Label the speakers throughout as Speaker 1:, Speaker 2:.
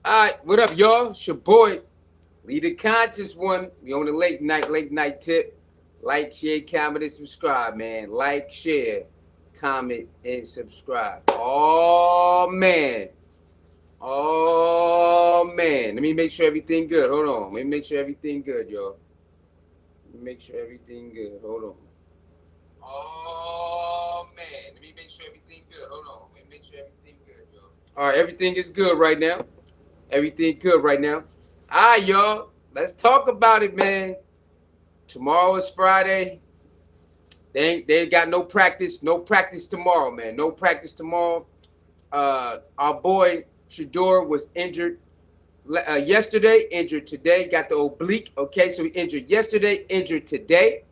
Speaker 1: All right, what up, y'all? It's your boy, Leader Contest One. We on the late night tip. Like, share, comment, and subscribe, man. Like, share, comment, and subscribe. Oh man, oh man. Let me make sure everything good. Hold on. Let me make sure everything good, y'all. Let me make sure everything good. Hold on. Oh man, let me make sure everything good. Hold on. Let me make sure everything good, y'all. All right, everything is good right now. Everything good right now. All right, y'all. Let's talk about it, man. Tomorrow is Friday. They ain't got no practice. No practice tomorrow, man. No practice tomorrow. Our boy Shedeur was injured yesterday, injured today. Got the oblique. Okay, so he injured yesterday, injured today.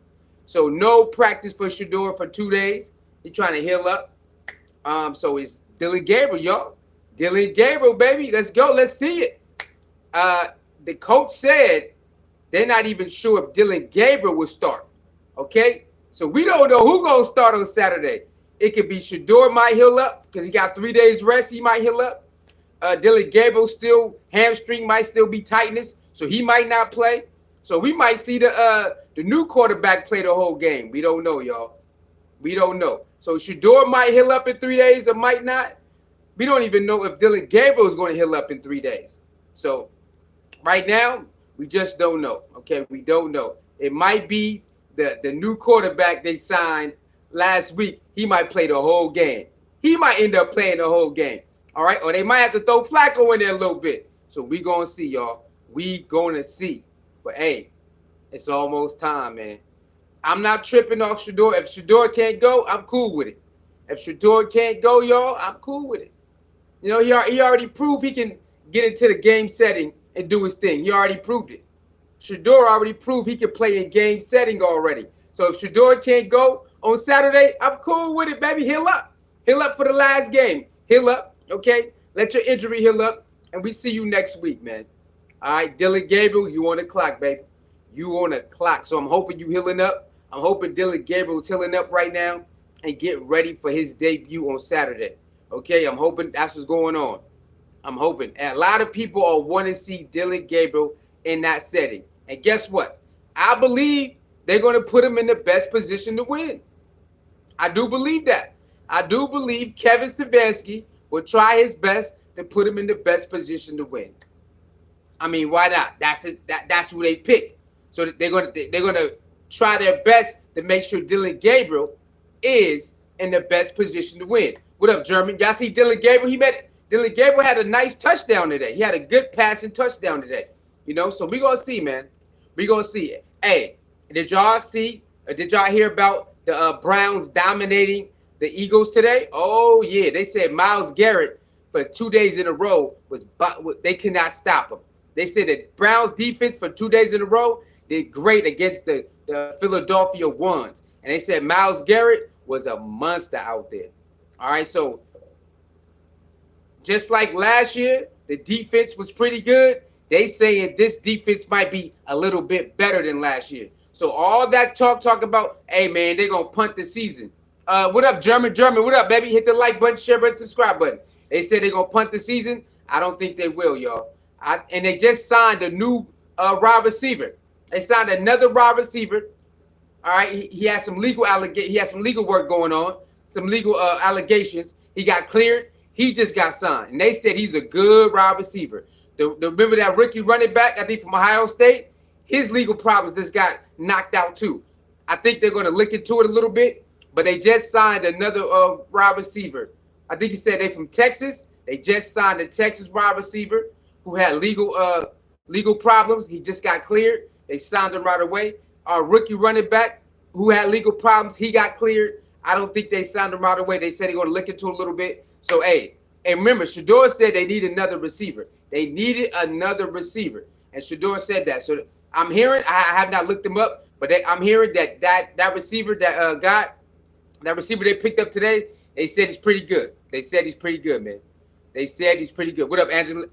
Speaker 1: So no practice for Shedeur for 2 days. He trying to heal up. So it's Dillon Gabriel, y'all. Dillon Gabriel, baby. Let's go. Let's see it. Uh, the coach said they're not even sure if Dillon Gabriel will start. Okay? So we don't know who's going to start on Saturday. It could be Shedeur might heal up because he got 3 days rest. He might heal up. Dillon Gabriel still, hamstring might still be tightness, so he might not play. So we might see the new quarterback play the whole game. We don't know, y'all. We don't know. So Shedeur might heal up in 3 days or might not. We don't even know if Dillon Gabriel is going to heal up in 3 days. So right now, we just don't know. Okay, we don't know. It might be the new quarterback they signed last week. He might play the whole game. He might end up playing the whole game. All right, or they might have to throw Flacco in there a little bit. So we gonna see, y'all. We gonna see. But hey, it's almost time, man. I'm not tripping off Shedeur. If Shedeur can't go, I'm cool with it. If Shedeur can't go, y'all, I'm cool with it. You know, he already proved he can get into the game setting and do his thing. He already proved it. Shedeur already proved he can play in game setting already. So if Shedeur can't go on Saturday, I'm cool with it, baby. Heal up. Heal up for the last game. Heal up, okay? Let your injury heal up, and we see you next week, man. All right, Dillon Gabriel, you on the clock, baby. You on the clock. So I'm hoping you healing up. I'm hoping Dillon Gabriel is healing up right now and get ready for his debut on Saturday. Okay, I'm hoping that's what's going on. I'm hoping. And a lot of people are wanting to see Dillon Gabriel in that setting. And guess what? I believe they're going to put him in the best position to win. I do believe that. I do believe Kevin Stefanski will try his best to put him in the best position to win. I mean, why not? That's it. That's who they picked. So they're gonna try their best to make sure Dillon Gabriel is in the best position to win. What up, German? Y'all see Dillon Gabriel? Dillon Gabriel had a nice touchdown today. He had a good passing touchdown today. You know, so we gonna see, man. We gonna see it. Hey, did y'all see? Did y'all hear about the Browns dominating the Eagles today? Oh yeah, they said Myles Garrett for 2 days in a row they cannot stop him. They said that Browns defense for 2 days in a row did great against the Philadelphia Ones. And they said Myles Garrett was a monster out there. All right, so just like last year, the defense was pretty good. They saying this defense might be a little bit better than last year. So all that talk about, hey man, they're gonna punt the season. What up, German? German, what up, baby? Hit the like button, share button, subscribe button. They said they're gonna punt the season. I don't think they will, y'all. And they just signed a new wide receiver. They signed another wide receiver. All right, he has some he has some legal work going on, some legal allegations. He got cleared. He just got signed, and they said he's a good wide receiver. Remember that rookie running back, I think from Ohio State? His legal problems just got knocked out too. I think they're going to look into it a little bit, but they just signed another wide receiver. I think he said they from Texas. They just signed a Texas wide receiver who had legal problems. He just got cleared. They signed him right away. Our rookie running back who had legal problems, he got cleared. I don't think they signed him right away. They said they're going to look into it a little bit. So, hey, and remember, Shedeur said they need another receiver. They needed another receiver. And Shedeur said that. So I'm hearing, I have not looked him up, but I'm hearing that receiver that receiver they picked up today, they said he's pretty good. They said he's pretty good, man. They said he's pretty good. What up, Angela?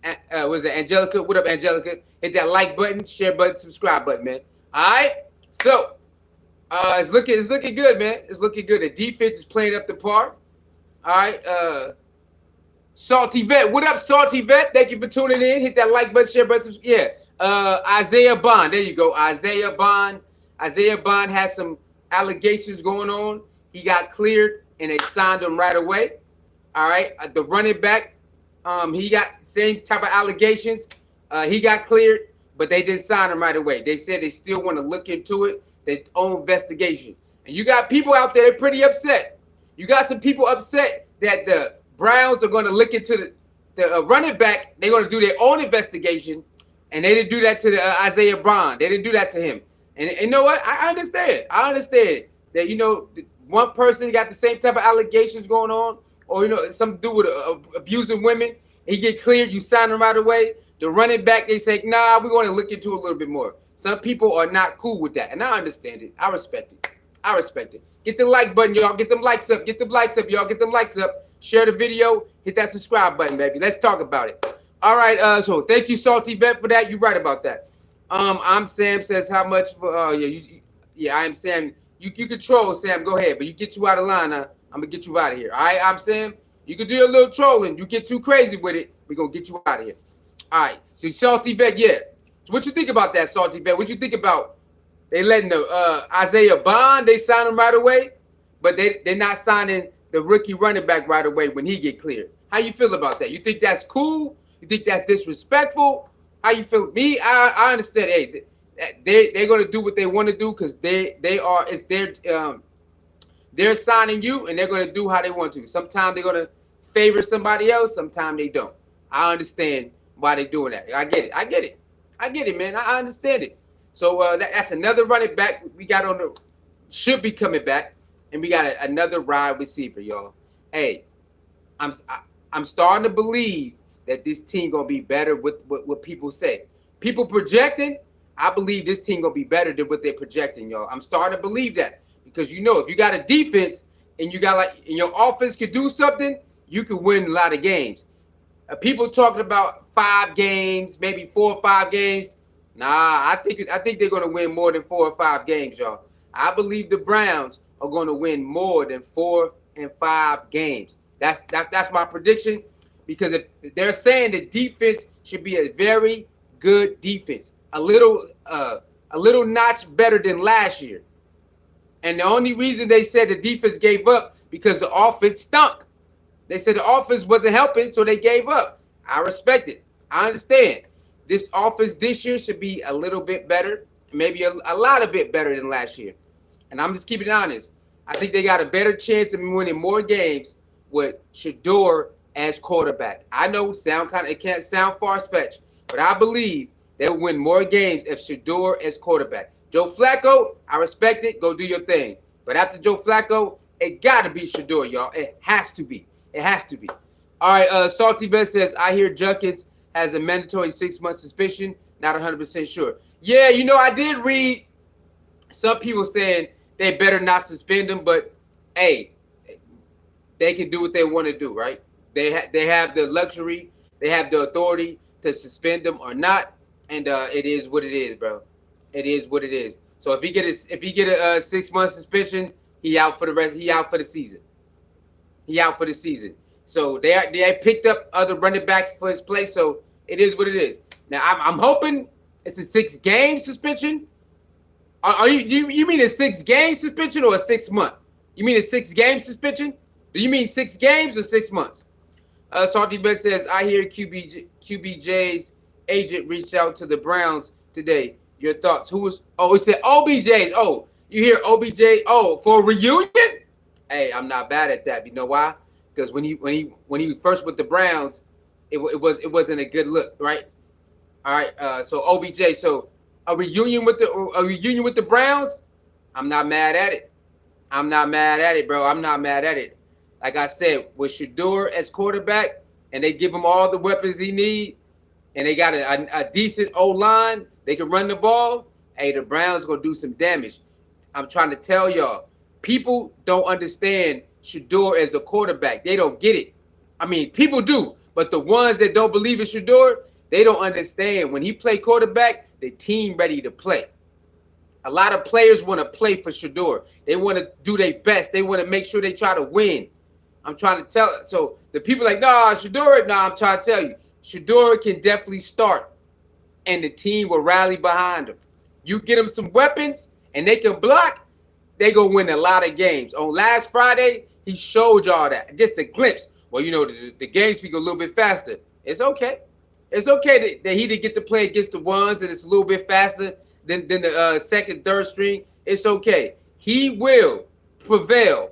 Speaker 1: Was it Angelica? What up, Angelica? Hit that like button, share button, subscribe button, man. All right. So it's looking good, man. It's looking good. The defense is playing up the par. All right. Salty Vet. What up, Salty Vet? Thank you for tuning in. Hit that like button, share button, yeah. Isaiah Bond. There you go. Isaiah Bond. Isaiah Bond has some allegations going on. He got cleared and they signed him right away. All right. The running back, he got same type of allegations. He got cleared, but they didn't sign him right away. They said they still want to look into it, their own investigation. And you got people out there pretty upset. You got some people upset that the Browns are going to look into the running back. They're going to do their own investigation, and they didn't do that to the, Isaiah Bond. They didn't do that to him. And you know what? I understand. I understand that, one person got the same type of allegations going on, or some dude with abusing women. He get cleared, you sign him right away. The running back, they say, nah, we want to look into it a little bit more. Some people are not cool with that, and I understand it. I respect it. I respect it. Get the like button, y'all. Get them likes up. Get them likes up, y'all. Get them likes up. Share the video. Hit that subscribe button, baby. Let's talk about it. All right. So thank you, Salty Vet, for that. You're right about that. I'm Sam says how much for yeah, I am Sam. You control Sam. Go ahead, but you get you out of line. I'm gonna get you out of here. All right, I'm Sam. You can do your little trolling. You get too crazy with it, we're gonna get you out of here. All right. So Salty Vet, yeah. So what you think about that, Salty Vet? What you think about they letting the Isaiah Bond, they sign him right away, but they're not signing the rookie running back right away when he get cleared. How you feel about that? You think that's cool? You think that's disrespectful? How you feel? Me, I understand. Hey, they're gonna do what they want to do because it's their they're signing you and they're gonna do how they want to. Sometimes they're gonna favor somebody else. Sometimes they don't. I understand why they're doing that. I get it. I get it. I get it, man. I understand it. So that's another running back we got on the should be coming back, and we got another wide receiver, y'all. Hey, I'm starting to believe that this team gonna be better with what people say. People projecting, I believe this team gonna be better than what they're projecting, y'all. I'm starting to believe that because if you got a defense and you got and your offense could do something, you can win a lot of games. People talking about 5 games, maybe 4 or 5 games. Nah, I think they're gonna win more than 4 or 5 games, y'all. I believe the Browns are gonna win more than 4 and 5 games. That's my prediction because if they're saying the defense should be a very good defense, a little notch better than last year. And the only reason they said the defense gave up because the offense stunk. They said the offense wasn't helping, so they gave up. I respect it. I understand. This offense this year should be a little bit better, maybe a lot of bit better than last year. And I'm just keeping it honest. I think they got a better chance of winning more games with Shedeur as quarterback. I know it can't sound far-fetched, but I believe they'll win more games if Shedeur as quarterback. Joe Flacco, I respect it. Go do your thing. But after Joe Flacco, it got to be Shedeur, y'all. It has to be. It has to be. All right, Salty Vet says, I hear Junkins has a mandatory 6-month suspension. Not 100% sure. Yeah, I did read some people saying they better not suspend him, but hey, they can do what they want to do, right? They have the luxury, they have the authority to suspend them or not, and it is what it is, bro. It is what it is. So if he get a 6-month suspension, he out for the rest. He out for the season. He out for the season. So they picked up other running backs for his place. So it is what it is. Now I'm hoping it's a 6-game suspension. Are you mean a 6-game suspension or a 6-month? You mean a 6-game suspension? Do you mean 6 games or 6 months? Salty Bet says, I hear QBJ's agent reached out to the Browns today. Your thoughts? Who was? Oh, it said OBJ's. Oh, you hear OBJ? Oh, for a reunion? Hey, I'm not bad at that. You know why? Because when he first with the Browns, it wasn't a good look, right? All right. So OBJ. So a reunion with the Browns. I'm not mad at it. I'm not mad at it, bro. I'm not mad at it. Like I said, with Shedeur as quarterback, and they give him all the weapons he need, and they got a decent O-line, they can run the ball. Hey, the Browns gonna do some damage. I'm trying to tell y'all, people don't understand Shedeur as a quarterback. They don't get it. I mean, people do, but the ones that don't believe in Shedeur, they don't understand. When he play quarterback, the team ready to play. A lot of players want to play for Shedeur. They want to do their best. They want to make sure they try to win. I'm trying to tell. So the people like, nah, Shedeur. Nah, I'm trying to tell you, Shedeur can definitely start, and the team will rally behind him. You get them some weapons, and they can block. They gonna win a lot of games. On last Friday, he showed y'all that, just a glimpse. Well, the game speak a little bit faster. It's okay. It's okay that he didn't get to play against the ones, and it's a little bit faster than the second, third string. It's okay. He will prevail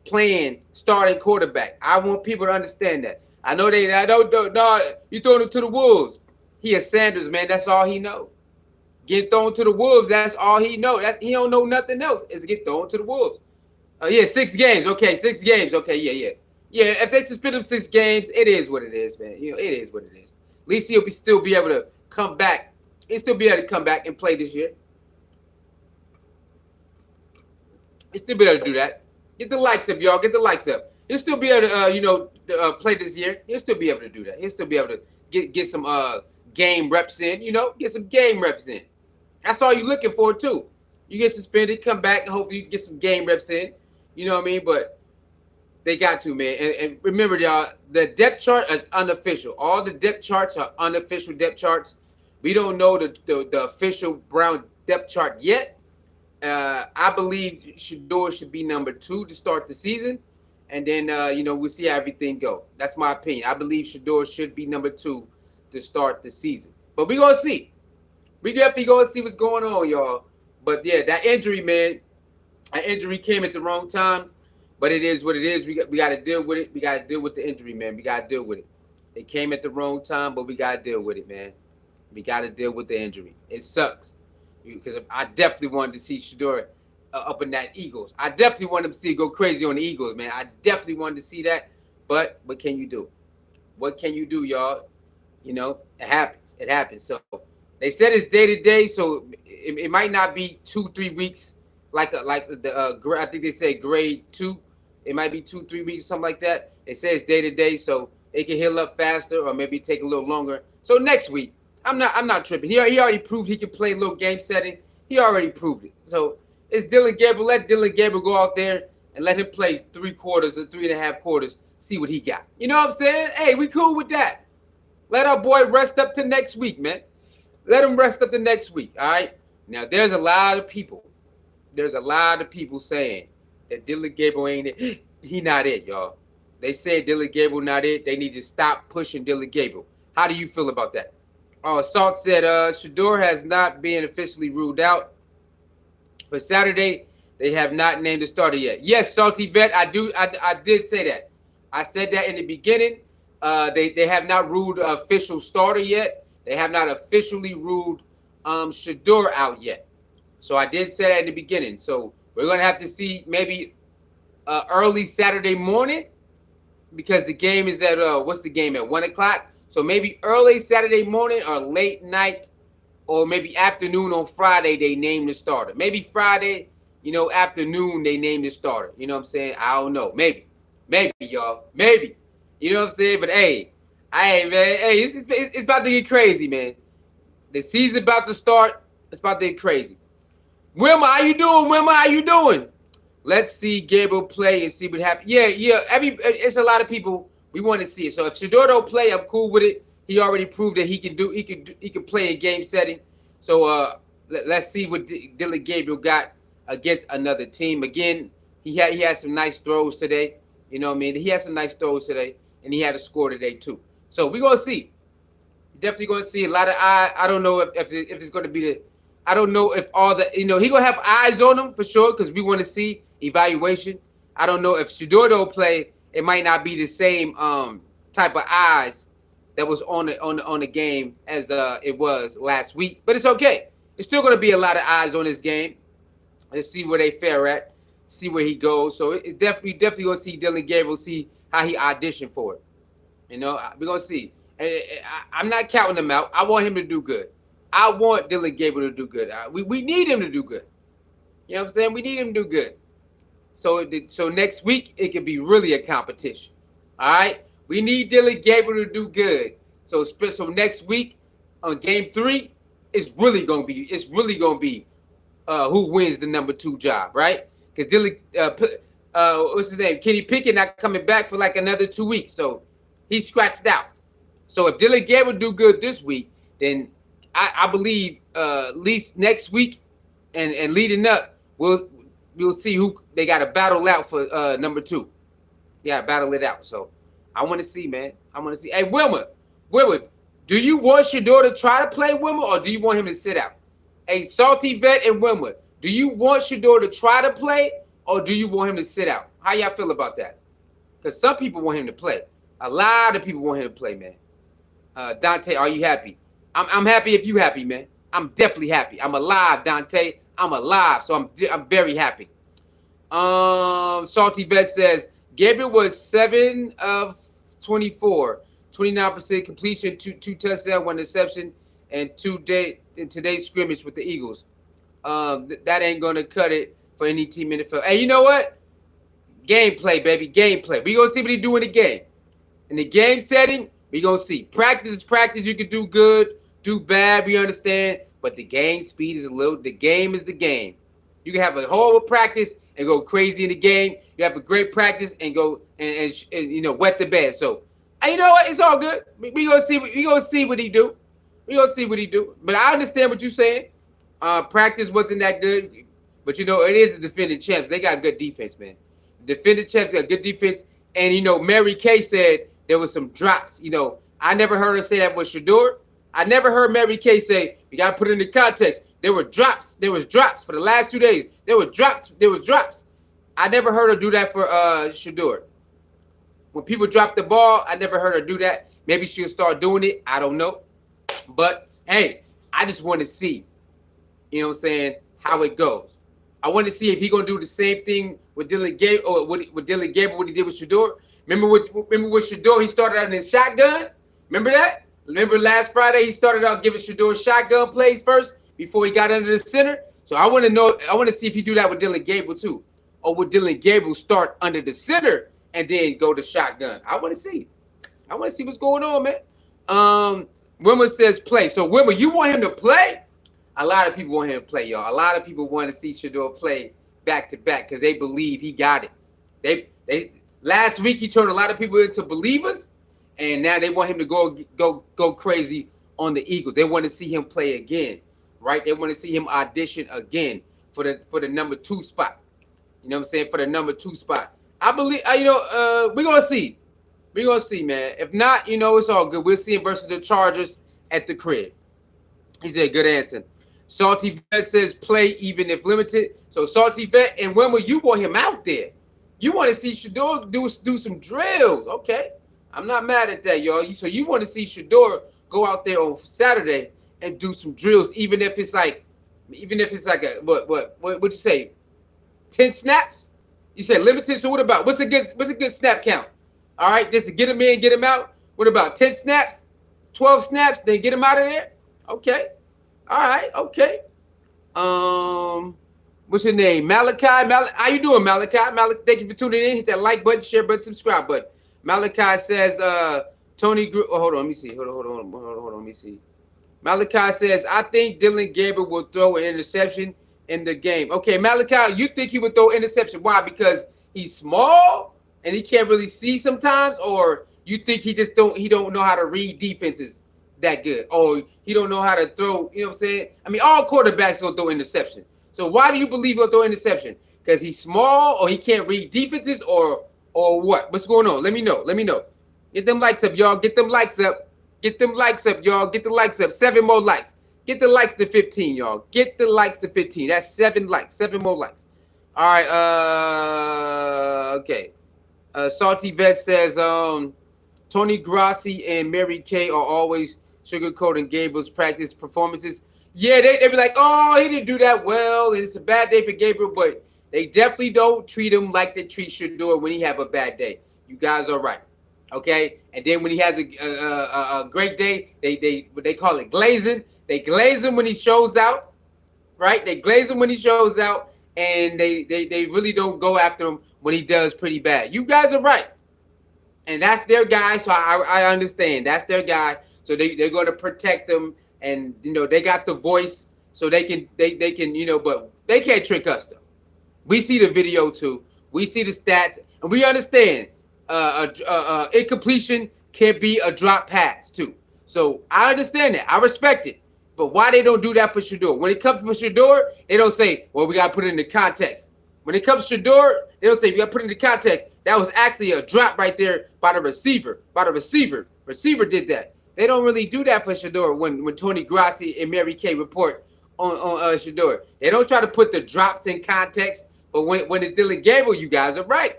Speaker 1: playing starting quarterback. I want people to understand that. I don't no, you throwing him to the wolves. He is Sanders, man. That's all he knows. Get thrown to the wolves. That's all he knows. He don't know nothing else. Is get thrown to the wolves. Yeah, 6 games. Okay, 6 games. Okay, yeah. Yeah, if they suspend him 6 games, it is what it is, man. It is what it is. At least still be able to come back. He'll still be able to come back and play this year. He'll still be able to do that. Get the likes up, y'all. Get the likes up. He'll still be able to, play this year. He'll still be able to do that. He'll still be able to get some game reps in. Get some game reps in. That's all you're looking for too. You get suspended, come back, and hopefully you get some game reps in. You know what I mean? But they got to, man. And remember, y'all, the depth chart is unofficial. All the depth charts are unofficial depth charts. We don't know the official Brown depth chart yet. I believe Shedeur should be number 2 to start the season. And then, we'll see how everything go. That's my opinion. I believe Shedeur should be number 2 to start the season. But we're going to see. We definitely going to see what's going on, y'all. But, yeah, that injury, man, that injury came at the wrong time. But it is what it is. We got to deal with it. We got to deal with the injury, man. We got to deal with it. It came at the wrong time, but we got to deal with it, man. We got to deal with the injury. It sucks. Because I definitely wanted to see Shedeur up in that Eagles. I definitely wanted to see it go crazy on the Eagles, man. I definitely wanted to see that. But what can you do? What can you do, y'all? It happens. It happens. So they said it's day to day, so it might not be 2-3 weeks like the I think they said grade 2. It might be 2-3 weeks or something like that. They say it's day to day, so it can heal up faster or maybe take a little longer. So next week, I'm not tripping. He already proved he can play a little game setting. He already proved it. So it's Dillon Gabriel. Let Dillon Gabriel go out there and let him play 3 quarters or 3.5 quarters. See what he got. You know what I'm saying? Hey, we cool with that. Let our boy rest up to next week, man. Let him rest up to next week. All right. Now there's a lot of people. There's a lot of people saying that Dillon Gabriel ain't it. He not it, y'all. They say Dillon Gabriel not it. They need to stop pushing Dillon Gabriel. How do you feel about that? Salt said Shedeur has not been officially ruled out for Saturday. They have not named a starter yet. Yes, Salty Vet, I did say that. I said that in the beginning. They have not ruled an official starter yet. They have not officially ruled Shedeur out yet. So I did say that in the beginning. So we're gonna have to see maybe early Saturday morning because the game is at what's the game at 1 o'clock. So maybe early Saturday morning or late night or maybe afternoon on Friday they name the starter. Maybe Friday, afternoon they name the starter. You know what I'm saying? I don't know. Maybe y'all. Maybe. You know what I'm saying? But hey, man, hey, it's about to get crazy, man. The season's about to start. It's about to get crazy. Wilma, how you doing? Wilma, how you doing? Let's see Gabriel play and see what happens. Yeah. It's a lot of people we want to see it. So if Shedeur don't play, I'm cool with it. He already proved that he can play in game setting. So let's see what Dillon Gabriel got against another team. Again, he had some nice throws today. You know what I mean? He had some nice throws today, and he had a score today too. So we're gonna see. Definitely going to see a lot of eyes. I don't know if it's going to be the. I don't know if all the he gonna have eyes on him for sure because we want to see evaluation. I don't know if Shedeur don't play, it might not be the same type of eyes that was on the game as it was last week. But it's okay. It's still going to be a lot of eyes on this game. Let's see where they fare at, see where he goes. So it's definitely going to see Dillon Gabriel, see how he auditioned for it. We're going to see. I'm not counting him out. I want him to do good. I want Dillon Gabriel to do good. We need him to do good. You know what I'm saying? We need him to do good. So next week, it could be really a competition. All right? We need Dillon Gabriel to do good. So next week, on game 3, it's really going to be who wins the number 2 job, right? Because what's his name? Kenny Pickett not coming back for like another 2 weeks, so he's scratched out. So if Dillon Gabriel do good this week, then I believe at least next week and leading up, we'll see who they got to battle out for number 2. Yeah, battle it out. So I want to see, man. I want to see. Hey, Wilmer, do you want Shedeur to try to play Wilmer, or do you want him to sit out? Hey, Salty Vet and Wilmer, do you want Shedeur to try to play, or do you want him to sit out? How y'all feel about that? Because some people want him to play. A lot of people want him to play, man. Dante, are you happy? I'm happy if you happy, man. I'm definitely happy. I'm alive, Dante. I'm alive, so I'm very happy. Salty Vet says Gabriel was 7 of 24, 29% completion, two touchdowns, 1 interception, and in today's scrimmage with the Eagles. That ain't gonna cut it for any team in the field. Hey, you know what? Gameplay, baby, gameplay. We gonna see what he do in the game. In the game setting, we gonna see. Practice is practice. You can do good, do bad. We understand, but the game speed is a little. The game is the game. You can have a horrible practice and go crazy in the game. You have a great practice and go and wet the bed. So, you know what? It's all good. We gonna see. We gonna see what he do. We gonna see what he do. But I understand what you're saying. Practice wasn't that good, but it is the defending champs. They got good defense, man. The defending champs got good defense, and Mary Kay said there was some drops. I never heard her say that with Shedeur. I never heard Mary Kay say, we got to put it into context. There were drops. There was drops for the last 2 days. There were drops. There was drops. I never heard her do that for Shedeur. When people drop the ball, I never heard her do that. Maybe she'll start doing it. I don't know. But, hey, I just want to see, how it goes. I want to see if he's going to do the same thing with Dillon Gabriel, or with Dillon Gabriel, what he did with Shedeur. Remember with Shedeur, he started out in his shotgun? Remember that? Remember last Friday, he started out giving Shedeur shotgun plays first before he got under the center? So I want to see if he do that with Dillon Gabriel too. Or would Dillon Gabriel start under the center and then go to shotgun? I want to see. I want to see what's going on, man. Wilmer says play. So Wilmer, you want him to play? A lot of people want him to play, y'all. A lot of people want to see Shedeur play back to back because they believe he got it. They last week he turned a lot of people into believers, and now they want him to go crazy on the Eagles. They want to see him play again, right? They want to see him audition again for the number 2 spot. You know what I'm saying? For the number 2 spot. I believe we're gonna see. We're gonna see, man. If not, it's all good. We'll see him versus the Chargers at the crib. He said, good answer. Salty Vet says play even if limited. So Salty Vet and Wilmer, you want him out there. You want to see Shedeur do some drills. Okay. I'm not mad at that, y'all. So you want to see Shedeur go out there on Saturday and do some drills, even if it's like a what you say? 10 snaps? You said limited, so what about what's a good snap count? All right, just to get him in, get him out. What about 10 snaps? 12 snaps, then get him out of there? Okay. All right, okay. What's your name? Malachi. How you doing, Malachi? Thank you for tuning in. Hit that like button, share button, subscribe button. Malachi says, Tony. Hold on, let me see. Hold on. Let me see. Malachi says, I think Dillon Gabriel will throw an interception in the game. Okay, Malachi, you think he would throw interception? Why? Because he's small and he can't really see sometimes, or you think he don't know how to read defenses that good, or he don't know how to throw? You know what I'm saying? I mean, all quarterbacks gonna throw interception. So why do you believe he'll throw interception? Because he's small, or he can't read defenses, or what? What's going on? Let me know. Get them likes up, y'all. Get them likes up, y'all. Get the likes up. 7 more likes. Get the likes to 15, y'all. Get the likes to 15. That's 7 likes. 7 more likes. All right. Okay. Salty Vet says, Tony Grassi and Mary Kay are always sugarcoating Gabriel's practice performances. Yeah, they be like, oh, he didn't do that well, and it's a bad day for Gabriel, but they definitely don't treat him like they treat Shedeur when he have a bad day. You guys are right, okay? And then when he has a great day, they call it glazing. They glaze him when he shows out, right? They glaze him when he shows out, and they really don't go after him when he does pretty bad. You guys are right, and that's their guy, so I understand. That's their guy, so they're going to protect him. And they got the voice, so they can but they can't trick us though. We see the video too. We see the stats, and we understand incompletion can be a drop pass too. So I understand that. I respect it. But why they don't do that for Shedeur? When it comes for Shedeur, they don't say, "Well, we got to put it into context." When it comes to Shedeur, they don't say, "We got to put it into context." That was actually a drop right there by the receiver. By the receiver, receiver did that. They don't really do that for Shedeur when Tony Grassi and Mary Kay report on Shedeur. They don't try to put the drops in context. But when it's Dillon Gabriel, you guys are right.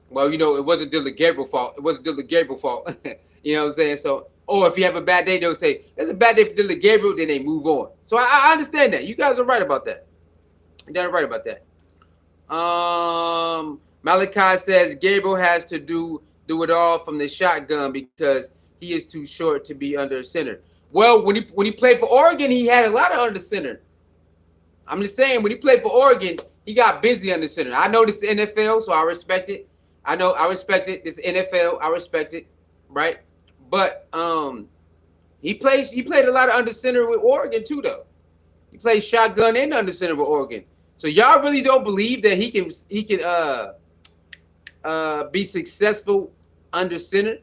Speaker 1: Well, it wasn't Dillon Gabriel's fault. It wasn't Dillon Gabriel's fault. You know what I'm saying? So, or if you have a bad day, they'll say there's a bad day for Dillon Gabriel, then they move on. So I understand that. You guys are right about that. You guys are right about that. Malachi says Gabriel has to do it all from the shotgun because he is too short to be under center. Well, when he played for Oregon, he had a lot of under center. I'm just saying when he played for Oregon, he got busy under center. I know this is the NFL, so I respect it. I respect it. This is NFL, I respect it, right? But he played a lot of under center with Oregon too, though. He played shotgun and under center with Oregon. So y'all really don't believe that he can be successful under center?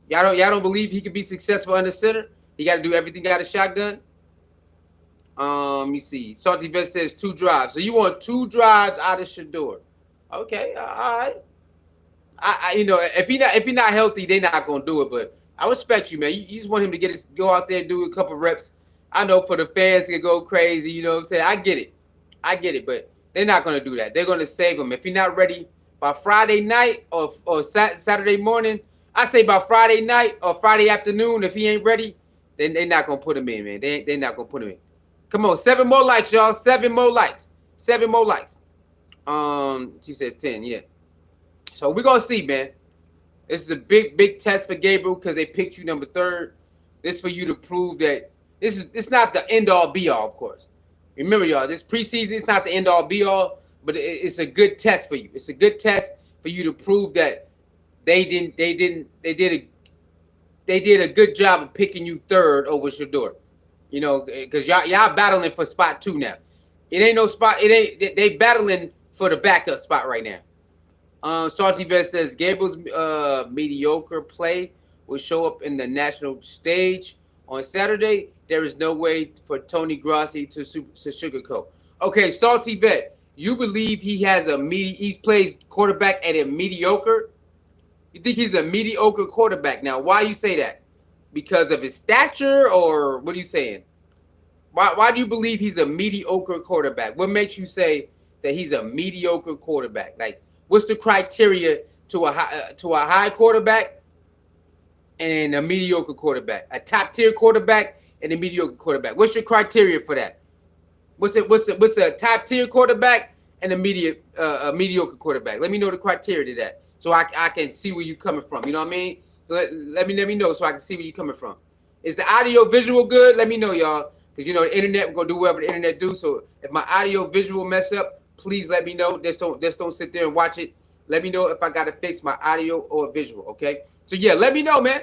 Speaker 1: Y'all don't believe he can be successful under center? He got to do everything out of shotgun. Let me see. Salty Vet says 2 drives. So you want 2 drives out of Shedeur? Okay, all right. If he not healthy, they're not gonna do it. But I respect you, man. You just want him to go out there, do a couple reps. I know for the fans to go crazy. You know what I'm saying? I get it. But they're not gonna do that. They're gonna save him if he's not ready by Friday night or Saturday morning. I say by Friday night or Friday afternoon. If he ain't ready, then they're not gonna put him in, man. They're not gonna put him in. Come on, 7 more likes, y'all. 7 more likes. 7 more likes. She says 10. Yeah. So we're gonna see, man. This is a big test for Gabriel because they picked you number 3rd. This is for you to prove that it's not the end all be all, of course. Remember, y'all, this preseason is not the end all be all, but it's a good test for you. It's a good test for you to prove that they did a good job of picking you 3rd over Shedeur. Because y'all battling for spot 2 now. It ain't no spot. It ain't. They battling for the backup spot right now. Salty Vet says Gabriel's mediocre play will show up in the national stage on Saturday. There is no way for Tony Grassi to sugarcoat. Okay, Salty Vet, you believe he plays quarterback at a mediocre? You think he's a mediocre quarterback? Now, why you say that? Because of his stature, or what are you saying? Why do you believe he's a mediocre quarterback? What makes you say that he's a mediocre quarterback? Like, what's the criteria to a high quarterback and a mediocre quarterback? A top tier quarterback and a mediocre quarterback. What's your criteria for that? What's a top tier quarterback and a mediocre quarterback? Let me know the criteria to that, so I can see where you coming from. You know what I mean? Let me know so I can see where you coming from. Is the audio visual good? Let me know, y'all. Because the internet, we're gonna do whatever the internet do. So if my audio visual mess up, please let me know. Just don't sit there and watch it. Let me know if I gotta fix my audio or visual. Okay. So yeah, let me know, man.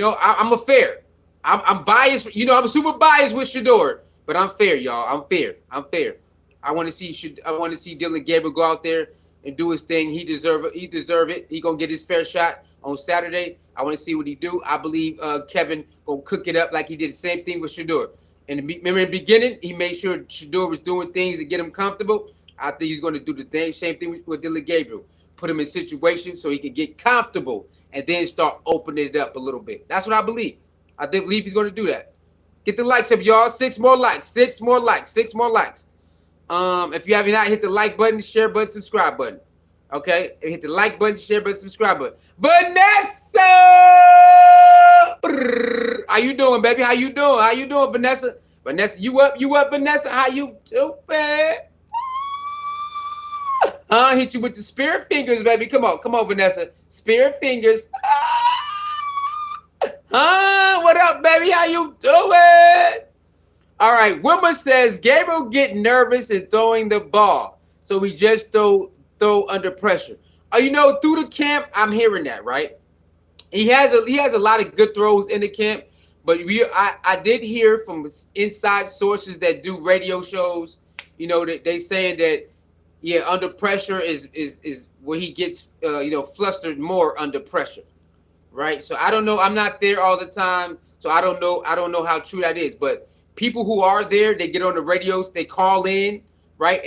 Speaker 1: I'm a fair. I'm biased. I'm super biased with Shedeur, but I'm fair, y'all. I'm fair. I'm fair. I want to see Dillon Gabriel go out there and do his thing. He deserve it. He gonna get his fair shot on Saturday. I want to see what he do. I believe Kevin gonna cook it up like he did the same thing with Shedeur. And remember in the beginning, he made sure Shedeur was doing things to get him comfortable. I think he's going to do the same thing with Dillon Gabriel. Put him in situations so he can get comfortable and then start opening it up a little bit. That's what I believe. I believe he's going to do that. Get the likes up, y'all. 6 more likes. 6 more likes. 6 more likes. If you have not hit the like button, share button, subscribe button. Okay? Hit the like button, share button, subscribe button. Vanessa! How you doing, baby? How you doing? How you doing, Vanessa? Vanessa, you up? You up, Vanessa? How you doing? Hit you with the spirit fingers, baby. Come on, Vanessa. Spirit fingers. What up, baby? How you doing? All right, Wilma says Gabriel get nervous in throwing the ball, so we just throw under pressure. Through the camp, I'm hearing that, right? He has a lot of good throws in the camp, but I did hear from inside sources that do radio shows, that they saying that Yeah, under pressure is where he gets flustered more under pressure, right? So I don't know. I'm not there all the time, so I don't know. I don't know how true that is. But people who are there, they get on the radios, they call in, right,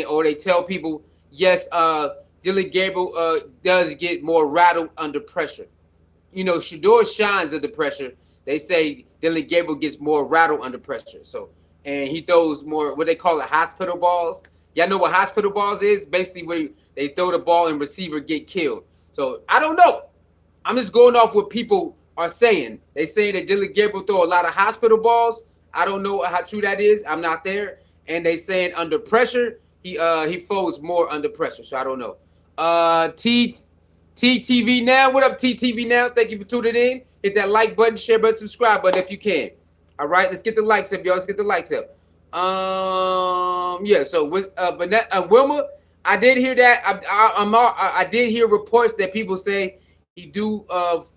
Speaker 1: or they tell people, yes, Dylan Gabriel does get more rattled under pressure. Shedeur shines under pressure. They say Dylan Gabriel gets more rattled under pressure. So, and he throws more what they call it hospital balls. Y'all know what hospital balls is? Basically, where they throw the ball and receiver get killed. So I don't know. I'm just going off what people are saying. They say that Dylan Gabriel throw a lot of hospital balls. I don't know how true that is. I'm not there. And they saying under pressure, he folds more under pressure. So I don't know. T TTV now. What up, TTV now? Thank you for tuning in. Hit that like button, share button, subscribe button if you can. All right, let's get the likes up, y'all. Let's get the likes up. Yeah. So with Wilma, I did hear that. I did hear reports that people say he do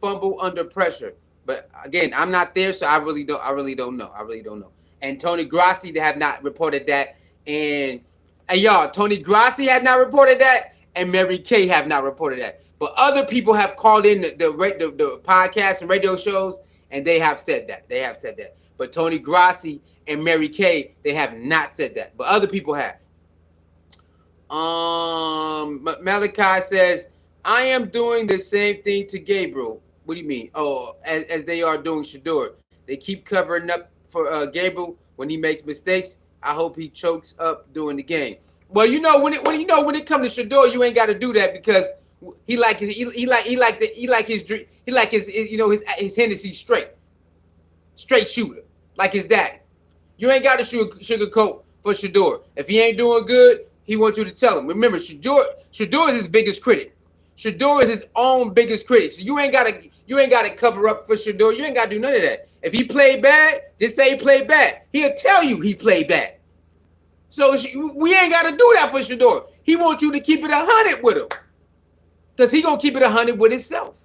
Speaker 1: fumble under pressure. But again, I'm not there, so I really don't. I really don't know. I really don't know. And Tony Grassi they have not reported that. And y'all, Tony Grassi had not reported that, and Mary Kay have not reported that. But other people have called in the podcasts and radio shows, and they have said that. They have said that. But Tony Grassi and Mary Kay, they have not said that. But other people have. Malachi says, I am doing the same thing to Gabriel. What do you mean? Oh, as they are doing Shedeur. They keep covering up for Gabriel when he makes mistakes. I hope he chokes up during the game. Well, when it comes to Shedeur, you ain't got to do that because he like his Hennessy straight shooter like his daddy. You ain't got to sugarcoat for Shedeur. If he ain't doing good, he wants you to tell him. Remember, Shedeur is his biggest critic. Shedeur is his own biggest critic. So you ain't gotta cover up for Shedeur. You ain't gotta do none of that. If he played bad, just say he played bad. He'll tell you he played bad. So we ain't gotta do that for Shedeur. He wants you to keep it 100 with him, cause he gonna keep it 100 with himself,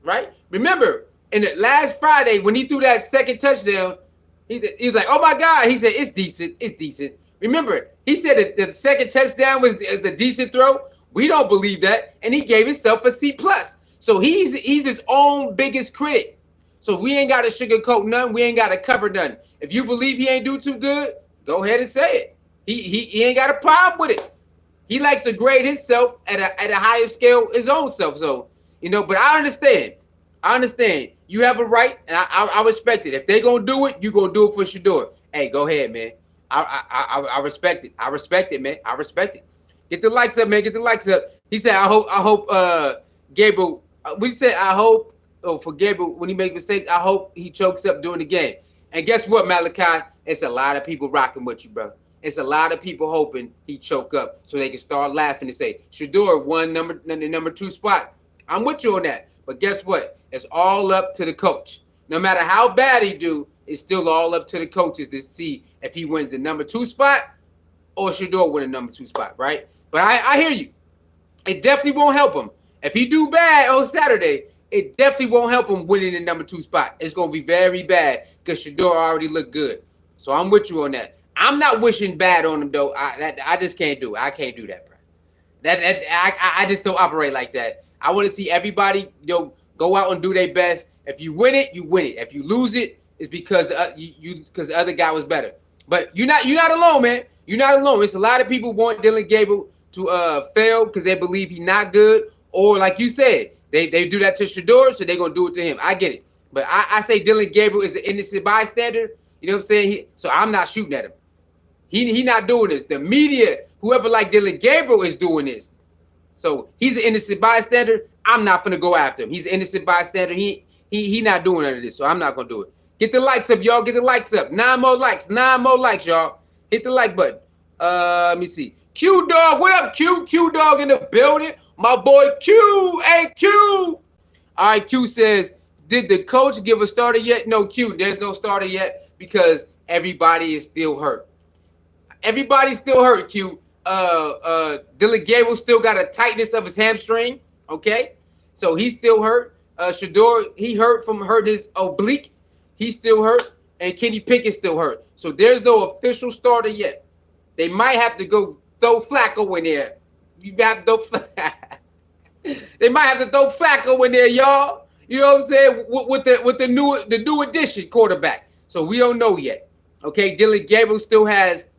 Speaker 1: right? Remember, in the last Friday when he threw that second touchdown, he's like, oh my God. He said, it's decent. It's decent. Remember, he said that the second touchdown was a decent throw. We don't believe that. And he gave himself a C+. So he's his own biggest critic. So we ain't got to sugarcoat none. We ain't got to cover none. If you believe he ain't do too good, go ahead and say it. He ain't got a problem with it. He likes to grade himself at a higher scale, his own self. So, but I understand. You have a right, and I respect it. If they gonna do it, you gonna do it for Shedeur. Hey, go ahead, man. I respect it. I respect it, man. I respect it. Get the likes up, man. Get the likes up. He said, I hope Gabriel. We said, I hope. Oh, for Gabriel, when he makes mistakes, I hope he chokes up during the game. And guess what, Malachi? It's a lot of people rocking with you, bro. It's a lot of people hoping he choke up so they can start laughing and say, Shedeur won the number 2 spot. I'm with you on that. But guess what? It's all up to the coach. No matter how bad he do, it's still all up to the coaches to see if he wins the number 2 spot or Shedeur win the number 2 spot, right? But I hear you. It definitely won't help him. If he do bad on Saturday, it definitely won't help him winning the number 2 spot. It's going to be very bad because Shedeur already looked good. So I'm with you on that. I'm not wishing bad on him, though. I just can't do it. I can't do that, bro. I just don't operate like that. I want to see everybody go out and do their best. If you win it, you win it. If you lose it, it's because because the other guy was better. But you're not alone, man. You're not alone. It's a lot of people want Dylan Gabriel to fail because they believe he's not good, or like you said, they do that to Shedeur, so they're gonna do it to him. I get it, but I say Dylan Gabriel is an innocent bystander. You know what I'm saying? So I'm not shooting at him. He not doing this. The media, whoever like Dylan Gabriel is doing this. So he's an innocent bystander. I'm not gonna go after him. He's an innocent bystander. He not doing none of this. So I'm not gonna do it. Get the likes up, y'all. Get the likes up. 9 more likes. 9 more likes, y'all. Hit the like button. Let me see. Q Dog, what up, Q? Q Dog in the building. My boy Q. Hey, Q. All right, Q says, did the coach give a starter yet? No, Q. There's no starter yet because everybody is still hurt. Everybody's still hurt, Q. Dylan Gabriel still got a tightness of his hamstring. Okay, so he's still hurt. Shedeur, he hurt his oblique. He's still hurt, and Kenny Pickett's still hurt. So there's no official starter yet. They might have to go throw Flacco in there. You have to throw They might have to throw Flacco in there, y'all. You know what I'm saying? With the new addition quarterback. So we don't know yet. Okay, Dillon Gabriel still has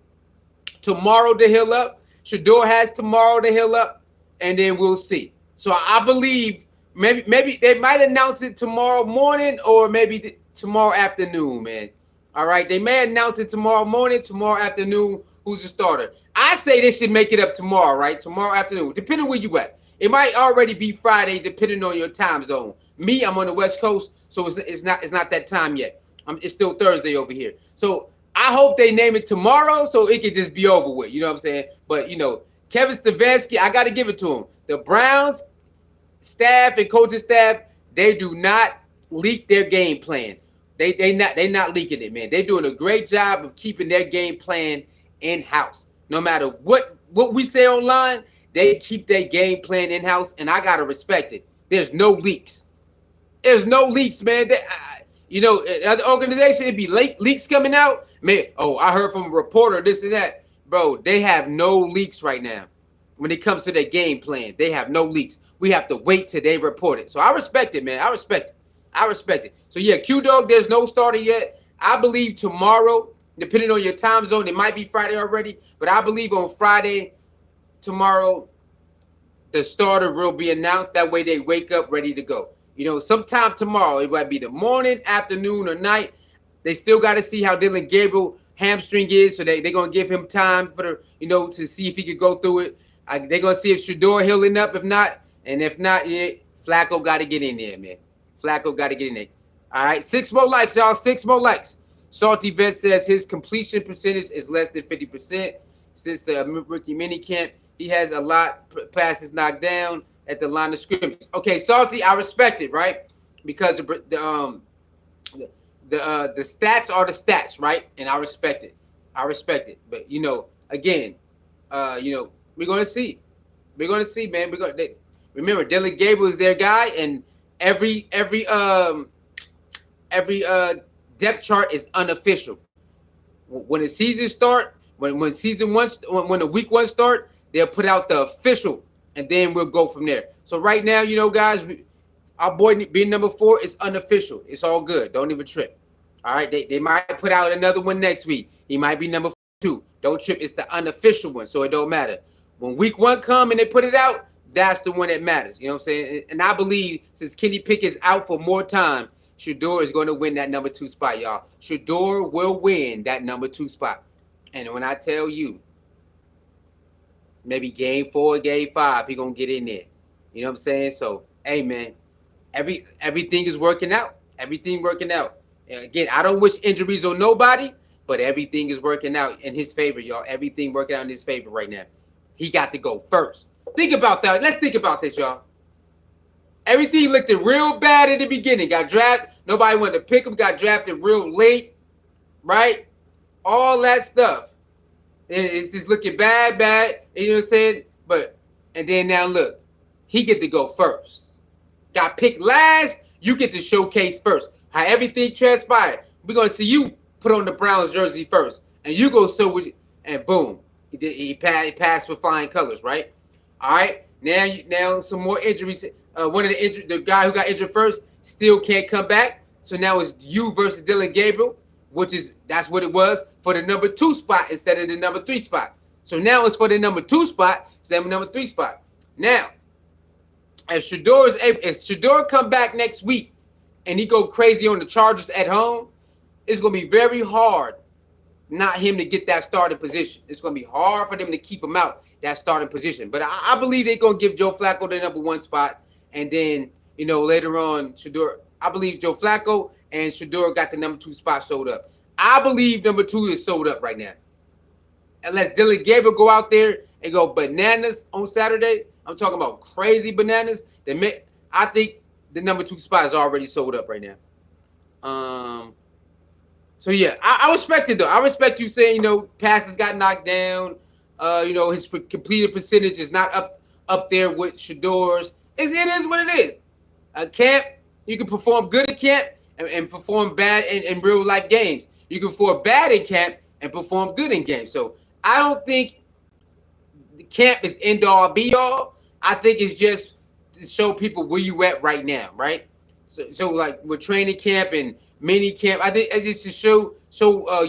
Speaker 1: tomorrow to heal up. Shedeur has tomorrow to heal up, and then we'll see. So I believe maybe they might announce it tomorrow morning or maybe tomorrow afternoon, man. All right, they may announce it tomorrow morning, tomorrow afternoon. Who's the starter? I say they should make it up tomorrow, right? Tomorrow afternoon, depending where you at. It might already be Friday, depending on your time zone. Me, I'm on the West Coast, so it's not that time yet. It's still Thursday over here. So I hope they name it tomorrow so it can just be over with. You know what I'm saying? But Kevin Stefanski, I got to give it to him. The Browns staff and coaching staff, they do not leak their game plan. They not leaking it, man. They're doing a great job of keeping their game plan in house. No matter what we say online, they keep their game plan in house, and I gotta respect it. There's no leaks. There's no leaks, man. Other organization, it'd be leaks coming out. Man, I heard from a reporter this and that. Bro, they have no leaks right now. When it comes to their game plan, they have no leaks. We have to wait till they report it. So I respect it, man. I respect it. So yeah, Q-Dog, there's no starter yet. I believe tomorrow, depending on your time zone, it might be Friday already, but I believe on Friday, tomorrow, the starter will be announced. That way they wake up ready to go. Sometime tomorrow, it might be the morning, afternoon, or night. They still got to see how Dillon Gabriel hamstring is, so they're going to give him time to see if he could go through it. They're going to see if Shedeur healing up, if not, yeah, Flacco got to get in there, man. Flacco got to get in there. All right, 6 more likes, y'all. 6 more likes. Salty Vet says his completion percentage is less than 50%. Since the rookie minicamp, he has a lot passes knocked down at the line of scrimmage. Okay, Salty, I respect it, right? Because the stats are the stats, right? And I respect it. But again, we're gonna see. We're gonna see, man. Remember, Dillon Gabriel is their guy, and every depth chart is unofficial. When the season start, when season one, when the week 1 start, they'll put out the official, and then we'll go from there. So right now, guys, our boy being number 4 is unofficial. It's all good. Don't even trip. All right, they might put out another one next week. He might be number 2. Don't trip. It's the unofficial one, so it don't matter. When week 1 come and they put it out, that's the one that matters. You know what I'm saying? And I believe since Kenny Pickett is out for more time, Shedeur is going to win that number 2 spot, y'all. Shedeur will win that number 2 spot. And when I tell you, maybe game 4, game 5, he going to get in there. You know what I'm saying? So, hey, man, everything is working out. Everything working out. Again, I don't wish injuries on nobody, but everything is working out in his favor, y'all. Everything working out in his favor right now. He got to go first. Think about that. Let's think about this, y'all. Everything looked real bad in the beginning. Got drafted. Nobody wanted to pick him. Got drafted real late, right? All that stuff. And it's just looking bad. You know what I'm saying? And then now look, he get to go first. Got picked last. You get to showcase first. How everything transpired. We're gonna see you put on the Browns jersey first, and you go so with, and boom, he passed with flying colors, right? All right. Now some more injuries. One of the guy who got injured first still can't come back. So now it's you versus Dillon Gabriel, that's what it was for the number 2 spot instead of the number 3 spot. So now it's for the number 2 spot instead of the number 3 spot. Now, if Shedeur come back next week and he go crazy on the Chargers at home, it's gonna be very hard not him to get that starting position. It's going to be hard for them to keep him out that starting position. But I believe they're going to give Joe Flacco the number 1 spot. And then, later on, Shedeur, I believe Joe Flacco and Shedeur got the number 2 spot sold up. I believe number 2 is sold up right now. Unless Dillon Gabriel go out there and go bananas on Saturday. I'm talking about crazy bananas. I think the number 2 spot is already sold up right now. So, yeah, I respect it, though. I respect you saying, passes got knocked down. His completed percentage is not up there with Shedeur's. It is what it is. Camp, you can perform good in camp and perform bad in real-life games. You can perform bad in camp and perform good in games. So, I don't think the camp is end all be all. I think it's just to show people where you at right now, right? So like with training camp and mini camp, I think it's just to show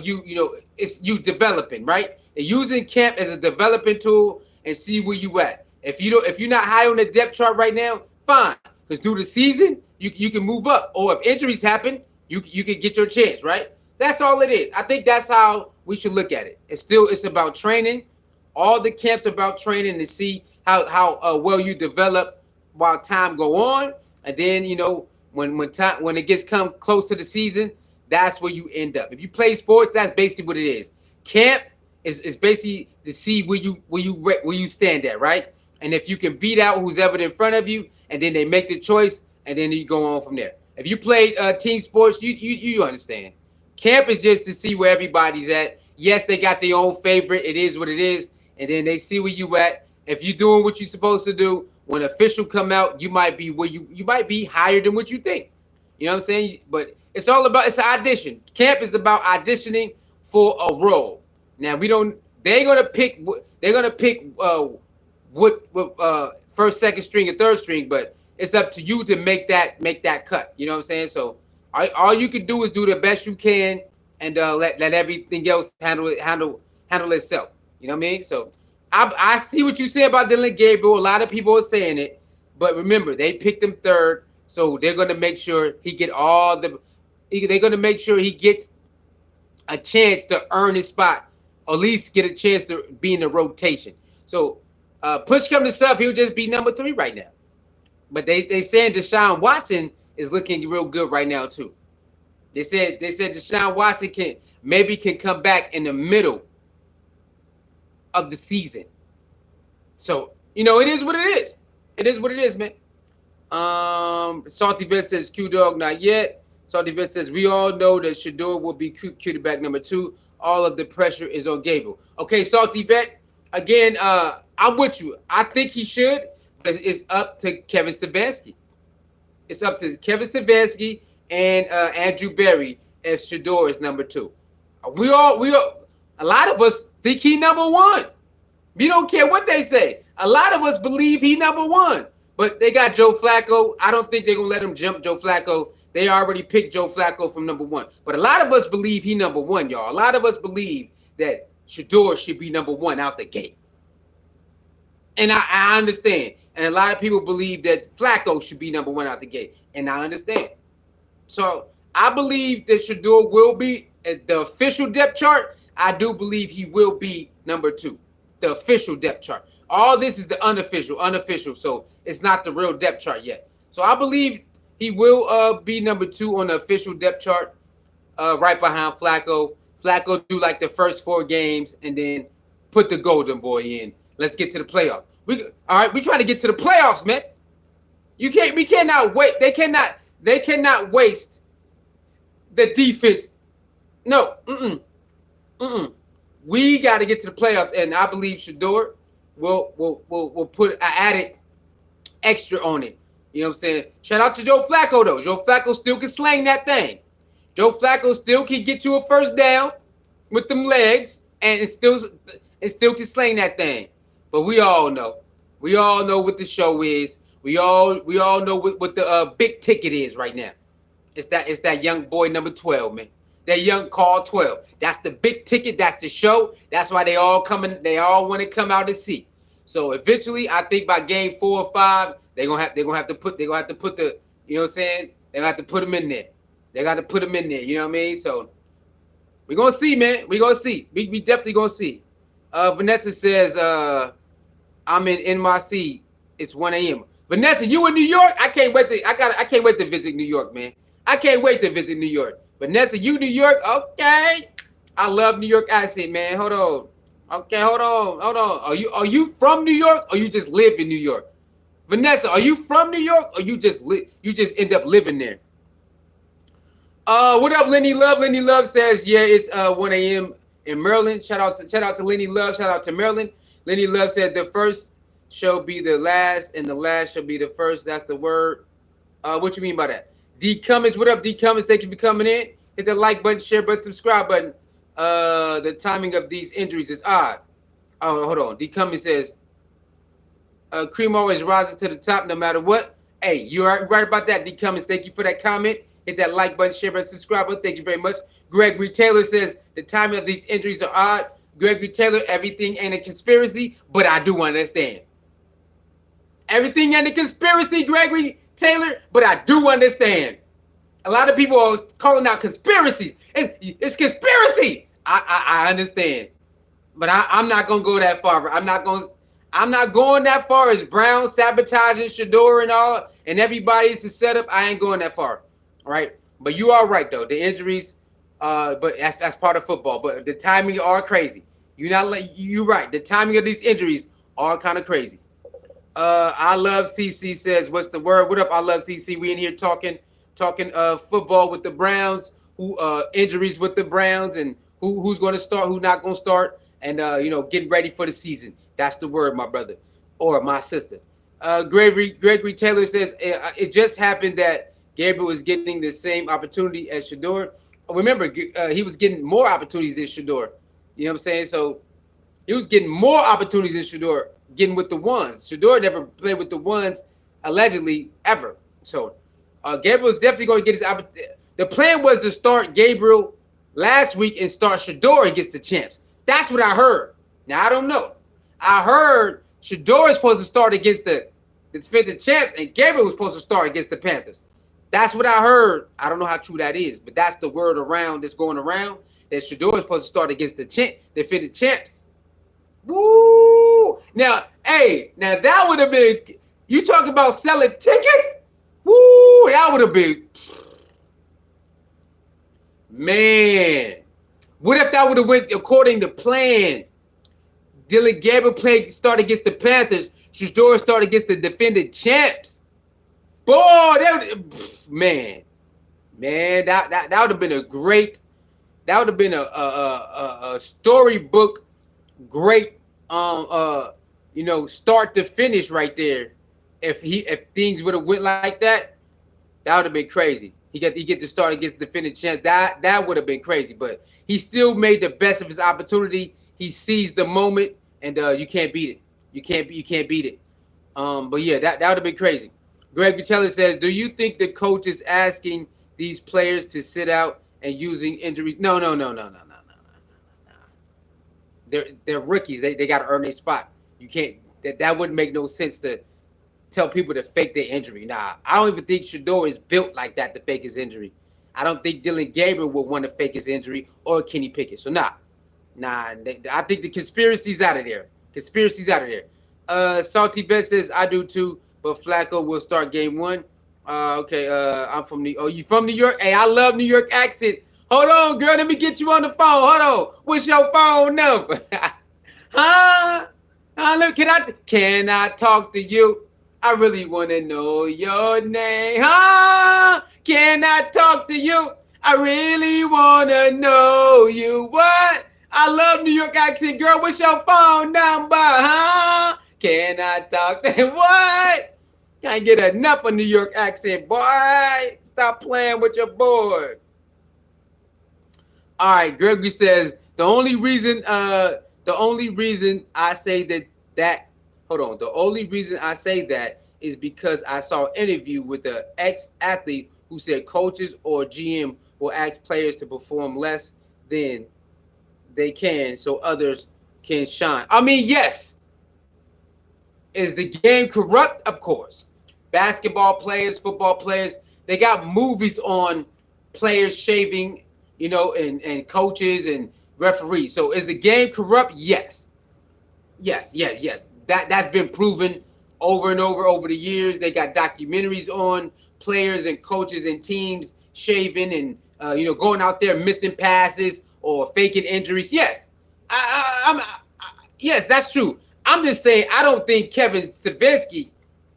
Speaker 1: you know it's you developing, right? And using camp as a developing tool and see where you at. If you're not high on the depth chart right now, fine. Because through the season, you can move up. Or if injuries happen, you can get your chance, right? That's all it is. I think that's how we should look at it. It's about training. All the camps about training to see how well you develop while time go on, and then you know when it gets come close to the season, that's where you end up. If you play sports, that's basically what it is. Camp is basically to see where you stand at, right? And if you can beat out who's ever in front of you, and then they make the choice, and then you go on from there. If you play team sports, you understand. Camp is just to see where everybody's at. Yes, they got their own favorite. It is what it is, and then they see where you at. If you're doing what you're supposed to do, when official come out, you might be where you might be higher than what you think. You know what I'm saying? But it's all about it's an audition. Camp is about auditioning for a role. Now we don't. They're gonna pick. They're gonna pick what first, second string, and third string. But it's up to you to make that cut. You know what I'm saying? So all you can do is do the best you can, and let everything else handle itself. You know what I mean? So I see what you say about Dillon Gabriel. A lot of people are saying it, but remember they picked him third, so they're gonna make sure he get all the. They're gonna make sure he gets a chance to earn his spot, or at least get a chance to be in the rotation. So push come to shove, he'll just be number 3 right now. But they saying Deshaun Watson is looking real good right now too. They said Deshaun Watson can come back in the middle of the season. So you know it is what it is. It is what it is, man. Salty Vet says Q Dog not yet. Salty Vet says we all know that Shedeur will be quarterback number 2. All of the pressure is on Gable. Okay, Salty Vet. Again, I'm with you. I think he should, but it's up to Kevin Stefanski. It's up to Kevin Stefanski and Andrew Berry if Shedeur is number 2. We all, a lot of us think he number 1. We don't care what they say. A lot of us believe he number 1. But they got Joe Flacco. I don't think they're going to let him jump Joe Flacco. They already picked Joe Flacco from number 1. But a lot of us believe he number 1, y'all. A lot of us believe that Shedeur should be number 1 out the gate. And I understand. And a lot of people believe that Flacco should be number 1 out the gate. And I understand. So I believe that Shedeur will be at the official depth chart. I do believe he will be number 2. The official depth chart. All this is the unofficial. So it's not the real depth chart yet. So I believe he will be number 2 on the official depth chart, right behind Flacco. Flacco do like the first 4 games and then put the golden boy in. Let's get to the playoffs. All right. We trying to get to the playoffs, man. We cannot wait. They cannot waste the defense. No. We got to get to the playoffs, and I believe Shedeur will put an added extra on it. You know what I'm saying? Shout out to Joe Flacco though. Joe Flacco still can slang that thing. Joe Flacco still can get you a first down with them legs, and still can slang that thing. But we all know what the show is. We all know what the big ticket is right now. It's that young boy number 12, man. That young Carl 12. That's the big ticket. That's the show. That's why they all want to come out and see. So eventually, I think by game 4 or 5, they're gonna have to put the, you know what I'm saying? They're gonna have to put them in there. They got to put them in there. You know what I mean? So we're gonna see, man. We're gonna see. We definitely gonna see. Vanessa says, I'm in NYC. It's 1 a.m. Vanessa, you in New York? I can't wait to visit New York, man. I can't wait to visit New York. Vanessa, you New York? Okay. I love New York accent, man. Hold on. Okay, hold on. Are you from New York, or you just live in New York? Vanessa, are you from New York, or you just end up living there? What up, Lenny Love? Lenny Love says, yeah, it's 1 a.m. in Maryland. Shout out to Lenny Love. Shout out to Maryland. Lenny Love said the first shall be the last, and the last shall be the first. That's the word. What you mean by that? D Cummins, what up, D Cummins? Thank you for coming in. Hit the like button, share button, subscribe button. The timing of these injuries is odd. Oh, hold on. D Cummings says, cream always rises to the top no matter what. Hey, you are right about that, D Cummings. Thank you for that comment. Hit that like button, share button, subscribe button. Thank you very much. Gregory Taylor says the timing of these injuries are odd. Gregory Taylor, everything ain't a conspiracy, but I do understand. Everything ain't a conspiracy, Gregory Taylor, but I do understand. A lot of people are calling out conspiracies. It's conspiracy. I understand. But I'm not gonna go that far. I'm not going that far as Brown sabotaging Shedeur and all and everybody's to set up. I ain't going that far. All right. But you are right though. The injuries, but that's part of football. But the timing are crazy. You right. The timing of these injuries are kind of crazy. I love CC says, what's the word? What up? I love CC. We in here talking football with the Browns, who injuries with the Browns, and who's going to start, who's not going to start, and getting ready for the season. That's the word, my brother or my sister. Gregory Taylor says it just happened that Gabriel was getting the same opportunity as Shedeur. Remember, he was getting more opportunities than Shedeur. You know what I'm saying? So he was getting more opportunities than Shedeur getting with the ones. Shedeur never played with the ones allegedly ever. So Gabriel's definitely going to get his opportunity. The plan was to start Gabriel last week and start Shedeur against the champs. That's what I heard. Now I don't know. I heard Shedeur is supposed to start against the defending champs, and Gabriel was supposed to start against the Panthers. That's what I heard. I don't know how true that is, but that's the word around that's going around that Shedeur is supposed to start against the defending champs. Woo! Now, hey, now that would have been. You talk about selling tickets? Woo! That would have been. Man, what if that would have went according to plan? Dillon Gabriel start against the Panthers. Shedeur start against the defending champs. Boy, man, that would have been a great. That would have been a storybook great start to finish right there. If things would have went like that would have been crazy. He get to start against the defending champs. That would have been crazy. But he still made the best of his opportunity. He seized the moment, and you can't beat it. You can't beat it. But yeah, that would have been crazy. Greg Butelli says, "Do you think the coach is asking these players to sit out and using injuries?" No. They're rookies. They got to earn their spot. You can't. That wouldn't make no sense to tell people to fake their injury. Nah, I don't even think Shedeur is built like that to fake his injury. I don't think Dillon Gabriel would want to fake his injury or Kenny Pickett. So nah. I think the conspiracy's out of there. Conspiracy's out of there. Salty Bet says I do too, but Flacco will start game one. Okay. I'm from New. Oh, you from New York? Hey, I love New York accent. Hold on, girl. Let me get you on the phone. Hold on. What's your phone number? Huh? Look, can I talk to you? I really wanna know your name. Huh? Can I talk to you? I really wanna know you. What? I love New York accent, girl. What's your phone number? Huh? Can I talk to what? Can't get enough of New York accent, boy. Stop playing with your boy. All right, Gregory says the only reason I say that hold on, the only reason I say that is because I saw an interview with an ex-athlete who said coaches or GM will ask players to perform less than they can so others can shine. I mean, yes. Is the game corrupt? Of course. Basketball players, football players, they got movies on players shaving, and coaches and referees. So is the game corrupt? Yes. Yes. That's been proven over and over the years. They got documentaries on players and coaches and teams shaving and going out there missing passes or faking injuries. Yes, yes, that's true. I'm just saying I don't think Kevin Stefanski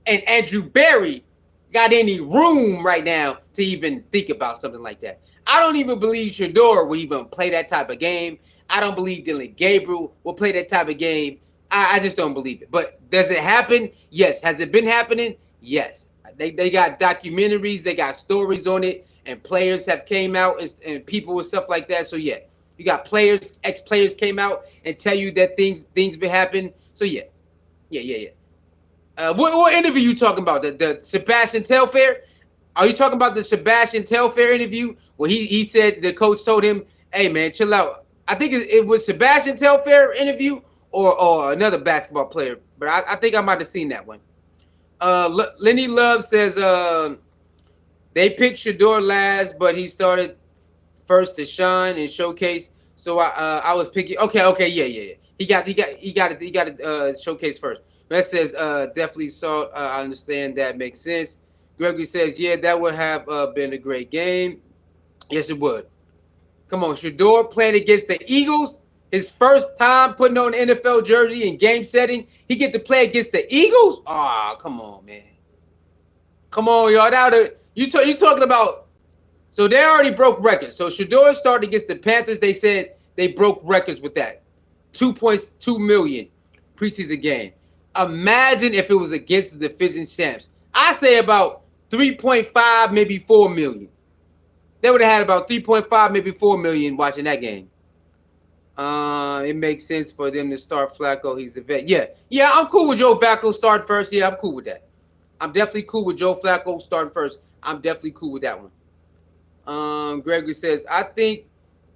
Speaker 1: and Andrew Barry got any room right now to even think about something like that. I don't even believe Shedeur would even play that type of game. I don't believe Dillon Gabriel will play that type of game. I just don't believe it. But does it happen? Yes. Has it been happening? Yes. They got documentaries, they got stories on it, and players have came out and people and stuff like that. So yeah, You got players, ex-players came out and tell you that things been happening. So yeah. What interview you talking about? The Sebastian Telfair? Are you talking about the Sebastian Telfair interview where he said the coach told him, "Hey man, chill out." I think it was Sebastian Telfair interview or another basketball player, but I think I might have seen that one. Lenny Love says they picked Shedeur last, but he started first to shine and showcase. So I was picking. Okay, yeah. He got it showcase first. That says definitely saw. I understand that makes sense. Gregory says yeah, that would have been a great game. Yes, it would. Come on, Shedeur playing against the Eagles. His first time putting on an NFL jersey in game setting. He get to play against the Eagles. Ah, oh, come on, man. Come on, y'all. You talking about so they already broke records. So Shedeur started against the Panthers. They said they broke records with that. 2.2 million preseason game. Imagine if it was against the division champs. I say about 3.5, maybe 4 million. They would have had about 3.5, maybe 4 million watching that game. It makes sense for them to start Flacco. He's a vet. Yeah, I'm cool with Joe Flacco starting first. Yeah, I'm cool with that. I'm definitely cool with Joe Flacco starting first. I'm definitely cool with that one. Gregory says, I think,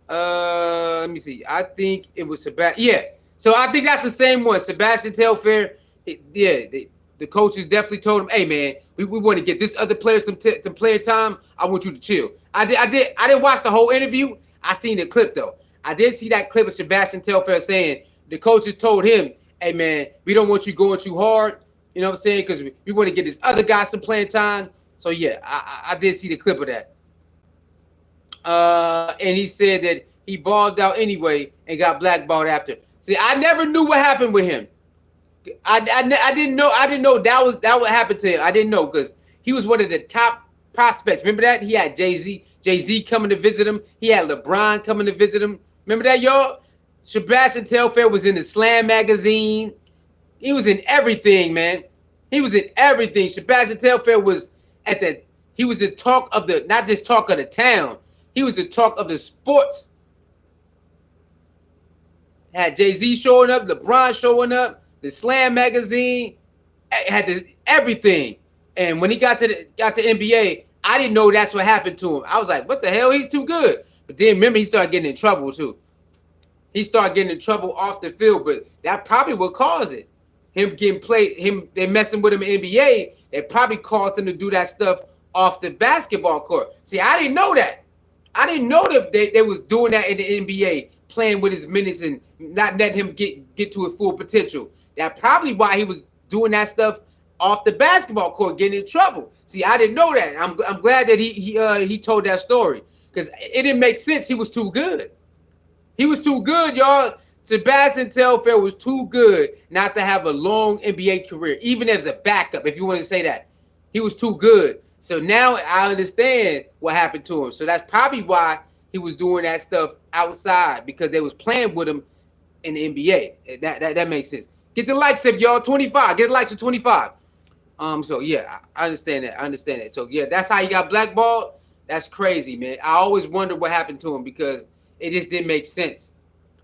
Speaker 1: let me see. I think it was Sebastian. Yeah. So I think that's the same one. Sebastian Telfair. The coaches definitely told him, hey, man, we want to get this other player some player time. I want you to chill. I didn't watch the whole interview. I seen the clip, though. I did see that clip of Sebastian Telfair saying the coaches told him, hey, man, we don't want you going too hard. You know what I'm saying? Because we want to get this other guy some playing time. So, yeah, I did see the clip of that. And he said that he balled out anyway and got blackballed after. See, I never knew what happened with him. I didn't know. I didn't know that what happened to him. I didn't know because he was one of the top prospects. Remember that he had Jay-Z coming to visit him. He had LeBron coming to visit him. Remember that, y'all? Sebastian Telfair was in the Slam magazine. He was in everything, man. He was in everything. Sebastian Telfair was at the. He was the talk of the, not just talk of the town. He was the talk of the sports. Had Jay-Z showing up, LeBron showing up, the Slam magazine, had this, everything. And when he got to NBA, I didn't know that's what happened to him. I was like, what the hell? He's too good. But then remember, he started getting in trouble too. He started getting in trouble off the field, but that probably what caused it. Him getting played, they messing with him in NBA, it probably caused him to do that stuff off the basketball court. See, I didn't know that. I didn't know that they was doing that in the NBA, playing with his minutes and not letting him get to his full potential. That's probably why he was doing that stuff off the basketball court, getting in trouble. See, I didn't know that. I'm glad that he told that story because it didn't make sense. He was too good. He was too good, y'all. Sebastian Telfair was too good not to have a long NBA career, even as a backup, if you want to say that. He was too good. So now I understand what happened to him. So that's probably why he was doing that stuff outside, because they was playing with him in the NBA. That makes sense. Get the likes up, y'all. 25. Get the likes of 25. So yeah, I understand that. I understand that. So yeah, that's how he got blackballed. That's crazy, man. I always wonder what happened to him because it just didn't make sense.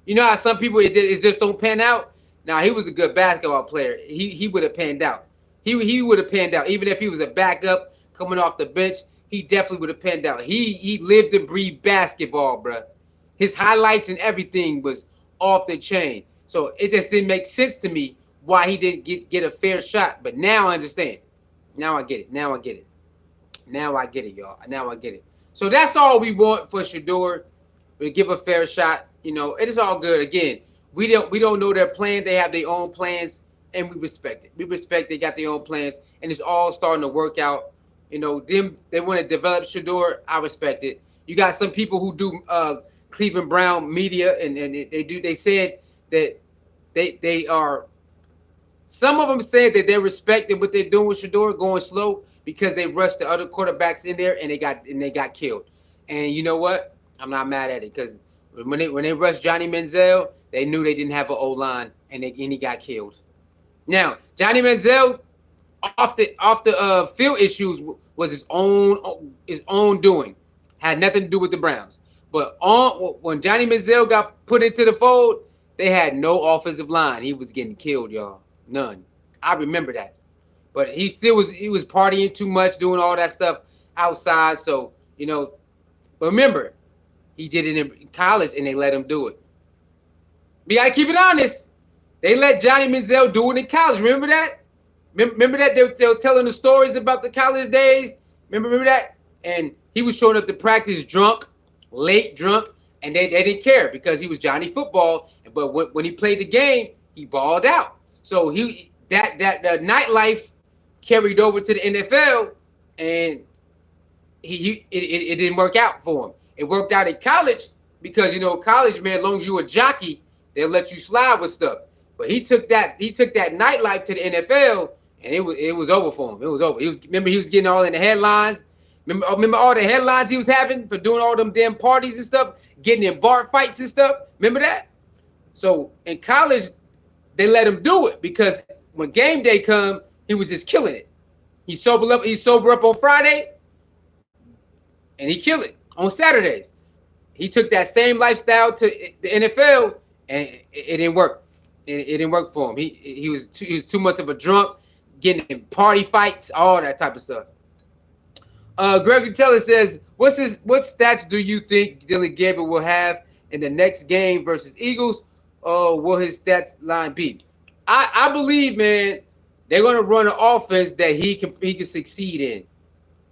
Speaker 1: You know how some people it just don't pan out. Now he was a good basketball player. He would have panned out. He would have panned out even if he was a backup coming off the bench. He definitely would have panned out. He lived and breathed basketball, bro. His highlights and everything was off the chain. So it just didn't make sense to me why he didn't get a fair shot. But now I understand. Now I get it. Now I get it. Now I get it, y'all. Now I get it. So that's all we want for Shedeur. We give a fair shot. You know, it is all good. Again, we don't know their plans. They have their own plans, and we respect it. We respect they got their own plans, and it's all starting to work out. You know, them they want to develop Shedeur. I respect it. You got some people who do Cleveland Brown media, and they said that they are. Some of them said that they respected what they're doing with Shedeur, going slow because they rushed the other quarterbacks in there and they got killed. And you know what? I'm not mad at it because when they rushed Johnny Manziel, they knew they didn't have an O line and he got killed. Now Johnny Manziel off the field issues was his own doing, had nothing to do with the Browns. But on when Johnny Manziel got put into the fold, they had no offensive line. He was getting killed, y'all. None. I remember that. But he was partying too much, doing all that stuff outside. So but remember, he did it in college, and they let him do it. We gotta keep it honest. They let Johnny Manziel do it in college. Remember that? Remember that they were telling the stories about the college days. Remember that? And he was showing up to practice drunk, late drunk, and they didn't care because he was Johnny Football. But when he played the game, he balled out. So that nightlife carried over to the NFL, and it didn't work out for him. It worked out in college because college, man, as long as you a jockey, they'll let you slide with stuff. But he took that nightlife to the NFL, and it was over for him. It was over. He was getting all in the headlines. Remember all the headlines he was having for doing all them damn parties and stuff, getting in bar fights and stuff. Remember that? So in college, they let him do it because when game day come, he was just killing it. He sober up on Friday, and he killed it on Saturdays. He took that same lifestyle to the NFL, and it didn't work. It didn't work for him. He was too much of a drunk, getting in party fights, all that type of stuff. Gregory Teller says, what stats do you think Dillon Gabriel will have in the next game versus Eagles? Will his stats line be? I believe, man, they're gonna run an offense that he can succeed in.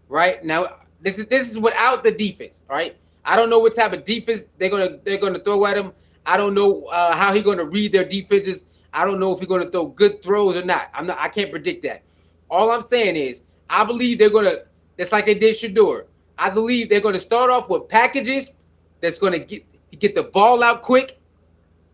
Speaker 1: Right now, this is without the defense. Right, I don't know what type of defense they're gonna throw at him. I don't know how he's gonna read their defenses. I don't know if he's gonna throw good throws or not. I can't predict that. All I'm saying is I believe they're gonna. It's like they did Shedeur. I believe they're gonna start off with packages that's gonna get the ball out quick.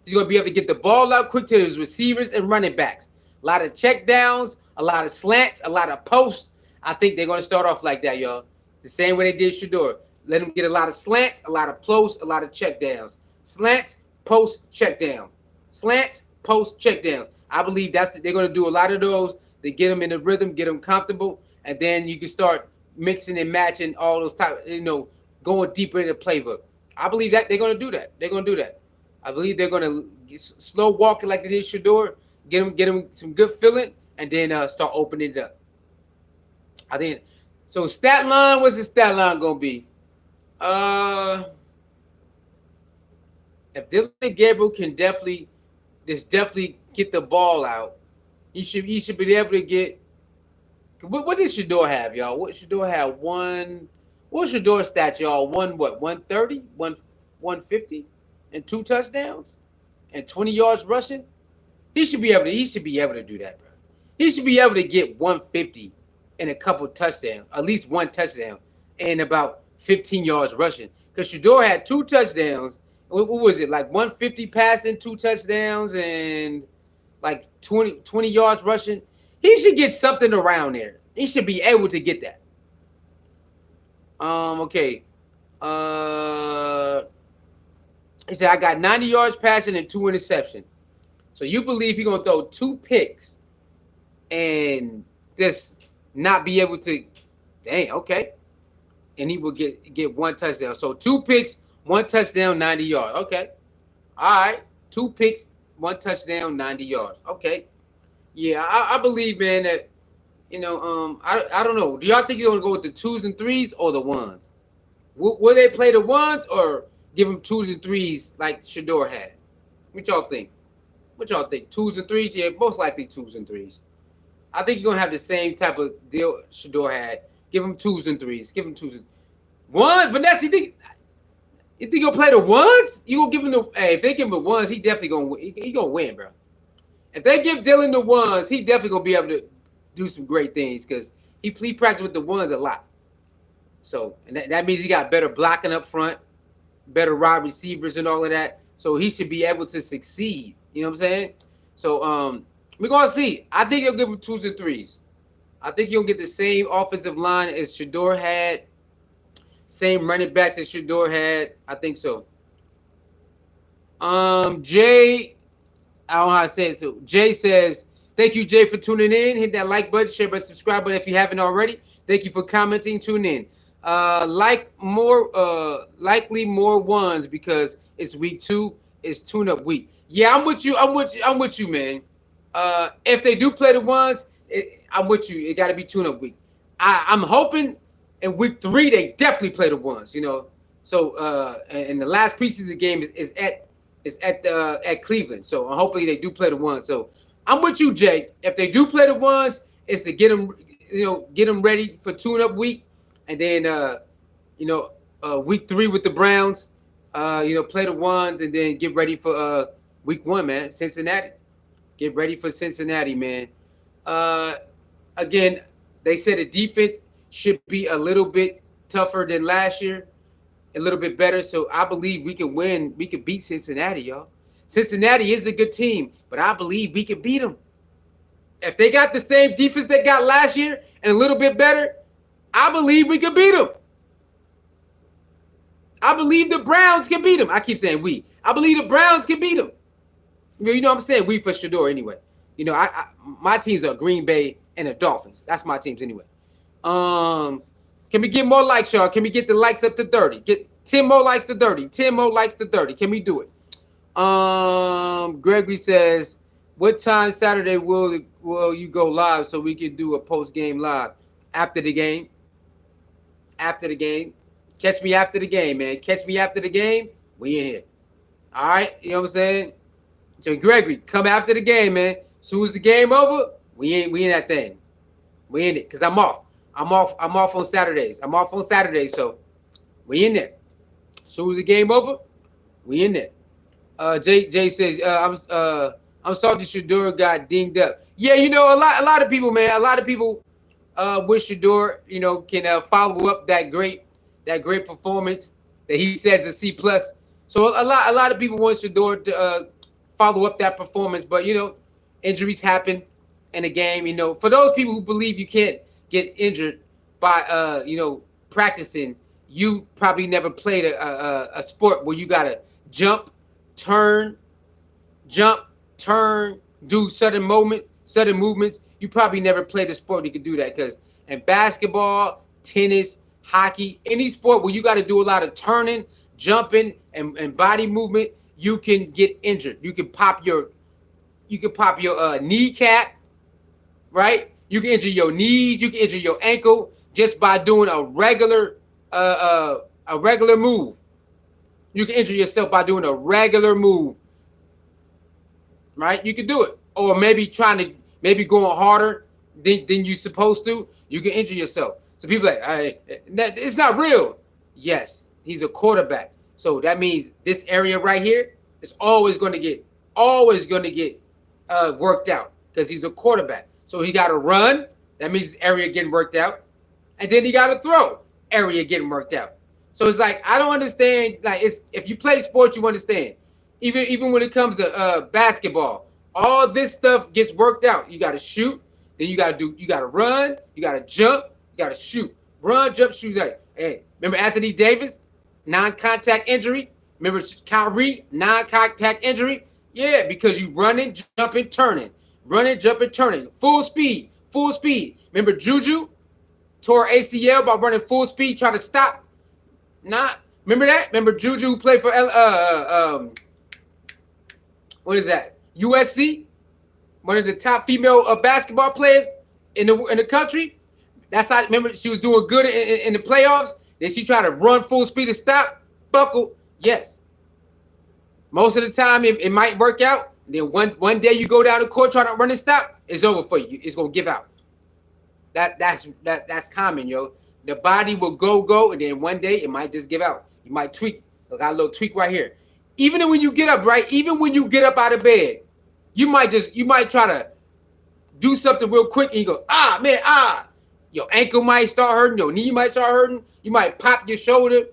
Speaker 1: He's going to be able to get the ball out quick to his receivers and running backs. A lot of check downs, a lot of slants, a lot of posts. I think they're going to start off like that, y'all. The same way they did Shedeur. Let him get a lot of slants, a lot of posts, a lot of check downs. Slants, post, check down. Slants, post, check downs. I believe they're going to do a lot of those to get them in the rhythm, get them comfortable, and then you can start mixing and matching all those going deeper in the playbook. I believe that they're going to do that. They're going to do that. I believe they're going to slow walk it like they did Shedeur, get him some good feeling, and then start opening it up. I think so. Stat line, what's the stat line going to be? If Dillon Gabriel can definitely get the ball out, he should be able to get. What did Shedeur have, y'all? What Shedeur have? What Shedeur stats, y'all? 130, 150, and 2 touchdowns, and 20 yards rushing. He should be able to do that, bro. He should be able to get 150 and a couple touchdowns, at least one touchdown, and about 15 yards rushing. Because Shedeur had 2 touchdowns. What was it, like 150 passing, 2 touchdowns, and like 20 yards rushing? He should get something around there. He should be able to get that. Okay. He said, I got 90 yards passing and 2 interceptions. So you believe he's going to throw 2 picks and just not be able to, dang, okay. And he will get 1 touchdown. So 2 picks, 1 touchdown, 90 yards. Okay. All right. 2 picks, 1 touchdown, 90 yards. Okay. Yeah, I believe, man, that, I don't know. Do y'all think you're going to go with the 2s and 3s or the 1s? Will they play the 1s or give them 2s and 3s like Shedeur had? What y'all think? 2s and 3s? Yeah, most likely 2s and 3s. I think you're going to have the same type of deal Shedeur had. Give him 2s and 3s. Give him 2s and 1. Vanessa, you think you'll play the 1s? You gonna give him the? Hey, if they give him the 1s, he definitely gonna he gonna win, bro. If they give Dillon the 1s, he definitely gonna be able to do some great things because he practiced with the 1s a lot. So and that means he got better blocking up front, better wide receivers and all of that. So he should be able to succeed. You know what I'm saying? So we're gonna see. I think he'll give him 2s and 3s. I think he'll get the same offensive line as Shedeur had, same running backs as Shedeur had. I think so. Jay, I don't know how to say it. So Jay says, thank you, Jay, for tuning in. Hit that like button, share button, subscribe button if you haven't already. Thank you for commenting, tuning in. Likely more ones because it's week 2. It's tune-up week. Yeah, I'm with you. I'm with you, man. If they do play the ones, I'm with you. It got to be tune-up week. I'm hoping in week 3 they definitely play the ones. So and the last preseason game is at Cleveland. So hopefully they do play the ones. So I'm with you, Jay. If they do play the ones, it's to get them ready for tune-up week, and then you know week 3 with the Browns. Play the ones, and then get ready for week 1, man. Cincinnati. Get ready for Cincinnati, man. Uh, Again, they said the defense should be a little bit tougher than last year, a little bit better. So I believe we can win. We can beat Cincinnati, y'all. Cincinnati is a good team, but I believe we can beat them. If they got the same defense they got last year and a little bit better, I believe we can beat them. I believe the Browns can beat them. I keep saying we. I believe the Browns can beat them. What I'm saying? We for Shedeur anyway. My teams are Green Bay and the Dolphins. That's my teams anyway. Um, can we get more likes, y'all? Can we get the likes up to 30? Get 10 more likes to 30. 10 more likes to 30. Can we do it? Gregory says, what time Saturday will you go live so we can do a post game live after the game? After the game, catch me after the game, man. Catch me after the game. We in here. All right, you know what I'm saying? So Gregory, come after the game, man. Soon as the game over, we in that thing. We in it, cause I'm off. I'm off on Saturdays. I'm off on Saturdays, so we in there. Soon as the game over, we in there. Jay says, I'm salty Shedeur got dinged up. Yeah, a lot of people, man. A lot of people wish Shedeur, can follow up that great performance that he says is C+. So a lot of people want Shedeur to follow up that performance, but injuries happen in the game. For those people who believe you can't get injured by practicing, you probably never played a sport where you gotta jump, turn, jump, turn, do sudden movements. You probably never played a sport that could do that, because in basketball, tennis, hockey, any sport where you got to do a lot of turning, jumping, and body movement, you can get injured. You can pop your kneecap, right? You can injure your knees. You can injure your ankle just by doing a regular move. You can injure yourself by doing a regular move, right? You can do it. Or maybe going harder than you supposed to. You can injure yourself. So people are like, it's not real. Yes, he's a quarterback. So that means this area right here is always going to get worked out, because he's a quarterback. So he got to run. That means his area getting worked out, and then he got to throw. Area getting worked out. So it's like, I don't understand. Like, if you play sports, you understand. Even when it comes to basketball, all this stuff gets worked out. You got to shoot, then you got to run, you got to jump, you got to shoot, run, jump, shoot. Like, hey, remember Anthony Davis, non-contact injury? Remember Kyrie, non-contact injury? Yeah, because you running, jumping, turning, full speed, full speed. Remember Juju tore ACL by running full speed, trying to stop. Not remember that? Remember Juju who played for what is that? USC, one of the top female basketball players in the country. That's how. Remember, she was doing good in the playoffs. Then she tried to run full speed to stop. Buckle. Yes. Most of the time, it might work out. Then one day you go down the court trying to run and stop. It's over for you. It's gonna give out. That's common, yo. The body will go, and then one day it might just give out. You might tweak. Look, got a little tweak right here. Even when you get up, right? Even when you get up out of bed, you might try to do something real quick, and you go, man, your ankle might start hurting, your knee might start hurting, you might pop your shoulder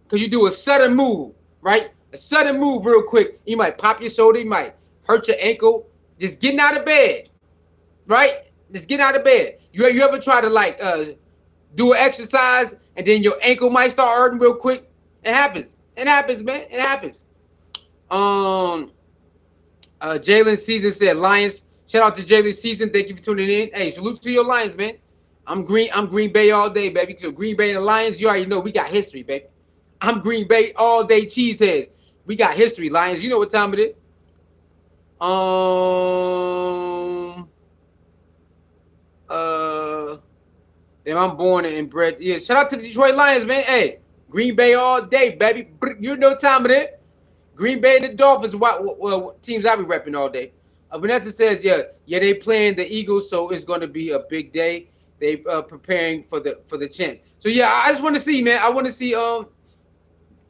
Speaker 1: because you do a sudden move, right? A sudden move real quick, you might pop your shoulder, you might hurt your ankle. Just getting out of bed, right? Just getting out of bed. You ever try to do an exercise and then your ankle might start hurting real quick? It happens. It happens, man. It happens. Jalen Season said, Lions. Shout out to Jalen Season. Thank you for tuning in. Hey, salute to your Lions, man. I'm Green Bay all day, baby. So Green Bay and the Lions, you already know we got history, baby. I'm Green Bay all day, cheeseheads. We got history, Lions. You know what time it is. Uh, Then I'm born and bred. Yeah, shout out to the Detroit Lions, man. Hey, Green Bay all day, baby. You know what time it is. Green Bay and the Dolphins, what teams I be repping all day. Vanessa says, yeah, they playing the Eagles, so it's going to be a big day. They preparing for the chance. So yeah, I just want to see, man. I want to see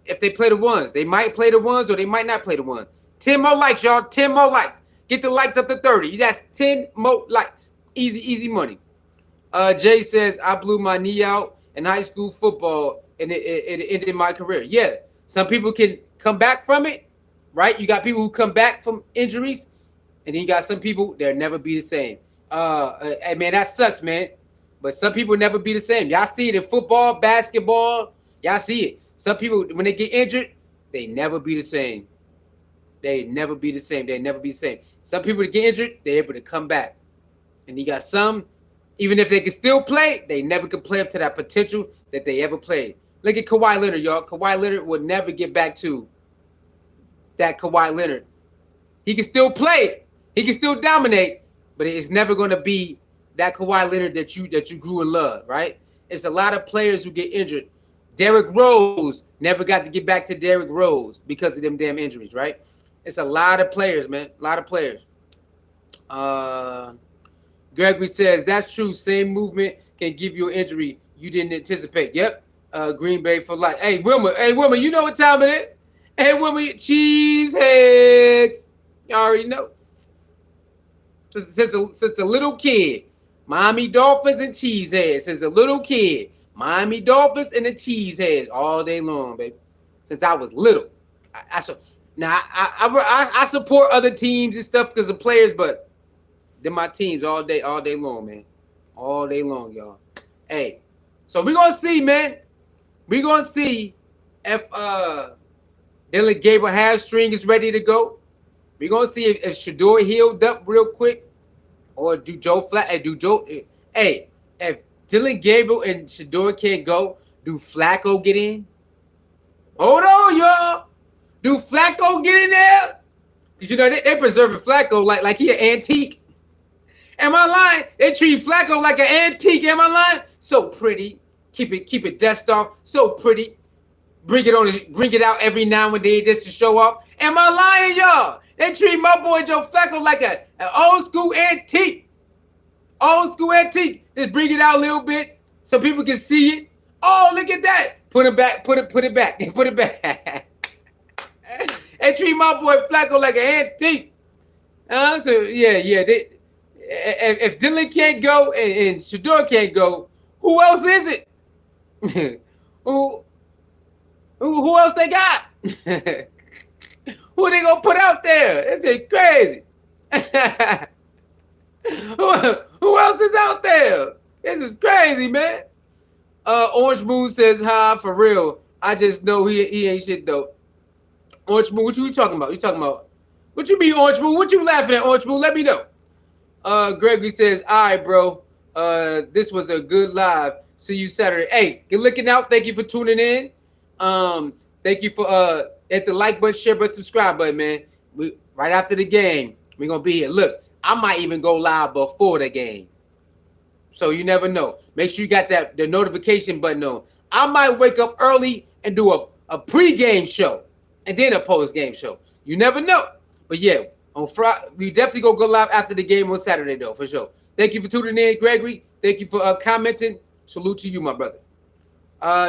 Speaker 1: if they play the ones. They might play the ones, or they might not play the ones. 10 more likes, y'all. 10 more likes. Get the likes up to 30. That's 10 more likes. Easy money. Jay says, I blew my knee out in high school football, and it ended my career. Yeah, some people can come back from it, right? You got people who come back from injuries, and then you got some people that'll never be the same. And man, that sucks, man. But some people never be the same. Y'all see it in football, basketball. Y'all see it. Some people, when they get injured, they never be the same. They never be the same. They never be the same. Some people that get injured, they're able to come back. And you got some, even if they can still play, they never can play up to that potential that they ever played. Look at Kawhi Leonard, y'all. Kawhi Leonard will never get back to that Kawhi Leonard. He can still play. He can still dominate, but it's never going to be that Kawhi Leonard that you grew in love, right? It's a lot of players who get injured. Derrick Rose never got to get back to Derrick Rose because of them damn injuries, right? It's a lot of players, man. A lot of players. Gregory says, that's true. Same movement can give you an injury you didn't anticipate. Yep. Green Bay for life. Hey, Wilma, you know what time it is? Hey, Wilma, cheeseheads. You already know. Since a little kid, Miami Dolphins and cheeseheads. Since a little kid, Miami Dolphins and the cheeseheads all day long, baby. Since I was little. I support other teams and stuff because of players, but they're my teams all day long, man. All day long, y'all. Hey, so we're gonna see, man. We're gonna see if Dylan Gabriel hamstring is ready to go. We're gonna see if Shedeur healed up real quick, or do Joe Flat? Hey, if Dylan Gabriel and Shedeur can't go, do Flacco get in? Hold on, y'all. Do Flacco get in there? Cause you know they preserving Flacco like he an antique. Am I lying? They treat Flacco like an antique. Am I lying? So pretty. Keep it dust off. So pretty. Bring it out every now and then just to show off. Am I lying, y'all? They treat my boy Joe Flacco like an old school antique. Old school antique. Just bring it out a little bit so people can see it. Oh, look at that. Put it back. Put it back. Put it back. They treat my boy Flacco like an antique. So yeah. If Dylan can't go and Shedeur can't go, who else is it? who else they got? Who are they gonna put out there? This is crazy. who else is out there? This is crazy, man. Orange Moon says, "Hi, for real. I just know he ain't shit though." Orange Moon, what you talking about? You talking about? What you mean, Orange Moon? What you laughing at, Orange Moon? Let me know. Gregory says, all right, bro. This was a good live. See you Saturday. Hey, you're looking out. Thank you for tuning in. Thank you for hit the like button, share button, subscribe button, man. We right after the game, we're gonna be here. Look, I might even go live before the game. So you never know. Make sure you got the notification button on. I might wake up early and do a pre-game show and then a post-game show. You never know. But yeah, on Friday, we definitely go live after the game on Saturday, though, for sure. Thank you for tuning in, Gregory. Thank you for commenting. Salute to you, my brother.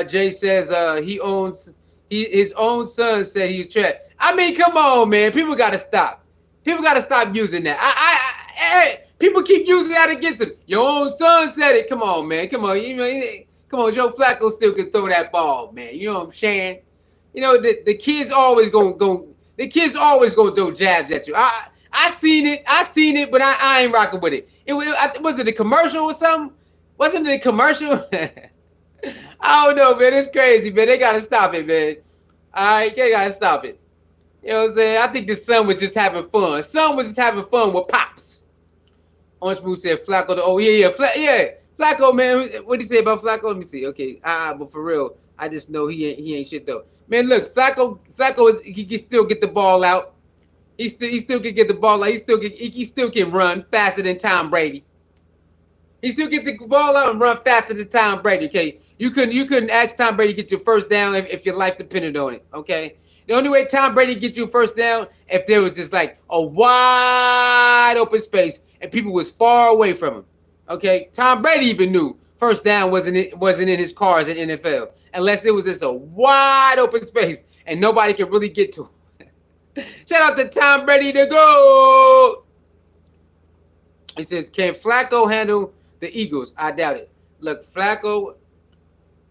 Speaker 1: Jay says his own son said he's trash. I mean, come on, man. People got to stop. People got to stop using that. People keep using that against him. Your own son said it. Come on, man. Come on. Come on. Joe Flacco still can throw that ball, man. You know what I'm saying? You know, the kids always gonna go. The kids always gonna throw jabs at you. I seen it, but I ain't rocking with it. Was it a commercial or something? Wasn't it a commercial? I don't know, man. It's crazy, man. They gotta stop it, man. All right, they gotta stop it. You know what I'm saying? I think the son was just having fun. Son was just having fun with pops. Orange Moose said Flacco. Flacco Flacco, man, what do you say about Flacco? Let me see. Okay, but for real, I just know he ain't shit though. Man, look, Flacco he can still get the ball out. He still can get the ball out. He still can run faster than Tom Brady. He still get the ball out and run faster than Tom Brady. Okay, you couldn't ask Tom Brady to get your first down if your life depended on it. Okay, the only way Tom Brady get you first down if there was just like a wide open space and people was far away from him. Okay, Tom Brady even knew first down wasn't in his cars in NFL unless it was just a wide open space and nobody could really get to him. Shout out to Tom Brady to go. He says, "Can Flacco handle the Eagles?" I doubt it. Look, Flacco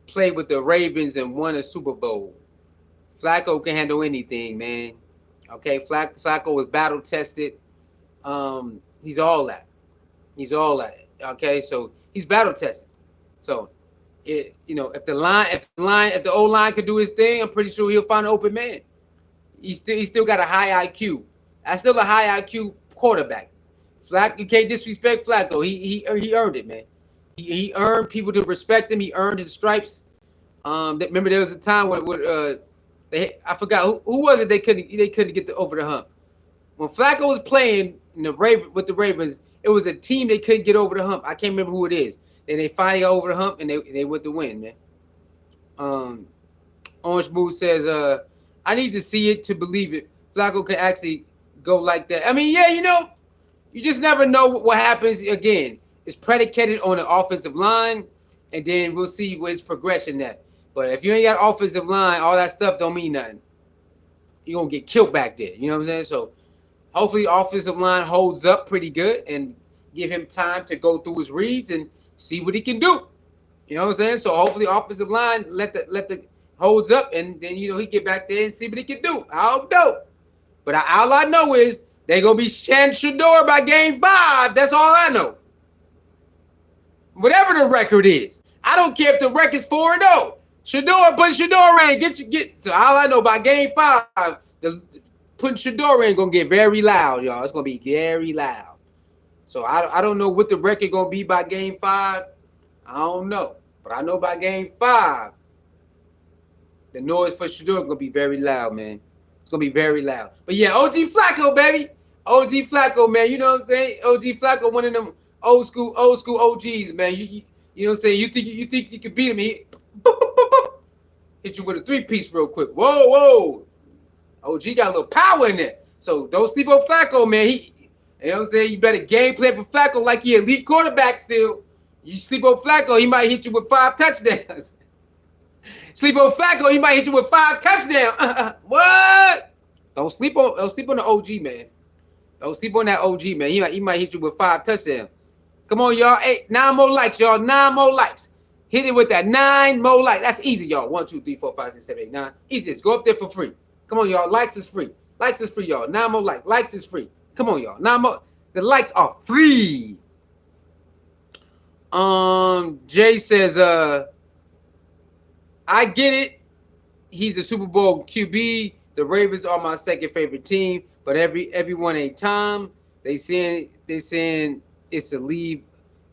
Speaker 1: played with the Ravens and won a Super Bowl. Flacco can handle anything, man. Okay, Flacco was battle tested. He's all that. He's all that. Okay, so he's battle tested. So, if the O line could do his thing, I'm pretty sure he'll find an open man. He still got a high IQ. That's still a high IQ quarterback. You can't disrespect Flacco. He earned it, man. He earned people to respect him. He earned his stripes. Remember there was a time where I forgot who was it they couldn't get over the hump. When Flacco was playing in with the Ravens, it was a team they couldn't get over the hump. I can't remember who it is. Then they finally got over the hump and they went to win, man. Um, Orange Moose says, I need to see it to believe it. Flacco can actually go like that. I mean, yeah, you just never know what happens. Again, it's predicated on the offensive line, and then we'll see where it's progression at. But if you ain't got offensive line, all that stuff don't mean nothing. You're going to get killed back there. You know what I'm saying? So hopefully offensive line holds up pretty good and give him time to go through his reads and see what he can do. You know what I'm saying? So hopefully offensive line let the holds up and then he get back there and see what he can do. I don't know. But all I know is they're going to be Shedeur by game 5. That's all I know. Whatever the record is. I don't care if the record's 4-0. Put Shedeur in. So all I know by game 5, putting Shedeur in going to get very loud, y'all. It's going to be very loud. So I don't know what the record going to be by game 5. I don't know. But I know by game 5, the noise for Shedeur going to be very loud, man. It's going to be very loud. But yeah, OG Flacco, baby. OG Flacco, man. You know what I'm saying? OG Flacco, one of them old school OGs, man. You know what I'm saying? You think you can beat him? He boop, boop, boop, boop. Hit you with a 3-piece real quick. Whoa. OG got a little power in there. So don't sleep on Flacco, man. You know what I'm saying? You better game plan for Flacco like he elite quarterback still. You sleep on Flacco, he might hit you with 5 touchdowns. Sleep on Flacco, he might hit you with 5 touchdowns. What? Don't sleep on the OG, man. Don't sleep on that OG, man. He might hit you with 5 touchdowns. Come on, y'all. 9 more likes, y'all. 9 more likes. Hit it with that 9 more likes. That's easy, y'all. 1, 2, 3, 4, 5, 6, 7, 8, 9. Easy. Just go up there for free. Come on, y'all. Likes is free. Likes is free, y'all. 9 more likes. Likes is free. Come on, y'all. 9 more. The likes are free. Jay says, I get it. He's a Super Bowl QB. The Ravens are my second favorite team, but everyone ain't Tom. They saying it's to leave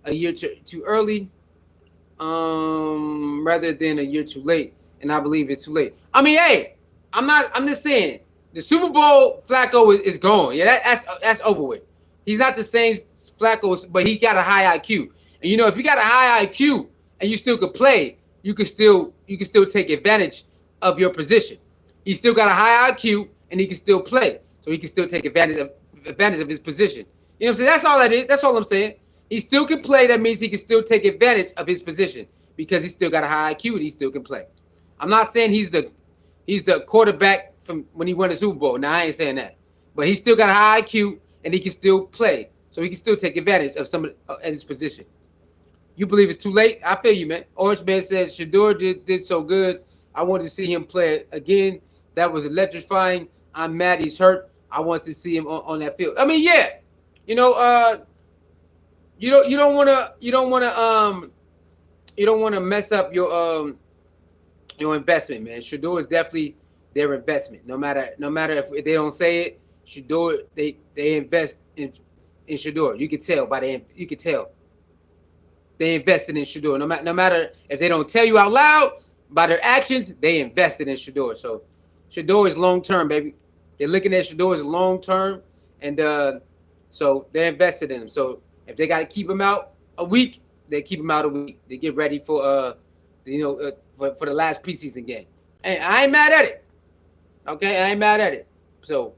Speaker 1: a year too early, rather than a year too late. And I believe it's too late. I mean, hey, I'm just saying the Super Bowl Flacco is gone. Yeah, that's over with. He's not the same Flacco, but he got a high IQ. And if you got a high IQ and you still could play, you can still take advantage of your position. He still got a high IQ and he can still play, so he can still take advantage of his position. You know what I'm saying? That's all that is. That's all I'm saying. He still can play. That means he can still take advantage of his position because he still got a high IQ and he still can play. I'm not saying he's the quarterback from when he won the Super Bowl. Now I ain't saying that, but he still got a high IQ and he can still play, so he can still take advantage of some of his position. You believe it's too late? I feel you, man. Orange Man says Shedeur did so good. I wanted to see him play again. That was electrifying. I'm mad he's hurt. I want to see him on that field. I mean, yeah. You don't want to mess up your investment, man. Shedeur is definitely their investment. No matter if they don't say it, Shedeur they invest in Shedeur. You can tell. They invested in Shedeur. No matter if they don't tell you out loud, by their actions, they invested in Shedeur. So Shedeur is long term, baby. They're looking at Shedeur as long term, and so they're invested in him. So if they got to keep him out a week, they keep him out a week. They get ready for for the last preseason game. And I ain't mad at it. Okay, I ain't mad at it. So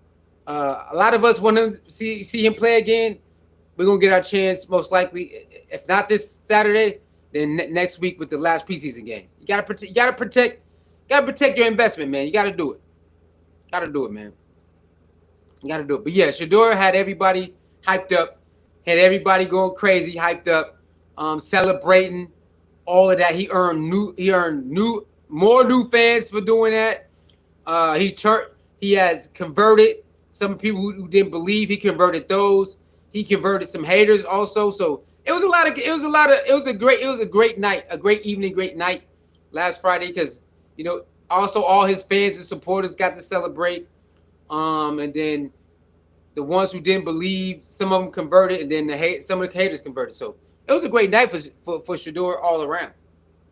Speaker 1: a lot of us want to see him play again. We're gonna get our chance most likely. If not this Saturday, then next week with the last preseason game. You gotta protect your investment, man. You gotta do it. Gotta do it, man. You gotta do it. But yeah, Shedeur had everybody hyped up, had everybody going crazy, hyped up, celebrating all of that. He earned more new fans for doing that. He has converted some people who didn't believe. He converted those. He converted some haters also. So it was a great night, a great evening, great night last Friday because also all his fans and supporters got to celebrate. And then the ones who didn't believe, some of them converted, and then some of the haters converted. So it was a great night for Shedeur all around.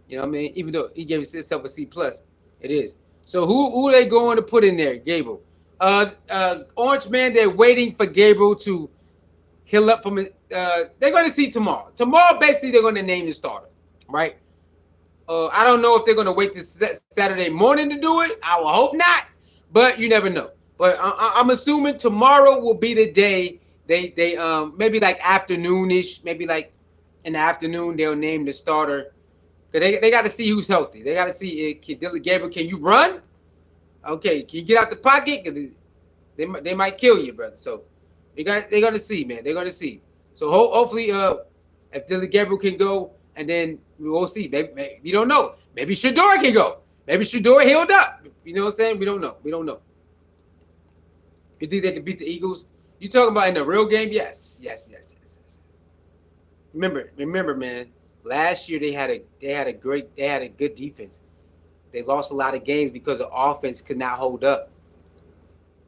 Speaker 1: You know what I mean? Even though he gave himself a C+, it is. So who are they going to put in there? Gabriel. Orange Man, they're waiting for Gabriel to heal up from it. They're going to see tomorrow. Tomorrow, basically, they're going to name the starter, right? I don't know if they're going to wait till Saturday morning to do it. I will hope not, but you never know. But I'm assuming tomorrow will be the day they maybe like afternoonish, maybe like in the afternoon they'll name the starter. Cause they got to see who's healthy. They got to see Dillon Gabriel. Can you run? Okay, can you get out the pocket? Cause they might kill you, brother. So they're gonna see, man. They're gonna see. So hopefully, if Dillon Gabriel can go, and then we will see. Maybe you don't know. Maybe Shedeur can go. Maybe Shedeur healed up. You know what I'm saying? We don't know. We don't know. You think they can beat the Eagles? You talking about in the real game? Yes, yes, yes, yes, yes. Remember, man. Last year they had a good defense. They lost a lot of games because the offense could not hold up.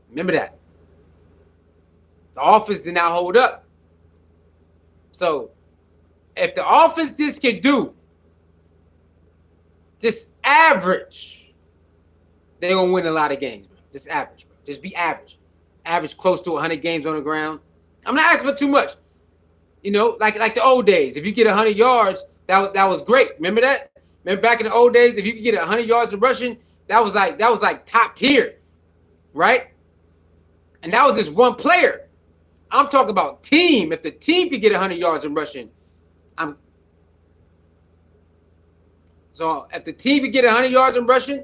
Speaker 1: Remember that. The offense did not hold up. So if the offense just can do just average, they're gonna win a lot of games, bro. Just average, bro. Just be average. Average close to 100 games on the ground. I'm not asking for too much. Like the old days. If you get 100 yards, that was great. Remember that? Remember back in the old days, if you could get 100 yards of rushing, that was like top tier, right? And that was just one player. I'm talking about team. If the team could get 100 yards in rushing, I'm so if the team could get 100 yards in rushing,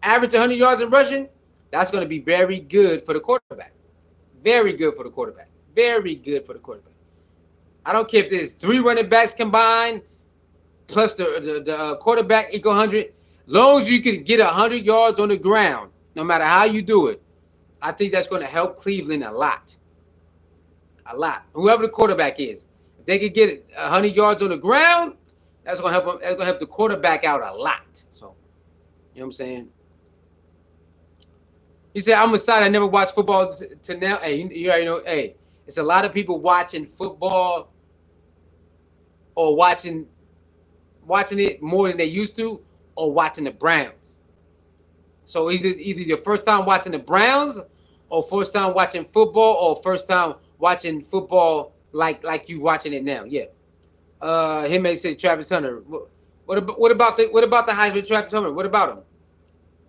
Speaker 1: average 100 yards in rushing, that's going to be very good for the quarterback. Very good for the quarterback. Very good for the quarterback. I don't care if there's 3 running backs combined plus the quarterback equal 100. Long as you can get 100 yards on the ground, no matter how you do it, I think that's going to help Cleveland a lot. A lot. Whoever the quarterback is, if they could get 100 yards on the ground, that's going to help them. That's going to help the quarterback out a lot. So, you know what I'm saying? He said, "I'm excited. I never watched football to now." Hey, you already know. Hey, it's a lot of people watching football or watching it more than they used to, or watching the Browns. So either your first time watching the Browns, or first time watching football, or first time watching football like you watching it now. Yeah. Him may say Travis Hunter. What about the Heisman Travis Hunter? What about him?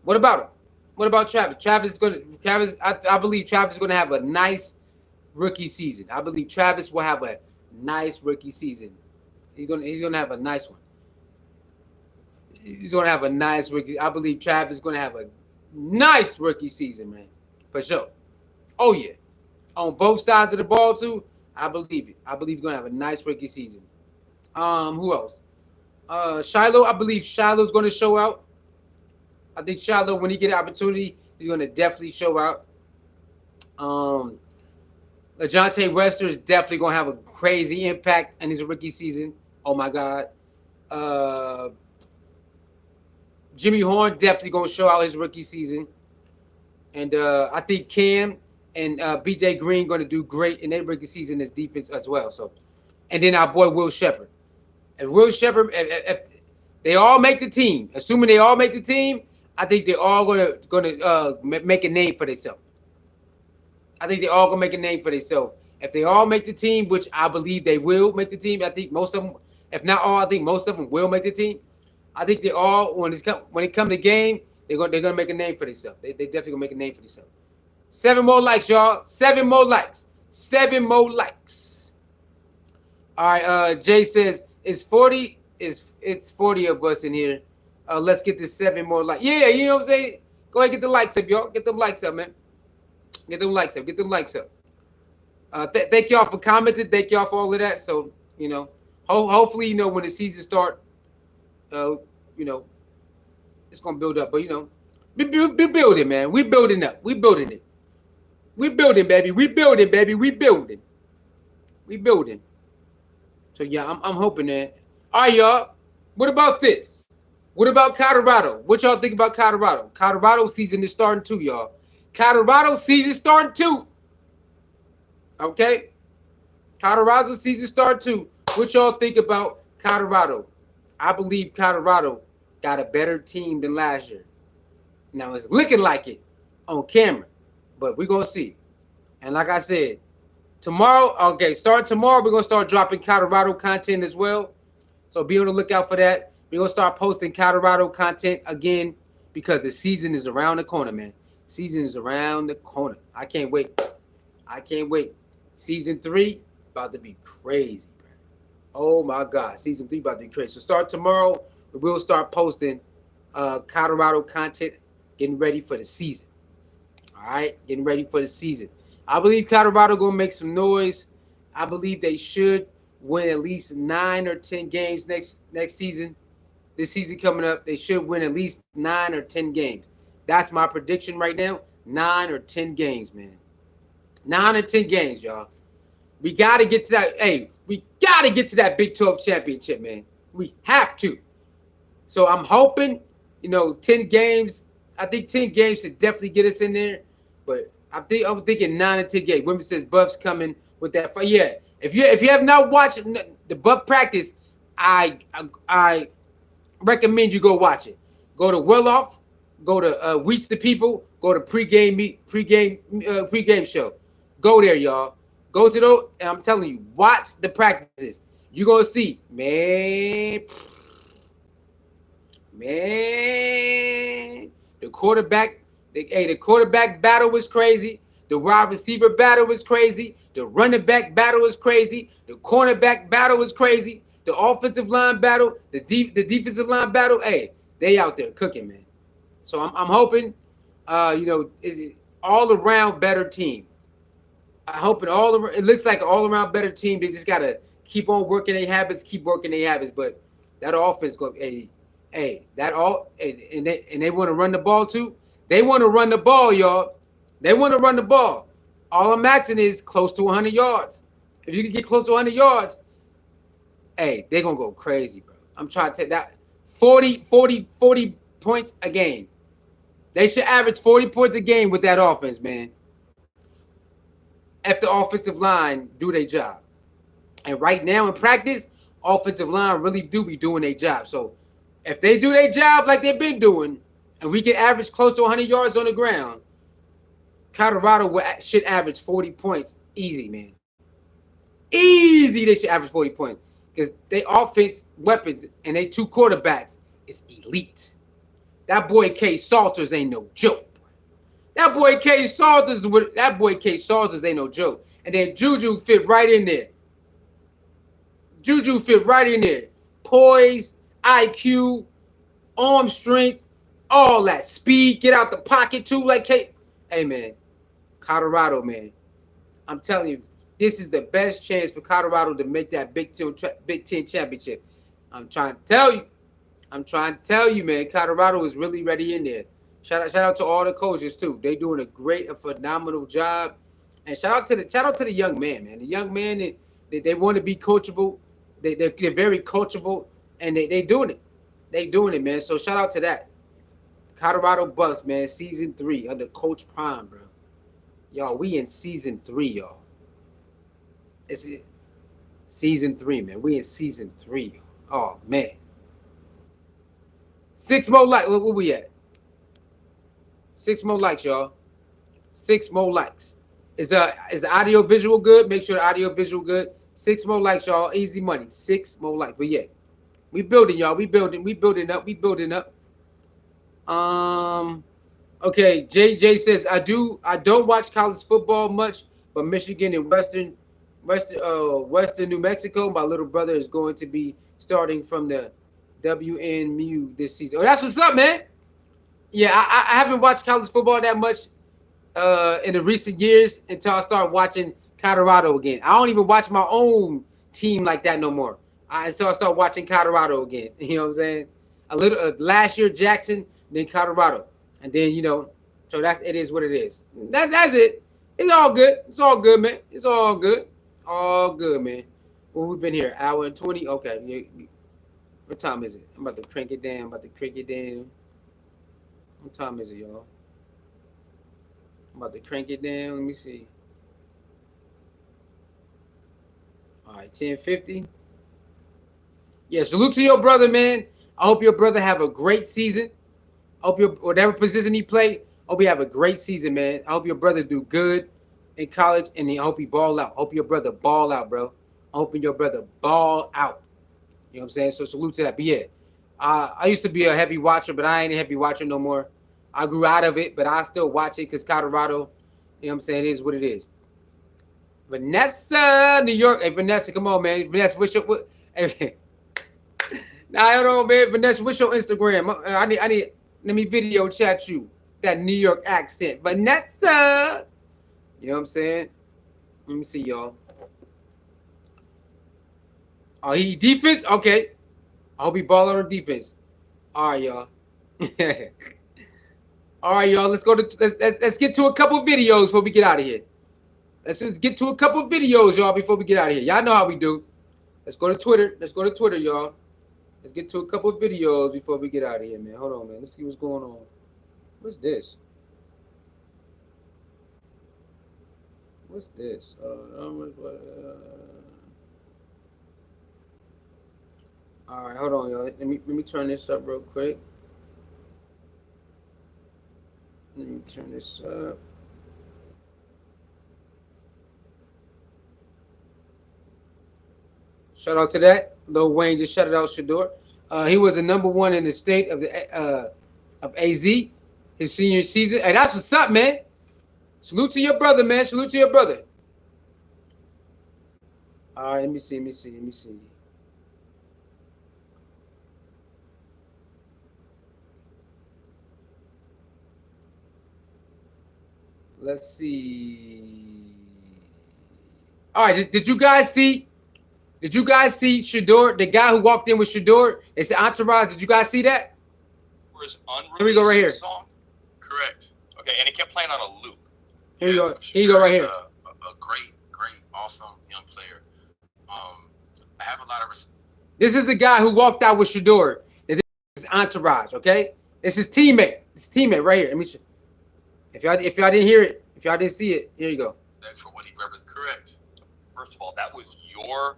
Speaker 1: What about him? What about Travis? I believe Travis is gonna have a nice rookie season. I believe Travis will have a nice rookie season. He's gonna have a nice one. He's gonna have a nice rookie. I believe Travis is gonna have a nice rookie season, man, for sure. Oh yeah, on both sides of the ball too. I believe it. I believe he's gonna have a nice rookie season. Who else? Shiloh. I believe Shiloh's gonna show out. I think Shiloh, when he get an opportunity, he's gonna definitely show out. Um, LaJohntay Wester is definitely gonna have a crazy impact in his rookie season. Oh my God. Uh, Jimmy Horn definitely gonna show out his rookie season, and I think Cam and BJ Green gonna do great in their rookie season as defense as well. So, and then our boy Will Shepherd. If Will Shepherd, if they all make the team, assuming they all make the team, I think they're all gonna make a name for themselves. I think they all gonna make a name for themselves. If they all make the team, which I believe they will make the team, I think most of them, if not all, I think most of them will make the team. I think they all when it come to game, they're gonna make a name for themselves. They definitely gonna make a name for themselves. 7 more likes, y'all. 7 more likes. 7 more likes. All right. Jay says it's 40 of us in here. Let's get this 7 more likes. Yeah, you know what I'm saying. Go ahead and get the likes up, y'all. Get them likes up, man. Get them likes up. Get them likes up. Thank y'all for commenting. Thank y'all for all of that. So hopefully when the season start, uh, you know, it's gonna build up. But be building, man. We building up. We building it. We building, baby. We building, baby. We building. We building. So yeah, I'm hoping that. All right, y'all. What about this? What about Colorado? What y'all think about Colorado? Colorado season is starting too, y'all. Colorado season starting too. Okay. Colorado season start too. What y'all think about Colorado? I believe Colorado got a better team than last year. Now it's looking like it on camera, but we're gonna see. And like I said, tomorrow, okay, start tomorrow. We're gonna start dropping Colorado content as well. So be on the lookout for that. We're gonna start posting Colorado content again because the season is around the corner, man. Season is around the corner. I can't wait. I can't wait. Season 3 about to be crazy, bro. Oh my God, season 3 about to be crazy. So start tomorrow. We'll start posting Colorado content, getting ready for the season. All right, getting ready for the season. I believe Colorado gonna make some noise. I believe they should win at least 9 or 10 games next season. This season coming up, they should win at least 9 or 10 games. That's my prediction right now. 9 or 10 games, man. 9 or 10 games, y'all. We gotta get to that. Hey, we gotta get to that Big 12 championship, man. We have to. So I'm hoping, 10 games. I think 10 games should definitely get us in there. But I'm thinking 9 or 10 games. Women says Buff's coming with that fight. Yeah. If you have not watched the Buff practice, I recommend you go watch it. Go to Willoff, go to Reach the People, go to pregame show. Go there, y'all. Go to those, and I'm telling you, watch the practices. You're gonna see, man, the quarterback, the quarterback battle was crazy. The wide receiver battle was crazy. The running back battle was crazy. The cornerback battle was crazy. The offensive line battle, the defensive line battle. Hey, they out there cooking, man. So I'm hoping, is all around better team. I hope it looks like an all around better team. They just gotta keep on working their habits, keep working their habits. But that offense go, hey, that all and they want to run the ball too. They want to run the ball, y'all. They want to run the ball. All I'm asking is close to 100 yards. If you can get close to 100 yards, hey, they're gonna go crazy, bro. I'm trying to take that 40 points a game. They should average 40 points a game with that offense, man. If the offensive line do their job. And right now in practice, offensive line really do be doing their job. So if they do their job like they've been doing, and we can average close to 100 yards on the ground, Colorado should average 40 points easy, man. Easy, they should average 40 points because they offense weapons and they two quarterbacks is elite. That boy K Salters ain't no joke. That boy K Salters ain't no joke. And then Juju fit right in there. Juju fit right in there. Poise, IQ, arm strength, all that. Speed, get out the pocket too, like K. Hey man, Colorado, man. I'm telling you, this is the best chance for Colorado to make that Big Ten championship. I'm trying to tell you. I'm trying to tell you, man. Colorado is really ready in there. Shout out to all the coaches too. They doing a phenomenal job. And shout out to the young man, man. The young man, they want to be coachable. They're very coachable, and they doing it. They doing it, man. So shout out to that. Colorado Bucks, man. Season 3 under Coach Prime, bro. Y'all, we in season 3, y'all. It's season 3, man. We in season 3, y'all. Oh man, 6 more likes. Where we at? 6 more likes, y'all. 6 more likes. Is the audio visual good? Make sure the audio visual good. 6 more likes, y'all. Easy money. 6 more likes. But yeah, we building, y'all. We building. We building up. We building up. Um. Okay. JJ says I don't watch college football much, but Michigan and Western New Mexico. My little brother is going to be starting from the WNMU this season. Oh, that's what's up, man. Yeah, I haven't watched college football that much in the recent years until I started watching Colorado again. I don't even watch my own team like that no more. Until I start watching Colorado again. You know what I'm saying? A little last year Jackson, then Colorado, and then so that's it is what it is. That's it. It's all good. It's all good, man. It's all good. All good, man. Well, we've been here hour and 20. Okay, what time is it? I'm about to crank it down. I'm about to crank it down. What time is it, y'all? I'm about to crank it down. Let me see. All right, 10:50. Yeah, salute to your brother, man. I hope your brother have a great season. I hope your whatever position he play, I hope he have a great season, man. I hope your brother do good in college, and I hope he ball out. I hope your brother ball out, bro. I hope your brother ball out. You know what I'm saying? So salute to that. But yeah, I used to be a heavy watcher, but I ain't a heavy watcher no more. I grew out of it, but I still watch it because Colorado, you know what I'm saying, it is what it is. Vanessa, New York. Hey, Vanessa, come on, man. Vanessa, hey, nah, hold on, man. Vanessa, what's your Instagram? Let me video chat you. That New York accent. Vanessa. You know what I'm saying? Let me see, y'all. Oh, he defense? Okay. I hope he ball on defense. All right, y'all. All right, y'all. Let's get to a couple videos before we get out of here. Let's just get to a couple videos, y'all, before we get out of here. Y'all know how we do. Let's go to Twitter. Let's go to Twitter, y'all. Let's get to a couple videos before we get out of here, man. Hold on, man. Let's see what's going on. What's this? What's this? All right, hold on, y'all. Let me turn this up real quick. Let me turn this up. Shout out to that. Lil Wayne just shouted out Shedeur. He was the number one in the state of AZ his senior season. Hey, that's what's up, man. Salute to your brother, man. Salute to your brother. All right, let me see. Let me see. Let me see. Let's see. All right, did you guys see? Did you guys see Shedeur, the guy who walked in with Shedeur? It's the entourage. Did you guys see that? Here we go right here.
Speaker 2: Song? Correct. Okay, and it kept playing on a loop.
Speaker 1: Here you go. Here you go right here.
Speaker 2: A great, awesome young player. I have a lot of respect.
Speaker 1: This is the guy who walked out with Shedeur. This is his entourage, okay? It's his teammate. His teammate right here. Let me show. If y'all didn't hear it, if y'all didn't see it, here you go.
Speaker 2: For what he represented. Correct. First of all, that was your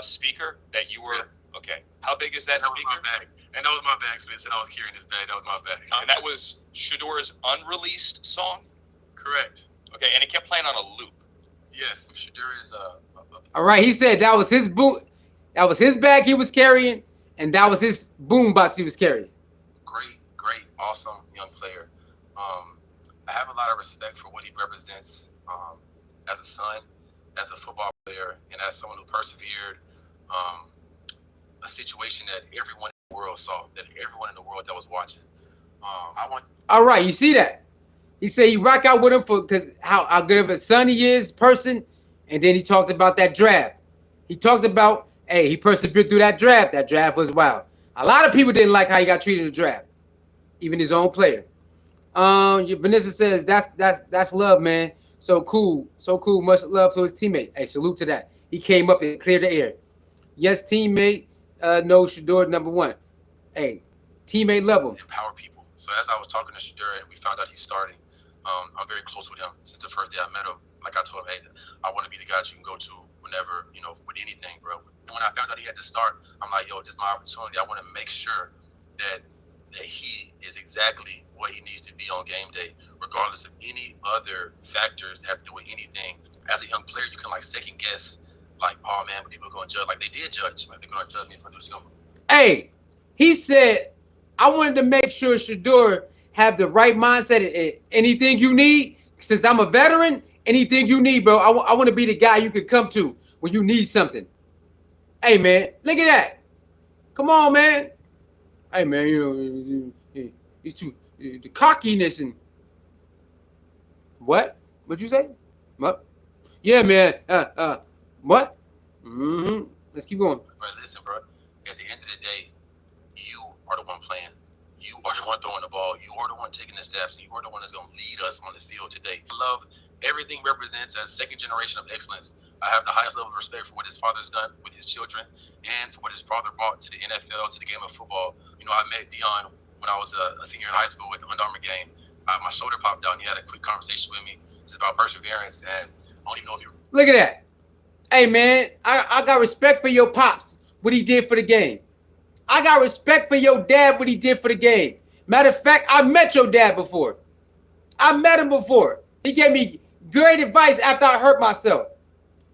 Speaker 2: speaker that you were. Yeah. Okay. How big is that speaker? Was my bag. And that was my bag. So I was carrying his bag. That was my bag. And that was Shedeur's unreleased song? Correct. Okay, and it kept playing on a loop. Yes, Shedeur is
Speaker 1: all right, he said that was his boom. That was his bag he was carrying, and that was his boom box he was carrying.
Speaker 2: Great, awesome young player. I have a lot of respect for what he represents as a son, as a football player, and as someone who persevered. A situation that everyone in the world saw, that everyone in the world that was watching.
Speaker 1: All right, you see that? He said he rock out with him for because how good of a son he is, person, and then he talked about that draft. He talked about, hey, he persevered through that draft. That draft was wild. A lot of people didn't like how he got treated in the draft, even his own player. Vanessa says that's love, man. So cool. Much love to his teammate. Hey, salute to that. He came up and cleared the air. Yes, teammate. No, Shedeur number one. Hey, teammate level.
Speaker 2: Empower people. So as I was talking to Shedeur and we found out he's starting, I'm very close with him since the first day I met him. Like I told him, hey, I want to be the guy that you can go to whenever, with anything, bro. when I found out he had to start, I'm like, yo, this is my opportunity. I want to make sure that he is exactly what he needs to be on game day, regardless of any other factors that have to do with anything. As a young player, you can like second guess, like, oh man, people are going to judge. Like they did judge. Like they're going to judge me if I do this.
Speaker 1: Hey, he said, I wanted to make sure Shedeur have the right mindset. Anything you need, since I'm a veteran, anything you need, bro. I want to be the guy you can come to when you need something. Hey, man, look at that. Come on, man. Hey, man, it's too the cockiness and what? What'd you say? What? Yeah, man. What? Mm-hmm. Let's keep going.
Speaker 2: But listen, bro. At the end of the day, you are the one playing. You are the one throwing the ball. You are the one taking the steps. You are the one that's going to lead us on the field today. I love everything represents as second generation of excellence. I have the highest level of respect for what his father's done with his children and for what his father brought to the NFL, to the game of football. You know, I met Dion when I was a senior in high school at the Under Armour game. My shoulder popped out and he had a quick conversation with me just about perseverance. And I don't even know if you...
Speaker 1: Look at that. Hey, man, I got respect for your pops, what he did for the game. I got respect for your dad, what he did for the game. Matter of fact, I met your dad before. I met him before. He gave me great advice after I hurt myself.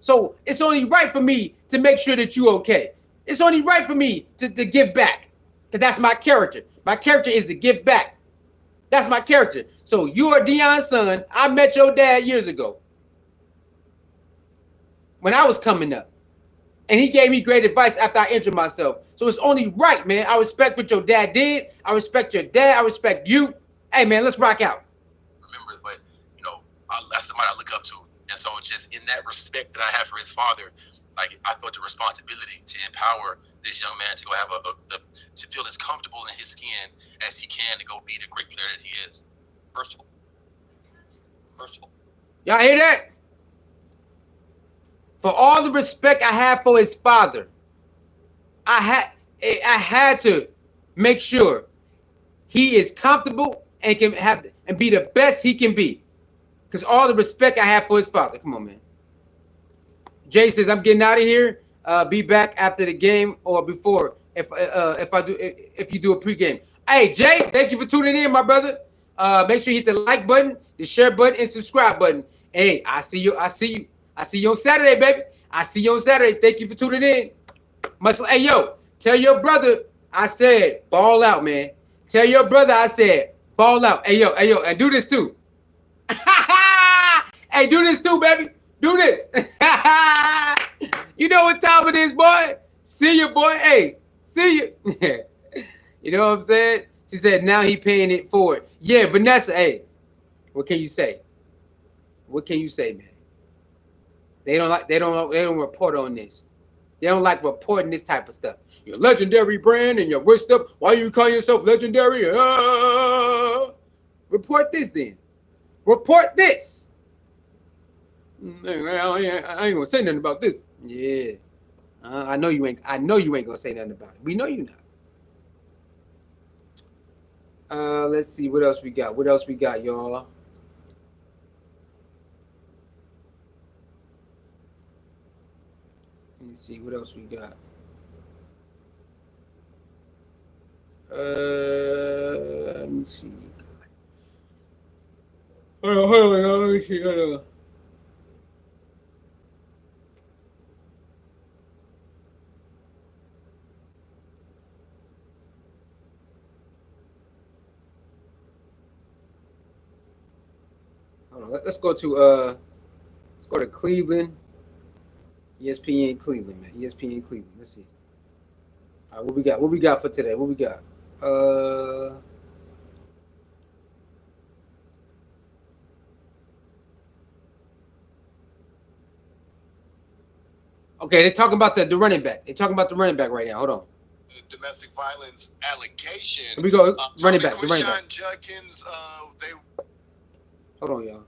Speaker 1: So it's only right for me to make sure that you okay. It's only right for me to give back. Because that's my character. My character is to give back. That's my character. So you are Dion's son. I met your dad years ago when I was coming up. And he gave me great advice after I injured myself. So it's only right, man. I respect what your dad did. I respect your dad. I respect you. Hey, man, let's rock out.
Speaker 2: Remembers, but, you know, that's somebody I look up to. And so just in that respect that I have for his father, like I felt the responsibility to empower this young man to go have to feel as comfortable in his skin as he can to go be the great player that he is. First of all.
Speaker 1: Y'all hear that? For all the respect I have for his father, I had to make sure he is comfortable and can have and be the best he can be. Because all the respect I have for his father. Come on, man. Jay says I'm getting out of here. Be back after the game or before if you do a pregame. Hey Jay, thank you for tuning in, my brother. Make sure you hit the like button, the share button, and subscribe button. Hey, I see you on Saturday, baby. I see you on Saturday. Thank you for tuning in. Hey yo, tell your brother I said ball out, man. Tell your brother I said ball out. Hey yo, and do this too. Hey, do this too, baby. Do this. You know what time it is, boy. See you, boy. Hey, see you. You know what I'm saying? She said now he paying it forward. Yeah, Vanessa. Hey, what can you say? What can you say, man? They don't report on this. They don't like reporting this type of stuff. Your legendary brand and your wrist up. Why you call yourself legendary? Report this then. Report this. I ain't gonna say nothing about this. Yeah. I know you ain't gonna say nothing about it. We know you not. Let's see what else we got. What else we got, y'all? Let me see what else we got. Let me see. Hold on. Let me see. Hold on. Let's go to Cleveland. ESPN Cleveland, man. ESPN Cleveland. Let's see. All right, what we got? What we got for today? What we got? Okay, they're talking about the running back. They're talking about the running back right now. Hold on.
Speaker 2: Domestic violence allegation.
Speaker 1: Here we go. Running back. The running back.
Speaker 2: Judkins, they
Speaker 1: Hold on, y'all.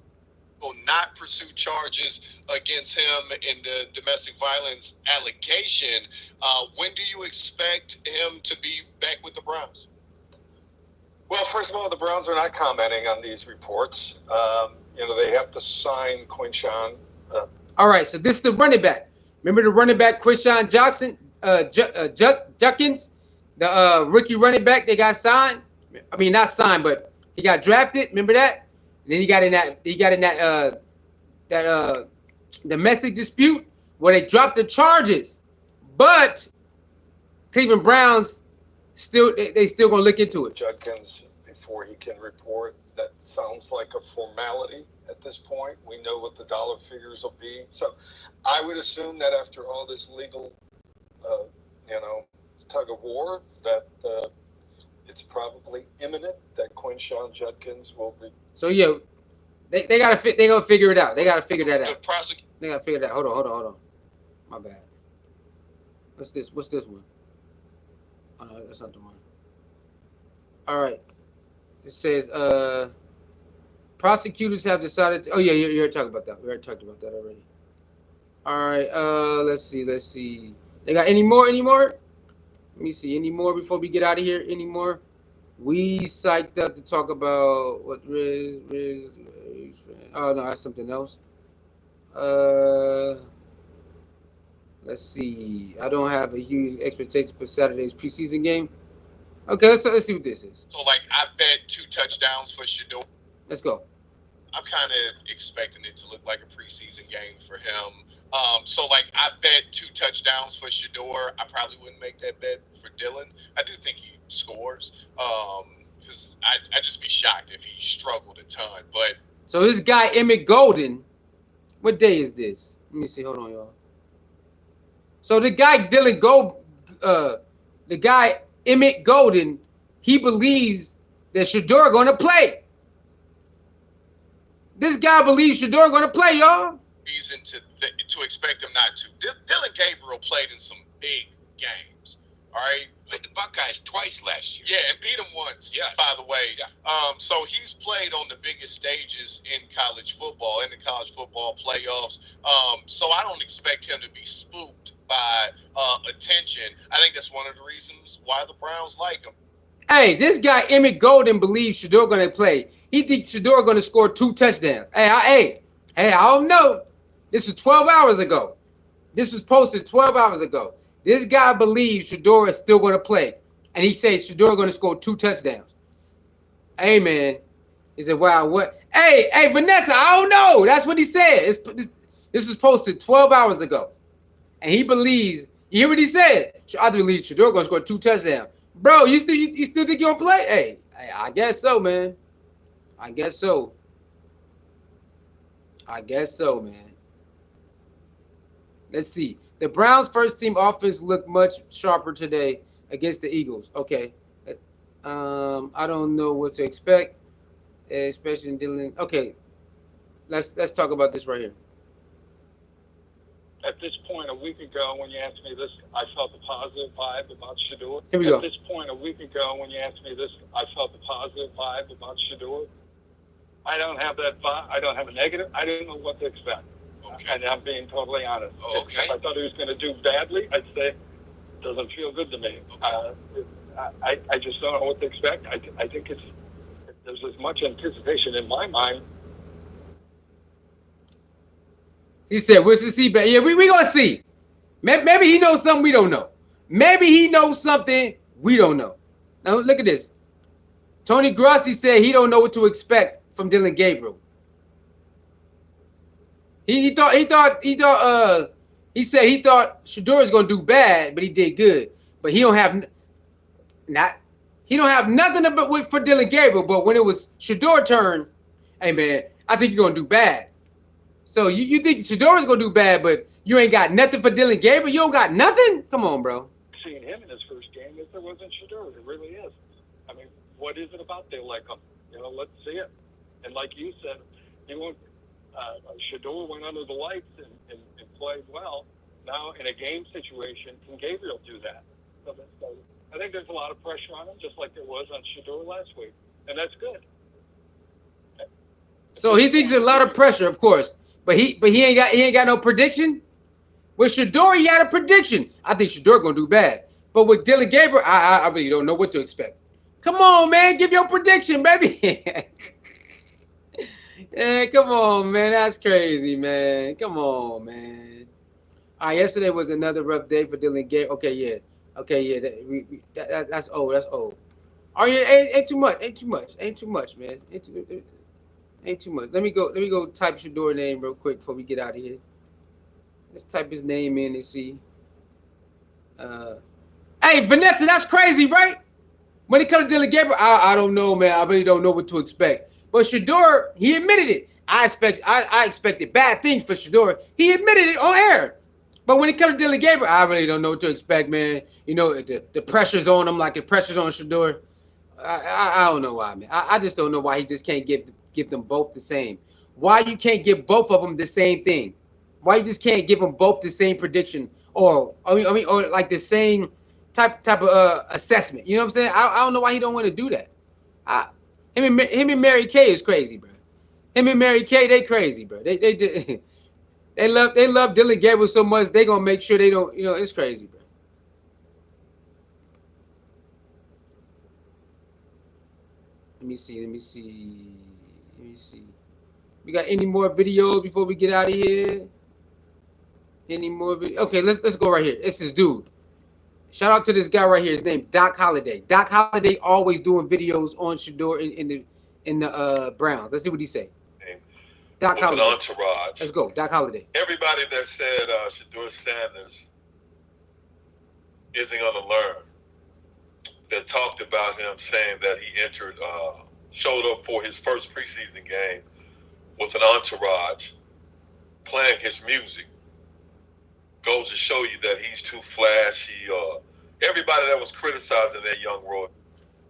Speaker 2: will not pursue charges against him in the domestic violence allegation. When do you expect him to be back with the Browns?
Speaker 3: Well, first of all, the Browns are not commenting on these reports. They have to sign Quinshawn.
Speaker 1: All right, so this is the running back. Remember the running back Krishan Jackson, Juckins, the rookie running back they got signed. I mean, not signed, but he got drafted. Remember that? And then he got in that domestic dispute where they dropped the charges, but Cleveland Browns they still gonna look into it.
Speaker 3: Judkins before he can report. That sounds like a formality at this point. We know what the dollar figures will be. So I would assume that after all this legal, tug of war, that it's probably imminent that Quinshon Judkins will be.
Speaker 1: So yeah, they gonna figure it out. They gotta figure that
Speaker 2: The
Speaker 1: out.
Speaker 2: prosecutor.
Speaker 1: They gotta figure that. Hold on. My bad. What's this? What's this one? Oh no, that's not the one. All right. It says prosecutors have decided. Oh yeah, you already talked about that. We already talked about that already. All right. Let's see. They got any more? Let me see. Any more before we get out of here? Any more? We psyched up to talk about what Riz. Oh no, that's something else. Uh, let's see. I don't have a huge expectation for Saturday's preseason game. Okay, let's see what this is.
Speaker 2: So, like, I bet 2 touchdowns for Shedeur.
Speaker 1: Let's go.
Speaker 2: I'm kind of expecting it to look like a preseason game for him. So, like, I bet 2 touchdowns for Shedeur. I probably wouldn't make that bet for Dillon. I do think he scores. Because I'd just be shocked if he struggled a ton. But
Speaker 1: so this guy Emmett Golden, what day is this? Let me see. Hold on, y'all. So the guy the guy Emmett Golden, he believes that Shedeur gonna play. This guy believes Shedeur gonna play, y'all.
Speaker 2: Reason to expect him not to. Dillon Gabriel played in some big games. All right.
Speaker 4: Played the Buckeyes twice last year.
Speaker 2: Yeah, and beat them once.
Speaker 4: Yes.
Speaker 2: By the way.
Speaker 4: Yeah.
Speaker 2: So he's played on the biggest stages in college football, in the college football playoffs. So I don't expect him to be spooked by attention. I think that's one of the reasons why the Browns like him.
Speaker 1: Hey, this guy Emmett Golden believes Shedeur gonna play. He thinks Shedeur gonna score 2 touchdowns. Hey, I don't know. This is 12 hours ago. This was posted 12 hours ago. This guy believes Shedeur is still gonna play, and he says Shedeur gonna score 2 touchdowns. Hey man, he said, "Wow, what? Hey, Vanessa, I don't know." That's what he said. This was posted 12 hours ago, and he believes. You hear what he said? I believe Shedeur gonna score 2 touchdowns. Bro, you still think you'll play? Hey, I guess so, man. I guess so, man. Let's see. The Browns' first team offense looked much sharper today against the Eagles. Okay. I don't know what to expect, especially in Dillon. Okay. Let's talk about this right here.
Speaker 3: At this point, a week ago, when you asked me this, I felt a positive vibe about Shedeur.
Speaker 1: Here we go.
Speaker 3: At this point, a week ago, when you asked me this, I felt a positive vibe about Shedeur. I don't have that vibe. I don't have a negative. I didn't know what to expect.
Speaker 2: Okay.
Speaker 3: And I'm being totally honest.
Speaker 2: Okay.
Speaker 3: If I thought he was going to do badly, I'd say it doesn't feel good to me.
Speaker 2: Okay.
Speaker 3: I just don't know what to expect. I think there's as much anticipation in my mind.
Speaker 1: He said, "We'll see." But yeah, we gonna see. Maybe he knows something we don't know. Maybe he knows something we don't know. Now look at this. Tony Grossi said he don't know what to expect from Dillon Gabriel. He said he thought Shedeur was gonna do bad, but he did good. But he don't have nothing for Dillon Gabriel. But when it was Shedeur turn, hey man, I think you're gonna do bad. So you think Shedeur is gonna do bad, but you ain't got nothing for Dillon Gabriel? You don't got nothing? Come on, bro.
Speaker 3: Seeing him in his first game, if there wasn't Shedeur, it really is. I mean, what is it about they like him? Let's see it. And like you said, he won't. Shedeur went under the lights and played well. Now, in a game situation, can Gabriel do that? So I think there's a lot of pressure on him, just like there was on Shedeur last week, and that's good.
Speaker 1: So he thinks there's a lot of pressure, of course, but he ain't got no prediction. With Shedeur, he had a prediction. I think Shedeur gonna do bad, but with Dillon Gabriel, I really don't know what to expect. Come on, man, give your prediction, baby. Yeah, come on, man. That's crazy, man. Come on, man. Yesterday was another rough day for Dillon Gabriel. Okay, yeah. That's old. That's old. Oh yeah, ain't too much. Ain't too much, man. Ain't too much. Let me go type Shedeur name real quick before we get out of here. Let's type his name in and see. Uh, hey, Vanessa, that's crazy, right? When it comes to Dillon Gabriel, I don't know, man. I really don't know what to expect. But Shedeur, he admitted it. I expected bad things for Shedeur. He admitted it on air. But when it comes to Dillon Gabriel, I really don't know what to expect, man. You know, the pressure's on him like the pressure's on Shedeur. I don't know why, man. I just don't know why he just can't give them both the same. Why you can't give both of them the same thing? Why you just can't give them both the same prediction or or like the same type of assessment? You know what I'm saying? I don't know why he don't want to do that. I, him and Mary Kay is crazy, bro. Him and Mary Kay, they crazy, bro. They they love Dillon Gabriel so much they gonna make sure they don't. You know, it's crazy, bro. Let me see. Let me see. Let me see. We got any more videos before we get out of here? Any more videos? Okay, let's go right here. It's this dude. Shout out to this guy right here. His name Doc Holliday. Doc Holliday always doing videos on Shedeur in the Browns. Let's see what he say. Doc
Speaker 5: with
Speaker 1: Holliday.
Speaker 5: An entourage.
Speaker 1: Let's go, Doc Holliday.
Speaker 5: Everybody that said Shedeur Sanders isn't going to learn, that talked about him saying that he showed up for his first preseason game with an entourage playing his music, goes to show you that he's too flashy. Everybody that was criticizing that young Roy.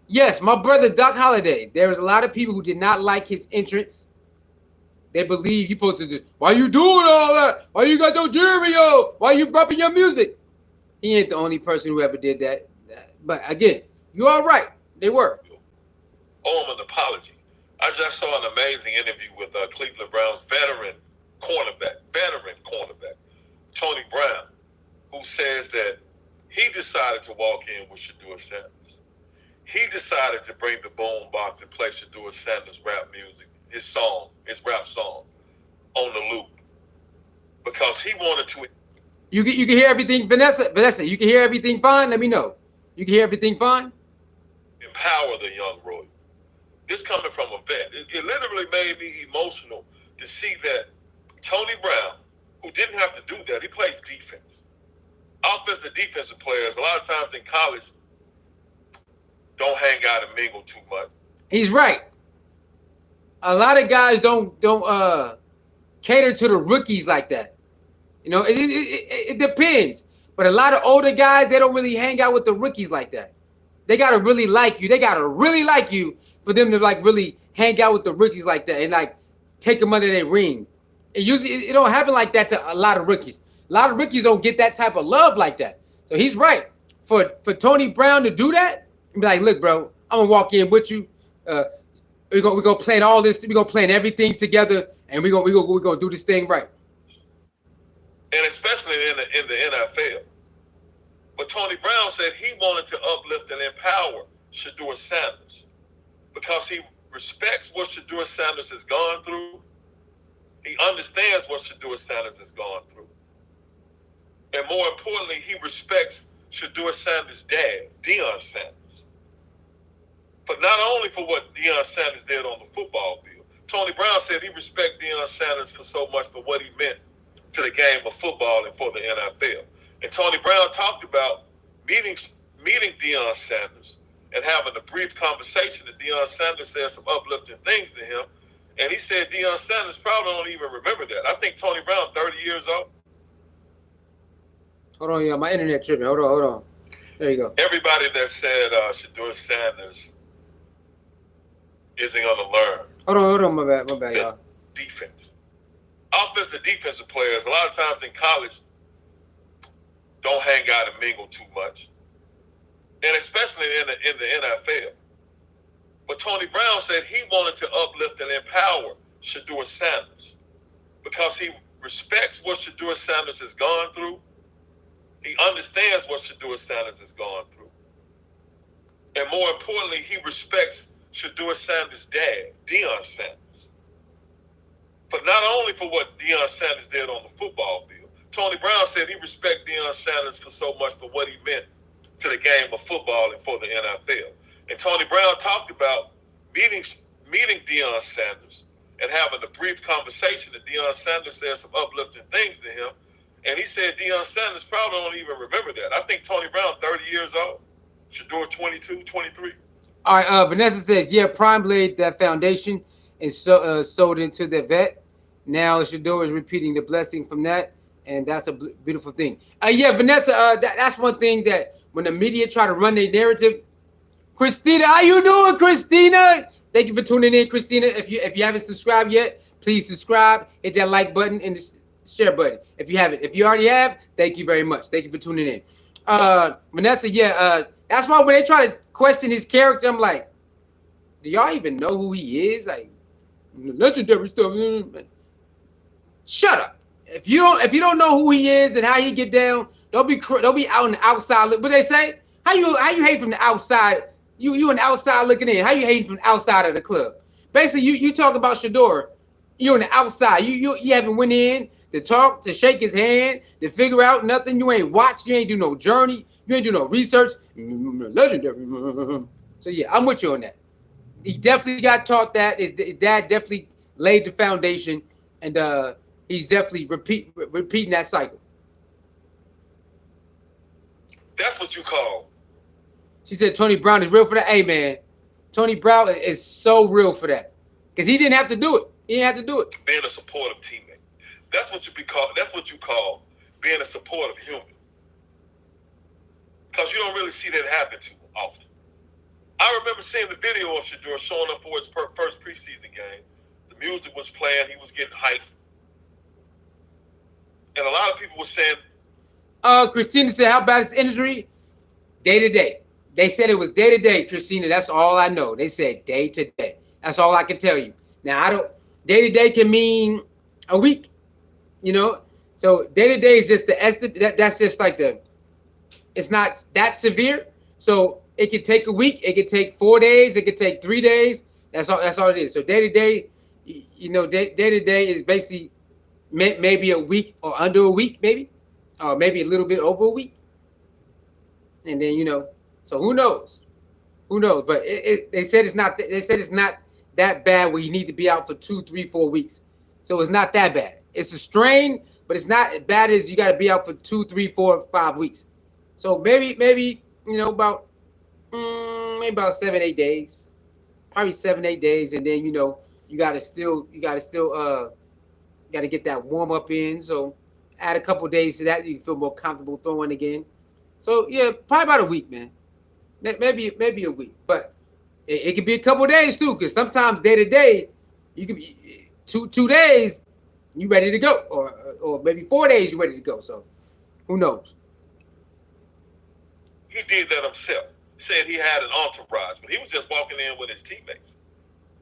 Speaker 1: Yes, my brother Doc Holliday. There was a lot of people who did not like his entrance. They believe you supposed to do. Why you doing all that? Why you got your jewelry on? Why you bumping your music? He ain't the only person who ever did that. But again, you are right. They were.
Speaker 5: Owe him an apology. I just saw an amazing interview with Cleveland Browns veteran cornerback, Tony Brown, who says that he decided to walk in with Shedeur Sanders. He decided to bring the boom box and play Shedeur Sanders' rap music, his rap song, on the loop because he wanted to.
Speaker 1: You can hear everything, Vanessa. You can hear everything fine. Let me know. You can hear everything fine.
Speaker 5: Empower the young Roy. This coming from a vet. It literally made me emotional to see that Tony Brown, who didn't have to do that, he plays defense. Offensive defensive players, a lot of times in college, don't hang out and mingle too much.
Speaker 1: He's right. A lot of guys don't cater to the rookies like that. You know, it depends. But a lot of older guys, they don't really hang out with the rookies like that. They gotta really like you. They gotta really like you for them to like really hang out with the rookies like that and like take them under their ring. It don't happen like that to a lot of rookies. A lot of rookies don't get that type of love like that. So he's right. For Tony Brown to do that, and be like, look, bro, I'm gonna walk in with you. We're gonna plan all this. We're gonna plan everything together, and we're gonna do this thing right.
Speaker 5: And especially in the NFL. But Tony Brown said he wanted to uplift and empower Shedeur Sanders because he respects what Shedeur Sanders has gone through. He understands what Shedeur Sanders has gone through. And more importantly, he respects Shedeur Sanders' dad, Deion Sanders. But not only for what Deion Sanders did on the football field. Tony Brown said he respects Deion Sanders for so much for what he meant to the game of football and for the NFL. And Tony Brown talked about meeting Deion Sanders and having a brief conversation that Deion Sanders said some uplifting things to him. And he said Deion Sanders probably don't even remember that. I think Tony Brown, 30 years old.
Speaker 1: Hold on, yeah, my internet tripping. Hold on. There you go.
Speaker 5: Everybody that said Shedeur Sanders isn't going to learn.
Speaker 1: Hold on, my bad, y'all.
Speaker 5: Defense. Offensive defensive players, a lot of times in college, don't hang out and mingle too much. And especially in the NFL. But Tony Brown said he wanted to uplift and empower Shedeur Sanders because he respects what Shedeur Sanders has gone through. He understands what Shedeur Sanders has gone through. And more importantly, he respects Shedeur Sanders' dad, Deion Sanders. But not only for what Deion Sanders did on the football field. Tony Brown said he respects Deion Sanders for so much for what he meant to the game of football and for the NFL. And Tony Brown talked about meeting Deion Sanders and having a brief conversation. And Deion Sanders said some uplifting things to him. And he said Deion Sanders probably don't even remember that. I think Tony Brown, 30 years old. Shedeur, 22, 23.
Speaker 1: All right, Vanessa says, yeah, Prime laid that foundation and sold into the vet. Now Shedeur is repeating the blessing from that, and that's a beautiful thing. Yeah, Vanessa, that's one thing that when the media try to run their narrative. Christina, how you doing, Christina? Thank you for tuning in, Christina. If you haven't subscribed yet, please subscribe. Hit that like button and the share button. If you haven't, if you already have, thank you very much. Thank you for tuning in. Vanessa, yeah, that's why when they try to question his character, I'm like, do y'all even know who he is? Like, legendary stuff. Shut up. If you don't know who he is and how he get down, don't be out on the outside. What they say? How you hate from the outside? You on the outside looking in. How you hating from the outside of the club? Basically, you talk about Shedeur. You on the outside. You haven't went in to talk, to shake his hand, to figure out nothing. You ain't watched. You ain't do no journey. You ain't do no research. Legendary. So yeah, I'm with you on that. He definitely got taught that. His dad definitely laid the foundation, and he's definitely repeating that cycle.
Speaker 5: That's what you call.
Speaker 1: She said Tony Brown is real for that. Hey, man, Tony Brown is so real for that. Because he didn't have to do it. He didn't have to do it.
Speaker 5: Being a supportive teammate. That's what you call being a supportive human. Because you don't really see that happen too often. I remember seeing the video of Shedeur showing up for his first preseason game. The music was playing. He was getting hyped. And a lot of people were saying...
Speaker 1: Christina said, how about his injury? Day to day. They said it was day to day, Christina. That's all I know. They said day to day. That's all I can tell you. Now, day to day can mean a week, you know? So day to day is just the estimate. That's just like it's not that severe. So it could take a week. It could take 4 days. It could take 3 days. That's all it is. So day to day, you know, day to day is basically maybe a week or under a week, maybe. Or maybe a little bit over a week. And then, you know, so who knows? Who knows? But they said it's not. They said it's not that bad where you need to be out for 2, 3, 4 weeks. So it's not that bad. It's a strain, but it's not as bad as you got to be out for 2, 3, 4, 5 weeks. So maybe you know about 7, 8 days, probably 7, 8 days, and then you know you got to get that warm up in. So add a couple days to that, you can feel more comfortable throwing again. So yeah, probably about a week, man. Maybe a week, but it could be a couple days too, because sometimes day to day, you could be 2 days, you ready to go, or maybe 4 days you ready to go. So who knows?
Speaker 5: He did that himself. Said he had an entourage, but he was just walking in with his teammates.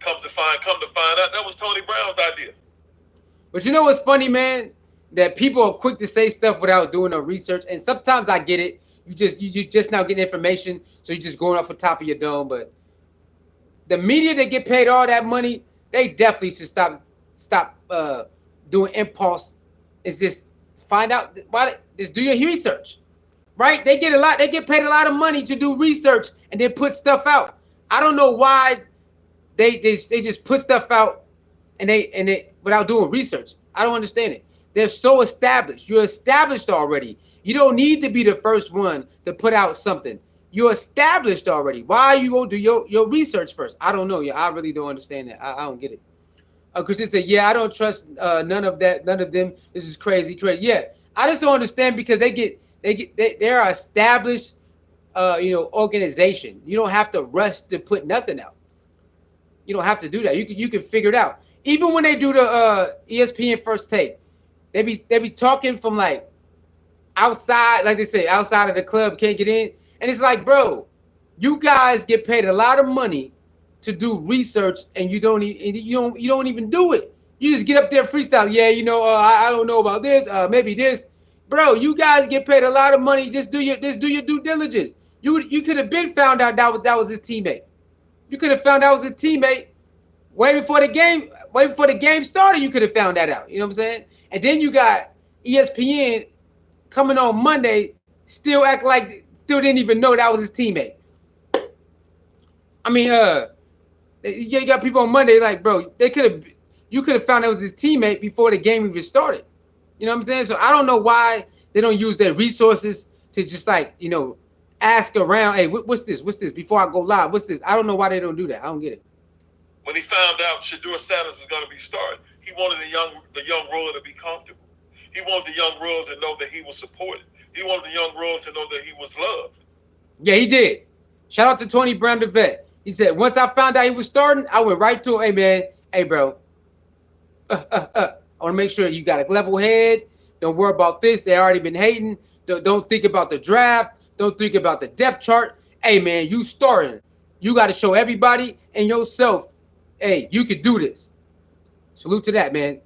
Speaker 5: Come to find out, that was Tony Brown's idea.
Speaker 1: But you know what's funny, man? That people are quick to say stuff without doing no research, and sometimes I get it. You just now getting information, so you're just going off the top of your dome. But the media that get paid all that money, they definitely should stop doing impulse. It's just find out why. Just do your research, right? They get paid a lot of money to do research and then put stuff out. I don't know why they just put stuff out and they without doing research. I don't understand it. They're so established. You're established already. You don't need to be the first one to put out something. You're established already. Why you won't do your research first? I don't know. I really don't understand that. I don't get it. Because they say, yeah, I don't trust none of that. None of them. This is crazy. Yeah, I just don't understand because they're established, organization. You don't have to rush to put nothing out. You don't have to do that. You can figure it out. Even when they do the ESPN First Take. They be talking from like outside, like they say, outside of the club, can't get in. And it's like, bro, you guys get paid a lot of money to do research, and you don't even do it. You just get up there freestyle. Yeah, I don't know about this. Maybe this, bro. You guys get paid a lot of money. Just do your due diligence. You could have been found out that was his teammate. You could have found out was his teammate way before the game started. You could have found that out. You know what I'm saying? And then you got ESPN coming on Monday still act like still didn't even know that was his teammate. I mean, you got people on Monday like, bro, you could have found that was his teammate before the game even started. You know what I'm saying? So I don't know why they don't use their resources to just like, ask around, hey, what's this? What's this? Before I go live, what's this? I don't know why they don't do that. I don't get it.
Speaker 5: When he found out Shedeur Sanders was going to be starting, he wanted the young ruler to be comfortable. He wanted the young ruler to know that he was supported. He wanted the young ruler to know that he was loved.
Speaker 1: Yeah, he did. Shout out to Tony Brown, the vet. He said, once I found out he was starting, I went right to him. Hey, man. Hey, bro. I want to make sure you got a level head. Don't worry about this. They already been hating. Don't think about the draft. Don't think about the depth chart. Hey, man, you starting. You got to show everybody and yourself, hey, you can do this. Salute to that, man.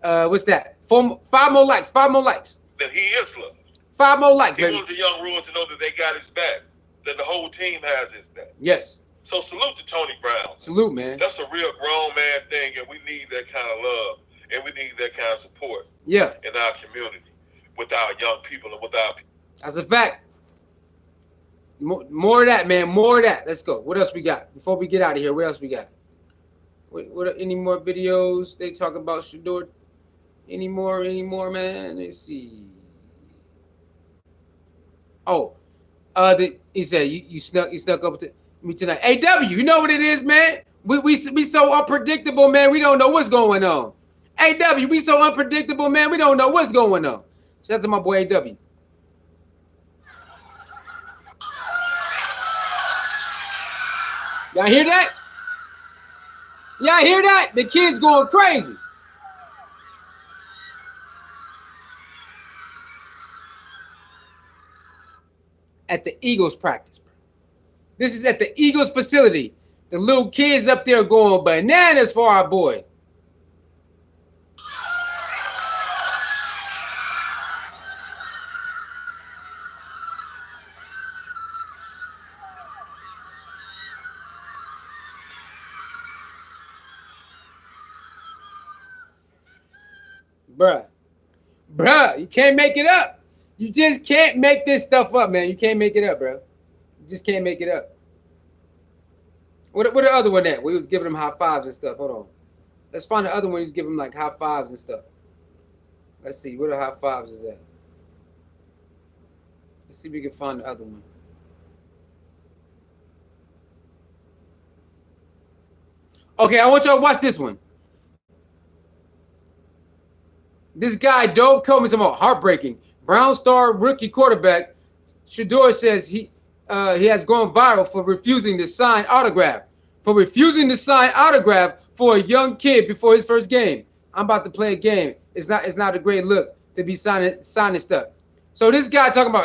Speaker 1: What's that? 5 more likes. 5 more likes.
Speaker 5: That he is loved.
Speaker 1: 5 more likes,
Speaker 5: he
Speaker 1: baby.
Speaker 5: He wanted the young ruler to know that they got his back. That the whole team has his back.
Speaker 1: Yes.
Speaker 5: So salute to Tony Brown.
Speaker 1: Salute, man.
Speaker 5: That's a real grown man thing, and we need that kind of love, and we need that kind of support.
Speaker 1: Yeah.
Speaker 5: In our community, with our young people and with our people.
Speaker 1: That's a fact. More of that, man. More of that. Let's go. What else we got? Before we get out of here, what else we got? What any more videos they talk about Shedeur? Any more, man? Let's see. Oh, he said you snuck up to me tonight. Hey, W, you know what it is, man? We so unpredictable, man. We don't know what's going on. Hey, W, we so unpredictable, man. We don't know what's going on. Shout out to my boy AW. Y'all hear that? Y'all hear that? The kids going crazy. At the Eagles practice. This is at the Eagles facility. The little kids up there going bananas for our boy. Bruh, you can't make it up. You just can't make this stuff up, man. You can't make it up, bro. You just can't make it up. What the other one at? Where he was giving them high fives and stuff. Hold on. Let's find the other one. He's giving them like high fives and stuff. Let's see. Where the high fives is at? Let's see if we can find the other one. Okay, I want y'all to watch this one. This guy, Dove Coleman, talking about heartbreaking. Brown star rookie quarterback Shedeur says he has gone viral for refusing to sign autograph. For refusing to sign autograph for a young kid before his first game. I'm about to play a game. It's not a great look to be signing stuff. So this guy talking about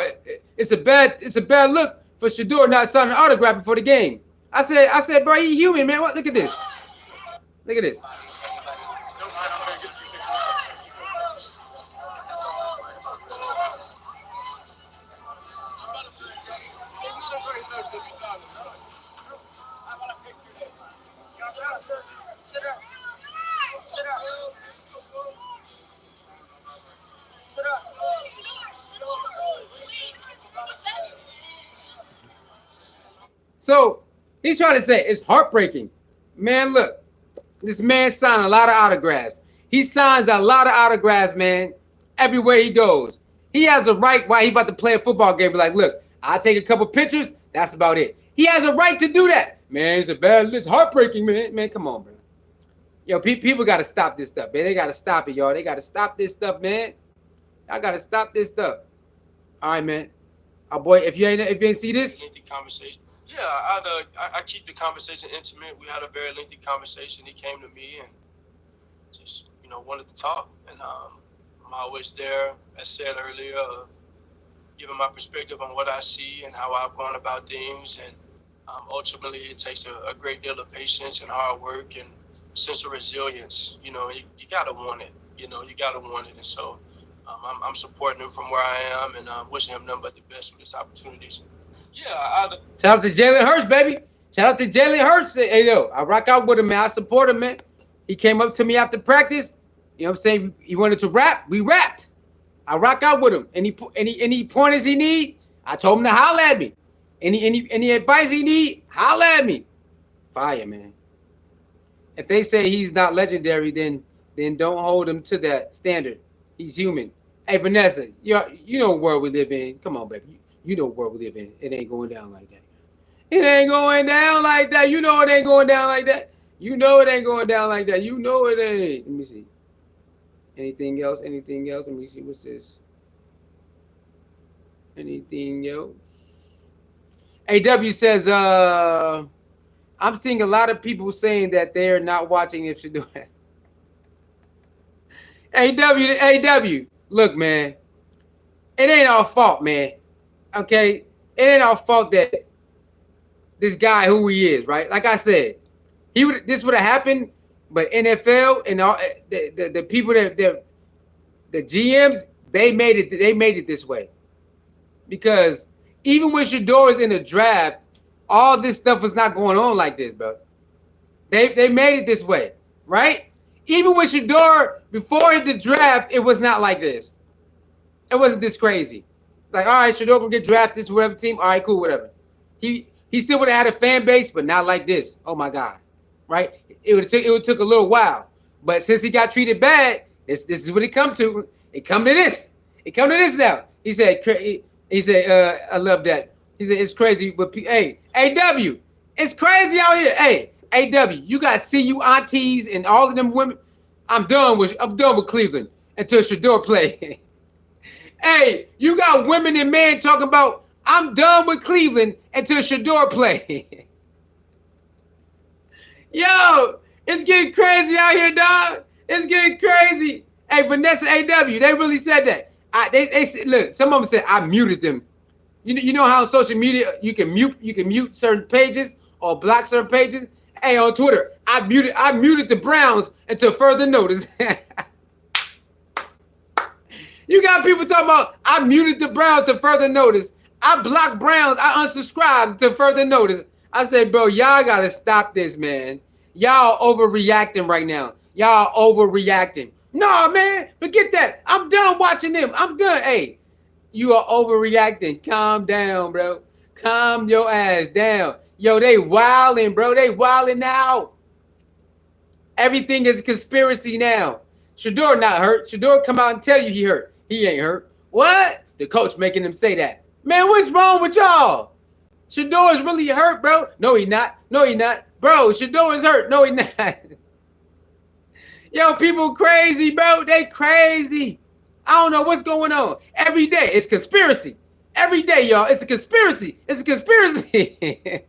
Speaker 1: it's a bad look for Shedeur not signing an autograph before the game. I said, bro, you human, man. What? Look at this. Look at this. So he's trying to say it's heartbreaking. Man, look, this man signed a lot of autographs. He signs a lot of autographs, man, everywhere he goes. He has a right while he about to play a football game. Be like, look, I'll take a couple pictures. That's about it. He has a right to do that. Man, it's heartbreaking, man. Man, come on, bro. Yo, people got to stop this stuff, man. They got to stop it, y'all. They got to stop this stuff, man. I got to stop this stuff. All right, man. Our boy, if you ain't see this.
Speaker 6: Conversation. Yeah, I keep the conversation intimate. We had a very lengthy conversation. He came to me and just, wanted to talk. And I'm always there, as said earlier, giving my perspective on what I see and how I've gone about things. And ultimately, it takes a great deal of patience and hard work and a sense of resilience. You got to want it. You got to want it. And so I'm supporting him from where I am and wishing him nothing but the best for this opportunities. Yeah,
Speaker 1: shout out to Jalen Hurts, baby. Shout out to Jalen Hurts. Hey, yo, I rock out with him, man. I support him, man. He came up to me after practice. You know what I'm saying? He wanted to rap. We rapped. I rock out with him. Any pointers he need, I told him to holler at me. Any advice he need, holler at me. Fire, man. If they say he's not legendary, then don't hold him to that standard. He's human. Hey, Vanessa, you know what world we live in. Come on, baby. You know what world we live in. It ain't going down like that. It ain't going down like that. You know it ain't going down like that. You know it ain't going down like that. You know it ain't. Let me see. Anything else? Anything else? Let me see. What's this? Anything else? AW says, I'm seeing a lot of people saying that they're not watching if she do it. AW, look, man, it ain't our fault, man. Okay, it ain't our fault that this guy who he is, right? Like I said, this would have happened, but NFL and all the people that the GMs they made it this way because even when Shedeur is in the draft, all this stuff was not going on like this, bro. They made it this way, right? Even with Shedeur before the draft, it was not like this. It wasn't this crazy. Like, all right, Shedeur gonna get drafted to whatever team. All right, cool, whatever. He still would have had a fan base, but not like this. Oh my God, right? It would took a little while, but since he got treated bad, this is what it come to. It come to this. It come to this now. He said, I love that. He said it's crazy, but hey, AW, it's crazy out here. Hey, AW, you got CU aunties and all of them women. I'm done with Cleveland until Shedeur play. Hey, you got women and men talking about I'm done with Cleveland until Shedeur play. Yo, it's getting crazy out here, dog. It's getting crazy. Hey, Vanessa AW, they really said that. They said, look, some of them said I muted them. You know how on social media you can mute certain pages or block certain pages. Hey, on Twitter, I muted the Browns until further notice. You got people talking about I muted the Browns to further notice. I blocked Browns. I unsubscribed to further notice. I said, bro, y'all gotta stop this, man. Y'all overreacting right now. Y'all overreacting. No, man, forget that. I'm done watching them. I'm done. Hey, you are overreacting. Calm down, bro. Calm your ass down. Yo, they wilding, bro. They wilding now. Everything is conspiracy now. Shedeur not hurt. Shedeur come out and tell you he hurt. He ain't hurt. What? The coach making him say that. Man, what's wrong with y'all? Shedeur is really hurt, bro. No, he not. No, he not. Bro, Shedeur is hurt. No, he not. Yo, people crazy, bro. They crazy. I don't know what's going on. Every day, it's conspiracy. Every day, y'all, it's a conspiracy. It's a conspiracy.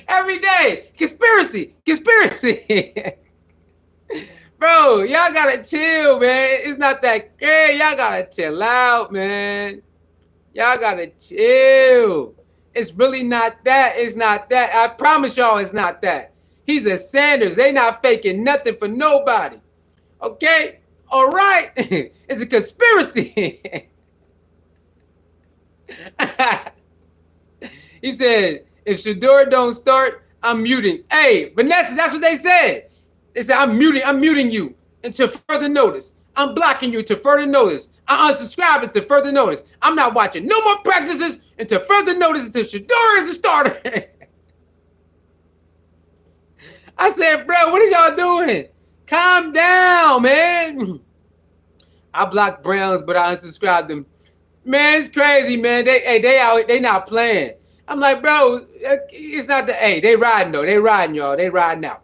Speaker 1: Every day, conspiracy. Conspiracy. Bro, y'all gotta chill, man. It's not that crazy. Y'all gotta chill out, man. Y'all gotta chill. It's really not that. It's not that. I promise y'all it's not that. He's a Sanders. They not faking nothing for nobody. Okay? All right. It's a conspiracy. He said, if Shedeur don't start, I'm muting. Hey, Vanessa, that's what they said. They said, I'm muting you until further notice. I'm blocking you until further notice. I unsubscribe until further notice. I'm not watching no more practices until further notice until Shedeur is the starter. I said, bro, what are y'all doing? Calm down, man. I blocked Browns, but I unsubscribed them. Man, it's crazy, man. They not playing. I'm like, bro, it's not the they riding though. They riding, y'all. They riding out.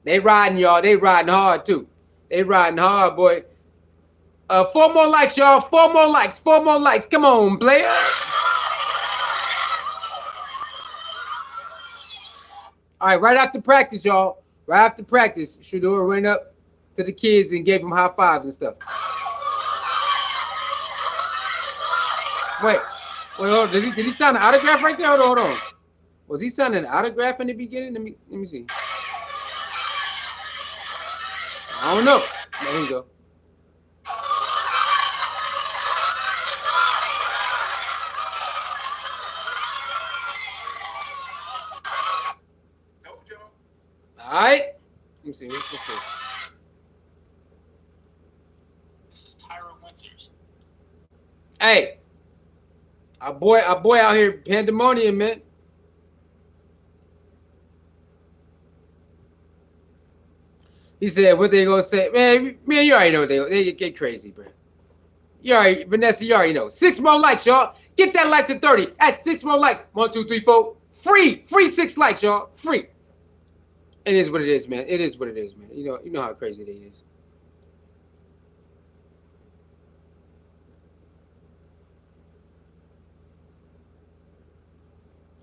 Speaker 1: They riding, y'all. They riding hard too. They riding hard, boy. 4 more likes, y'all. 4 more likes. 4 more likes. Come on, player. All right, right after practice, y'all. Right after practice, Shedeur went up to the kids and gave them high fives and stuff. Wait, hold on. Did he sign an autograph right there? Hold on. Was he signing an autograph in the beginning? Let me see. I don't know. There you go. All right. Let me see. What's this?
Speaker 6: This is Tyron
Speaker 1: Hey, our boy out here pandemonium, man. He said, "What they gonna say, man? You already know they get crazy, bro. You already, Vanessa, you already know. 6 more likes, y'all. Get that like to 30. That's 6 more likes. 1, 2, 3, 4. Free 6 likes, y'all. Free. It is what it is, man. It is what it is, man. You know how crazy it is.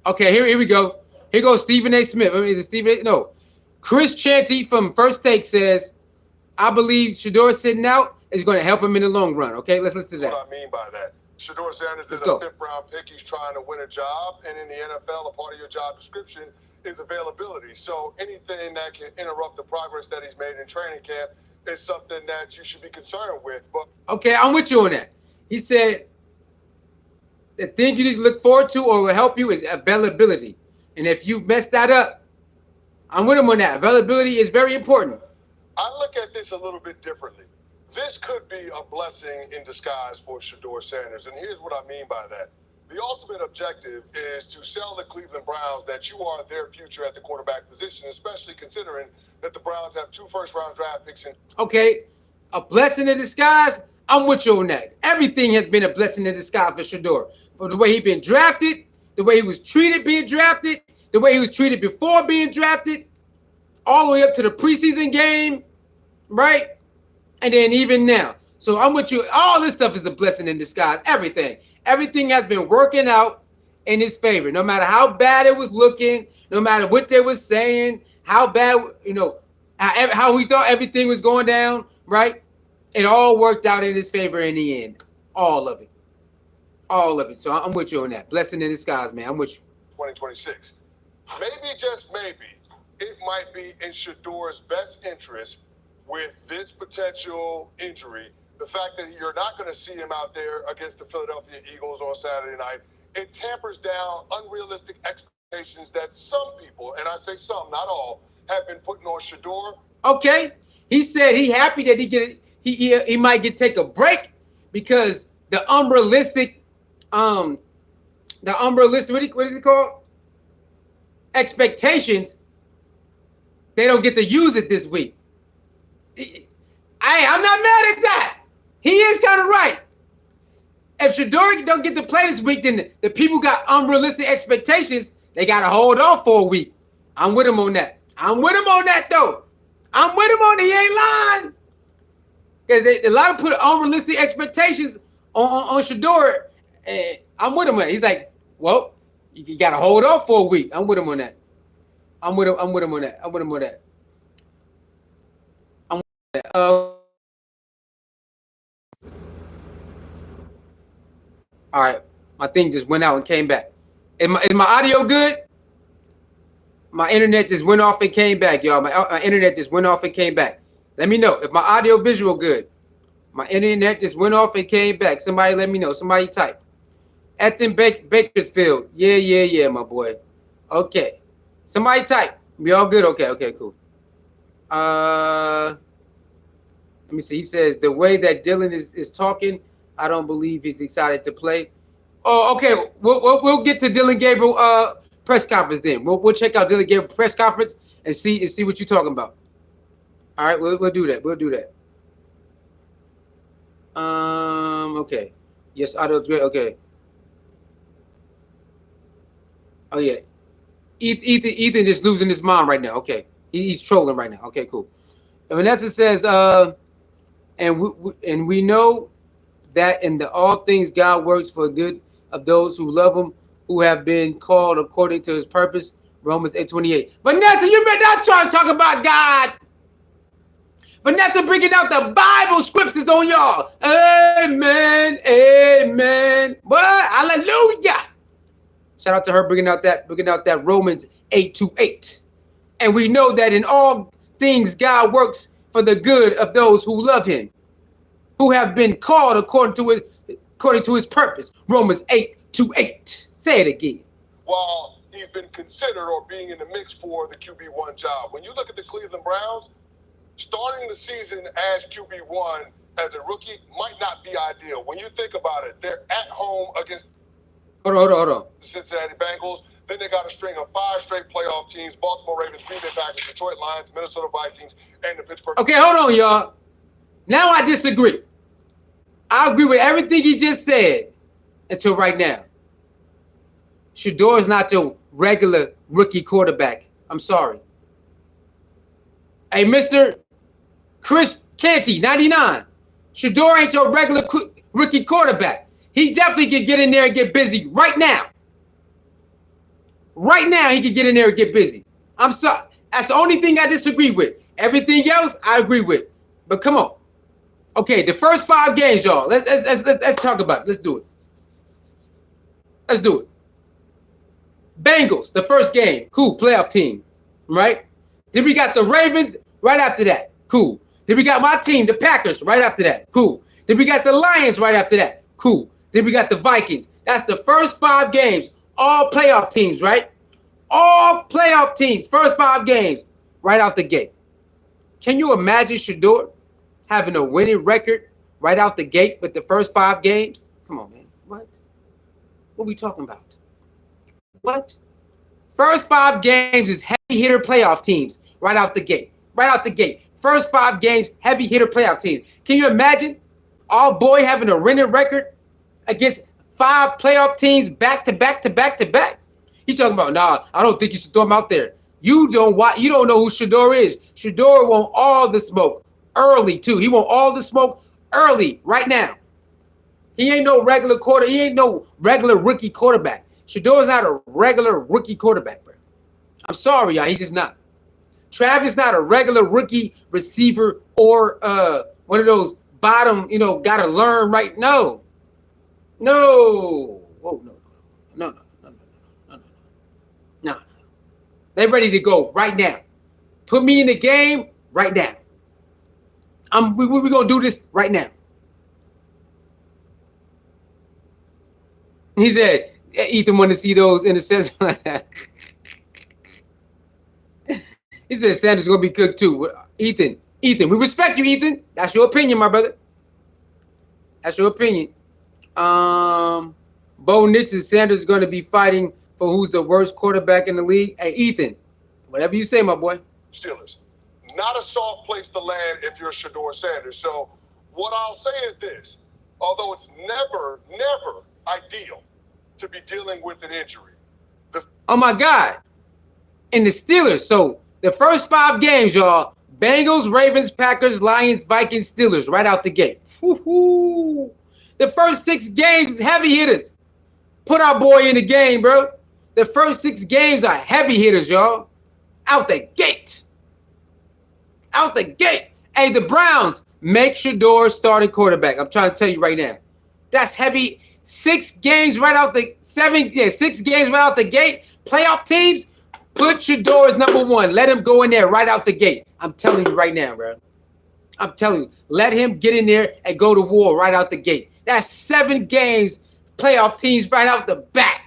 Speaker 1: Okay, here we go. Here goes Stephen A. Smith. I mean, is it Stephen A.? No. Chris Chanty from First Take says, I believe Shedeur sitting out is going to help him in the long run. Okay, let's listen to that.
Speaker 7: What I mean by that. Shedeur Sanders is
Speaker 1: Let's
Speaker 7: a
Speaker 1: go.
Speaker 7: 5th-round pick. He's trying to win a job, and in the NFL, a part of your job description is availability. So anything that can interrupt the progress that he's made in training camp is something that you should be concerned with. But
Speaker 1: okay, I'm with you on that. He said the thing you need to look forward to or will help you is availability. And if you mess that up, I'm with him on that. Availability is very important.
Speaker 7: I look at this a little bit differently. This could be a blessing in disguise for Shedeur Sanders, and here's what I mean by that. The ultimate objective is to sell the Cleveland Browns that you are their future at the quarterback position, especially considering that the Browns have 2 first-round draft picks.
Speaker 1: Okay, a blessing in disguise. I'm with you on that. Everything has been a blessing in disguise for Shedeur. For the way he been drafted, the way he was treated being drafted, the way he was treated before being drafted, all the way up to the preseason game, right? And then even now. So I'm with you. All this stuff is a blessing in disguise. Everything has been working out in his favor. No matter how bad it was looking, no matter what they were saying, how bad, how we thought everything was going down, right? It all worked out in his favor in the end. All of it. All of it. So I'm with you on that. Blessing in disguise, man. I'm with you.
Speaker 7: 2026. Maybe, just maybe, it might be in Shedeur's best interest with this potential injury, the fact that you're not going to see him out there against the Philadelphia Eagles on Saturday night. It tampers down unrealistic expectations that some people, and I say some, not all, have been putting on Shedeur.
Speaker 1: Okay. He said he happy that he might take a break because the unrealistic what is it called? Expectations. They don't get to use it this week. I'm not mad at that. He is kind of right. If Shedeur don't get to play this week, then the people got unrealistic expectations. They got to hold off for a week. I'm with him on that. I'm with him on that, though. I'm with him on it. He ain't lying. Because a lot of put unrealistic expectations on Shedeur. And I'm with him on it. He's like, well, you got to hold off for a week. I'm with him on that. I'm with him on that. I'm with him on that. I'm with that. All right. My thing just went out and came back. Is my audio good? My internet just went off and came back, y'all. My internet just went off and came back. Let me know if my audio visual good. My internet just went off and came back. Somebody let me know. Somebody type. Ethan Bakersfield. Yeah, my boy. Okay. Somebody type. We all good? Okay, cool. Let me see. He says the way that Dillon is talking, I don't believe he's excited to play. Oh, okay. We'll get to Dillon Gabriel press conference then. We'll check out Dillon Gabriel press conference and see what you're talking about. All right, we'll do that. We'll do that. Okay. Yes, audio's great. Okay. Oh yeah. Ethan just losing his mind right now. Okay. He's trolling right now. Okay, cool. And Vanessa says, and we know that in all things God works for good of those who love him, who have been called according to his purpose. Romans 8:28. Vanessa, you better not try to talk about God. Vanessa bringing out the Bible scriptures on y'all. Amen. What? Hallelujah. Shout out to her bringing out that Romans 8:28. And we know that in all things God works for the good of those who love him, who have been called according to his purpose. Romans 8:28. Say it again.
Speaker 7: While he's been considered or being in the mix for the QB1 job. When you look at the Cleveland Browns, starting the season as QB1 as a rookie might not be ideal. When you think about it, they're at home against
Speaker 1: Hold on.
Speaker 7: the Cincinnati Bengals. Then they got a string of 5 straight playoff teams: Baltimore Ravens, Green Bay Packers, Detroit Lions, Minnesota Vikings, and the Pittsburgh.
Speaker 1: Okay, hold on, y'all. Now I disagree. I agree with everything he just said until right now. Shedeur is not your regular rookie quarterback. I'm sorry. Hey, Mr. Chris Canty, 99. Shedeur ain't your regular rookie quarterback. He definitely can get in there and get busy right now. Right now, he can get in there and get busy. I'm sorry. That's the only thing I disagree with. Everything else, I agree with. But come on. Okay, the first 5 games, y'all. Let's talk about it. Let's do it. Let's do it. Bengals, the first game. Cool, playoff team. Right? Then we got the Ravens right after that. Cool. Then we got my team, the Packers, right after that. Cool. Then we got the Lions right after that. Cool. Then we got the Vikings. That's the first 5 games. All playoff teams, right? All playoff teams. First 5 games right out the gate. Can you imagine Shedeur having a winning record right out the gate with the first 5 games? Come on, man. What? What are we talking about? What? First 5 games is heavy hitter playoff teams right out the gate. Right out the gate. First 5 games, heavy hitter playoff teams. Can you imagine our boy having a winning record against 5 playoff teams back to back to back to back? He talking about, nah, I don't think you should throw him out there. You don't know who Shedeur is. Shedeur want all the smoke early too. He want all the smoke early right now. He ain't no regular he ain't no regular rookie quarterback. Shedeur is not a regular rookie quarterback, bro. I'm sorry, y'all. He's just not. Travis not a regular rookie receiver or one of those bottom, gotta learn right. No. Whoa, no. They ready to go right now. Put me in the game right now. We gonna do this right now. He said, Ethan wanted to see those interceptions. He said Sanders gonna be good too. Ethan, we respect you, Ethan. That's your opinion, my brother. That's your opinion. Bo Nix and Sanders going to be fighting for who's the worst quarterback in the league. Hey, Ethan, whatever you say, my boy.
Speaker 7: Steelers. Not a soft place to land if you're Shedeur Sanders. So what I'll say is this. Although it's never ideal to be dealing with an injury.
Speaker 1: Oh, my God. And the Steelers. So the first 5 games, y'all. Bengals, Ravens, Packers, Lions, Vikings, Steelers. Right out the gate. Woo-hoo. The first 6 games is heavy hitters. Put our boy in the game, bro. The first 6 games are heavy hitters, y'all. Out the gate. Out the gate. Hey, the Browns, make Shedeur starting quarterback. I'm trying to tell you right now. That's heavy. 6 games right out the 6 games right out the gate. Playoff teams, put Shedeur as number 1. Let him go in there right out the gate. I'm telling you right now, bro. I'm telling you. Let him get in there and go to war right out the gate. That's 7 games, playoff teams right out the back.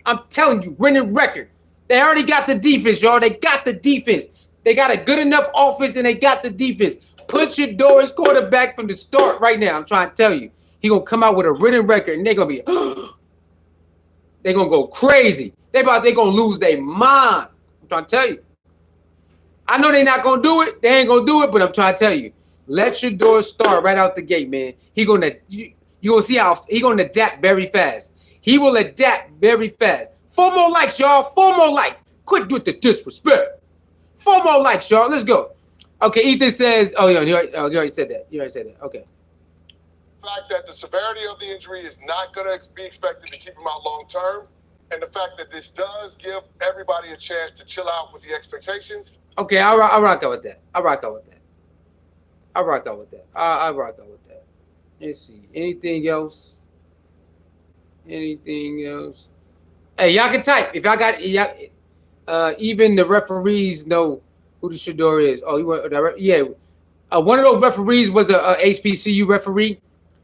Speaker 1: I'm telling you, winning record. They already got the defense, y'all. They got the defense. They got a good enough offense, and they got the defense. Put Shedeur as quarterback from the start right now. I'm trying to tell you. He going to come out with a winning record, and they're going to be, they're going to go crazy. They're going to lose their mind. I'm trying to tell you. I know they're not going to do it. They ain't going to do it, but I'm trying to tell you. Let Shedeur start right out the gate, man. You're going to see how he going to adapt very fast. He will adapt very fast. 4 more likes, y'all. 4 more likes. Quit with the disrespect. 4 more likes, y'all. Let's go. Okay, Ethan says, he already said that. Okay.
Speaker 7: The fact that the severity of the injury is not going to be expected to keep him out long term, and the fact that this does give everybody a chance to chill out with the expectations.
Speaker 1: Okay, I'll rock out with that. Let's see. Anything else? Hey, y'all can type. If y'all got, even the referees know who the Shedeur is. Oh, you want yeah. One of those referees was a HBCU referee.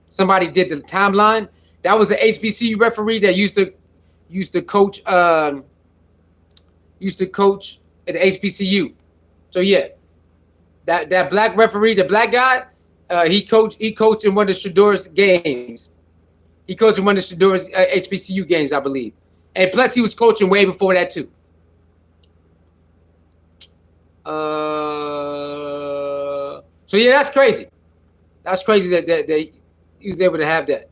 Speaker 1: Somebody did the timeline. That was an HBCU referee that used to coach at the HBCU. So yeah, that black referee, the black guy, He coached in one of Shedeur's games. He coached in one of Shedeur's HBCU games, I believe. And plus, he was coaching way before that too. So yeah, that's crazy. That's crazy that he was able to have that.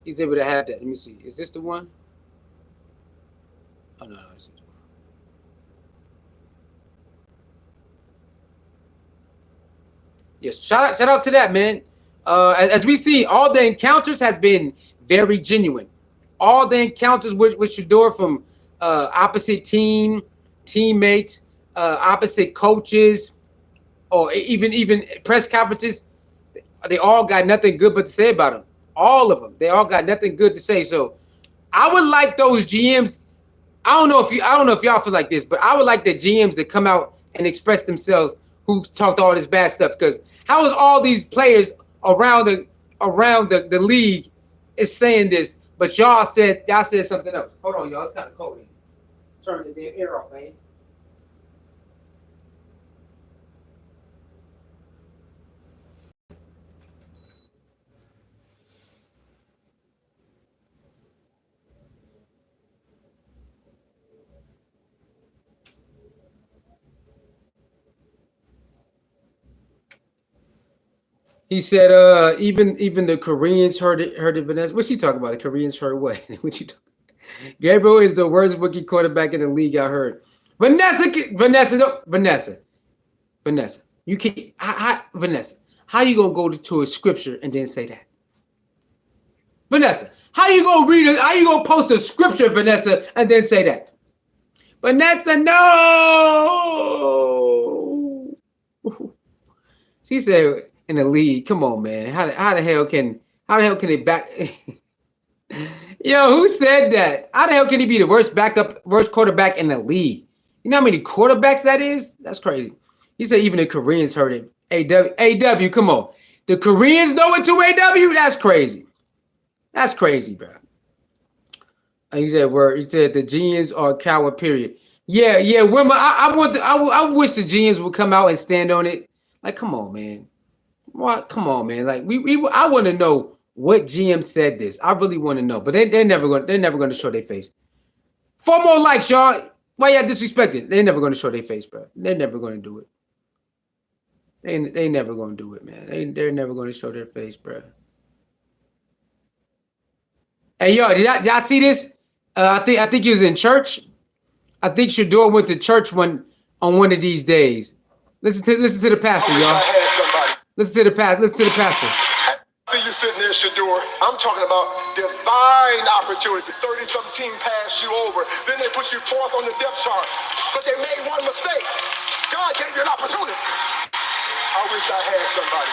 Speaker 1: He's able to have that. Let me see. Is this the one? Oh no, no. Yes, shout out to that, man. As we see, all the encounters has been very genuine. All the encounters with Shedeur from opposite teammates, opposite coaches, or even press conferences, they all got nothing good but to say about him. All of them, they all got nothing good to say. So I would like those GMs. I don't know if y'all feel like this, but I would like the GMs to come out and express themselves who talked all this bad stuff. Because how is all these players around the league is saying this, but y'all said something else. Hold on, y'all. It's kind of cold in here. Turn the damn air off, man. He said, even the Koreans heard it, Vanessa. What's she talking about? The Koreans heard what? What you talking? Gabriel is the worst rookie quarterback in the league. I heard. Vanessa. You can Vanessa. How you gonna go to a scripture and then say that? Vanessa, how you gonna read it? How you gonna post a scripture, Vanessa, and then say that? Vanessa, no. She said in the league. Come on, man. How the hell can it back? Yo, who said that? How the hell can he be the worst quarterback in the league? You know how many quarterbacks that is? That's crazy. He said even the Koreans heard it. AW, come on. The Koreans know it too, AW? That's crazy. That's crazy, bro. And he said the GMs are a coward, period. Yeah, Wilma, I wish the GMs would come out and stand on it. Like, come on, man. What? Come on, man. Like I want to know what GM said this. I really want to know, but they're never going to show their face. 4 more likes, y'all. Why y'all disrespected? They're never going to show their face, bro. They're never going to do it. They never going to do it, man. They're never going to show their face, bro. Hey, yo, did y'all see this? I think he was in church. I think Shedeur went to church on one of these days. Listen to the pastor, y'all. Listen to the pastor.
Speaker 7: See you sitting there, Shedeur. I'm talking about divine opportunity. 30-something team passed you over. Then they put you fourth on the depth chart. But they made one mistake. God gave you an opportunity. I wish I had somebody.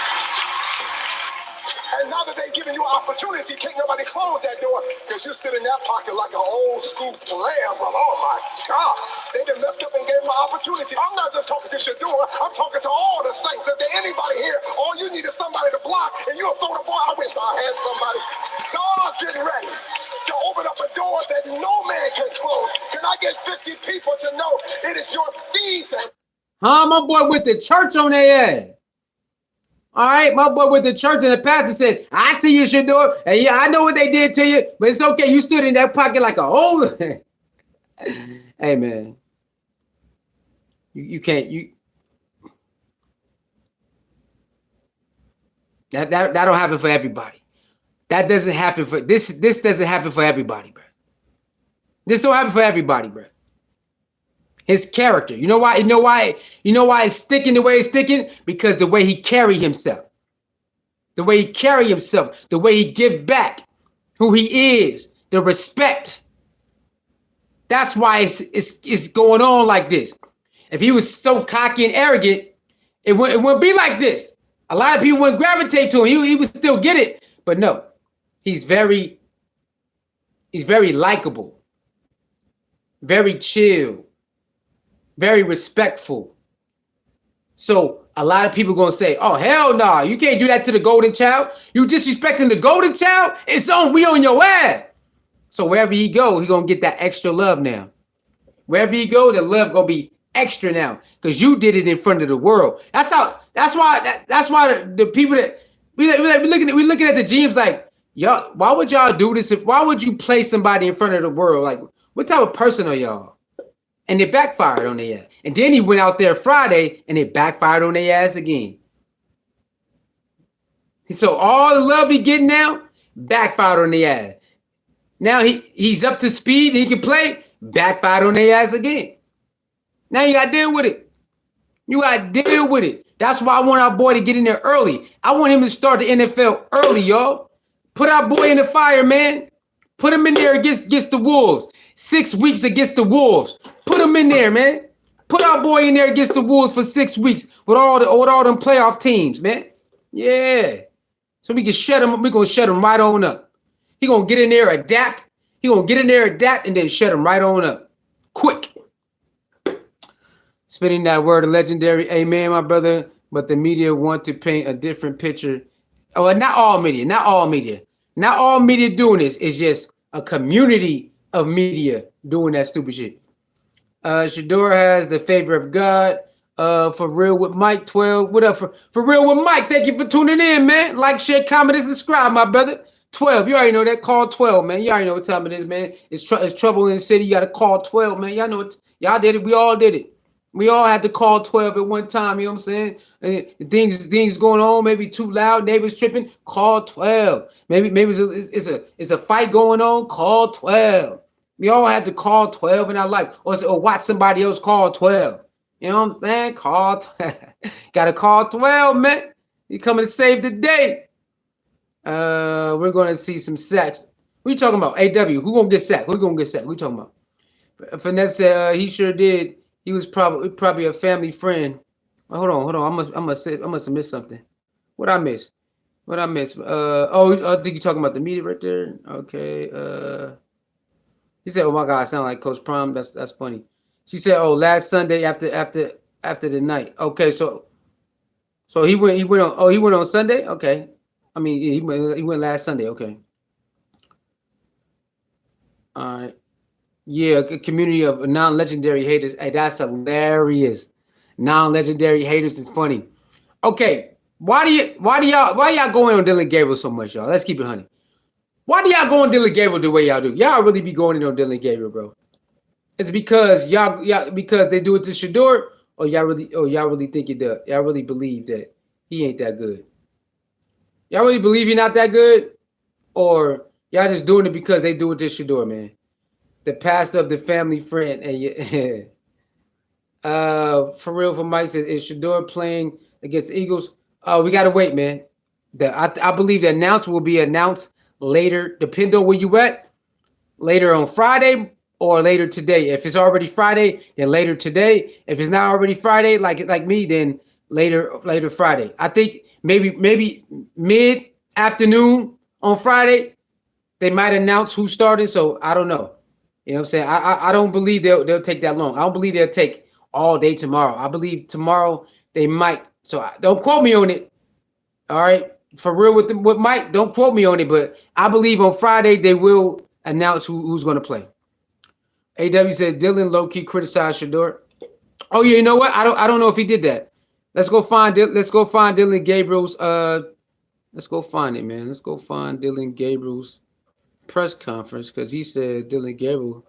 Speaker 7: And now that they've given you an opportunity, can't nobody close that door because you stood in that pocket like an old school player, brother. Oh my God. They done messed up and gave them an opportunity. I'm not just talking to Shedeur. I'm talking to all the saints. If there's anybody here, all you need is somebody to block and you'll throw the ball. I wish I had somebody. God's getting ready to open up a door that no man can close. Can I get 50 people to know it is your season?
Speaker 1: Huh? My boy went to church on their ass. All right, my boy went to church and the pastor said, I see you, Shedeur. And yeah, I know what they did to you, but it's okay. You stood in that pocket like a old. Hey, man. You can't. That don't happen for everybody. That doesn't happen for this doesn't happen for everybody, bro. This don't happen for everybody, bro. His character. You know why? You know why it's sticking the way it's sticking? Because the way he carry himself. The way he carry himself. The way he give back. Who he is. The respect. That's why it's going on like this. If he was so cocky and arrogant, it wouldn't be like this. A lot of people wouldn't gravitate to him. He would still get it. But no. He's very likable. Very chill. Very respectful. So a lot of people gonna say, "Oh hell no, nah, you can't do that to the golden child. You disrespecting the golden child? We on your ass." So wherever he go, he gonna get that extra love now. Wherever he go, the love gonna be extra now because you did it in front of the world. That's how. That's why the people that we looking at the GMs like y'all. Why would y'all do this? Why would you play somebody in front of the world? Like what type of person are y'all? And it backfired on their ass. And then he went out there Friday and it backfired on their ass again. So all the love he getting now backfired on their ass. Now he's up to speed. He can play. Backfired on their ass again. Now you got to deal with it. You got to deal with it. That's why I want our boy to get in there early. I want him to start the NFL early, y'all. Put our boy in the fire, man. Put him in there against the Wolves. 6 weeks against the Wolves. Put him in there, man. Put our boy in there against the Wolves for 6 weeks with all them playoff teams, man. Yeah. So we can shut him. We're gonna shut him right on up. He gonna get in there, adapt. He gonna get in there, adapt, and then shut him right on up. Quick. Spitting that word of legendary. Amen, my brother. But the media want to paint a different picture. Oh, not all media. Not all media. Not all media doing this. It's just a community of media doing that stupid shit. Shedeur has the favor of God. For real with Mike 12. What up for real with Mike? Thank you for tuning in, man. Like, share, comment, and subscribe, my brother. 12. You already know that. Call 12, man. You already know what time it is, man. It's trouble in the city. You got to call 12, man. Y'all know it. Y'all did it. We all did it. We all had to call 12 at one time, you know what I'm saying? And things going on, maybe too loud, neighbors tripping, call 12. Maybe it's a fight going on, call 12. We all had to call 12 in our life, or watch somebody else call 12. You know what I'm saying? Call 12. Gotta call 12, man. You coming to save the day. We're gonna see some sacks. What you talking about? AW, who gonna get sacked? Who gonna get sacked? What you talking about? Finesse said he sure did. He was probably a family friend. Hold on. I must have missed something. What I miss? What I miss? I think you're talking about the media right there. Okay. He said, "Oh my God, I sound like Coach Prime." That's funny. She said, "Oh, last Sunday after the night." Okay, so he went on. Oh, he went on Sunday. Okay. I mean, he went last Sunday. Okay. All right. Yeah, a community of non-legendary haters. Hey, that's hilarious. Non-legendary haters is funny. Okay, why y'all going on Dylan Gabriel so much, y'all? Let's keep it honey. Why do y'all go on Dylan Gabriel the way y'all do? Y'all really be going in on Dylan Gabriel, bro. It's because y'all because they do it to Shedeur, or y'all really think it does. Y'all really believe that he ain't that good. Y'all really believe he not that good, or y'all just doing it because they do it to Shedeur, man. The pastor of the family friend, and yeah. For real, for Mike says, is Shedeur playing against the Eagles? We gotta wait, man. I believe the announcement will be announced later, depending on where you at. Later on Friday or later today. If it's already Friday, then later today. If it's not already Friday, like me, then later Friday. I think maybe mid afternoon on Friday they might announce who's starting. So I don't know. You know what I'm saying? I don't believe they'll take that long. I don't believe they'll take all day tomorrow. I believe tomorrow they might. So don't quote me on it. All right. For real with Mike, don't quote me on it, but I believe on Friday they will announce who's going to play. AW said Dylan low key criticized Shedeur. Oh yeah, you know what? I don't know if he did that. Let's go find Dylan Gabriel's let's go find it, man. Let's go find Dylan Gabriel's press conference because he said Dylan Gabriel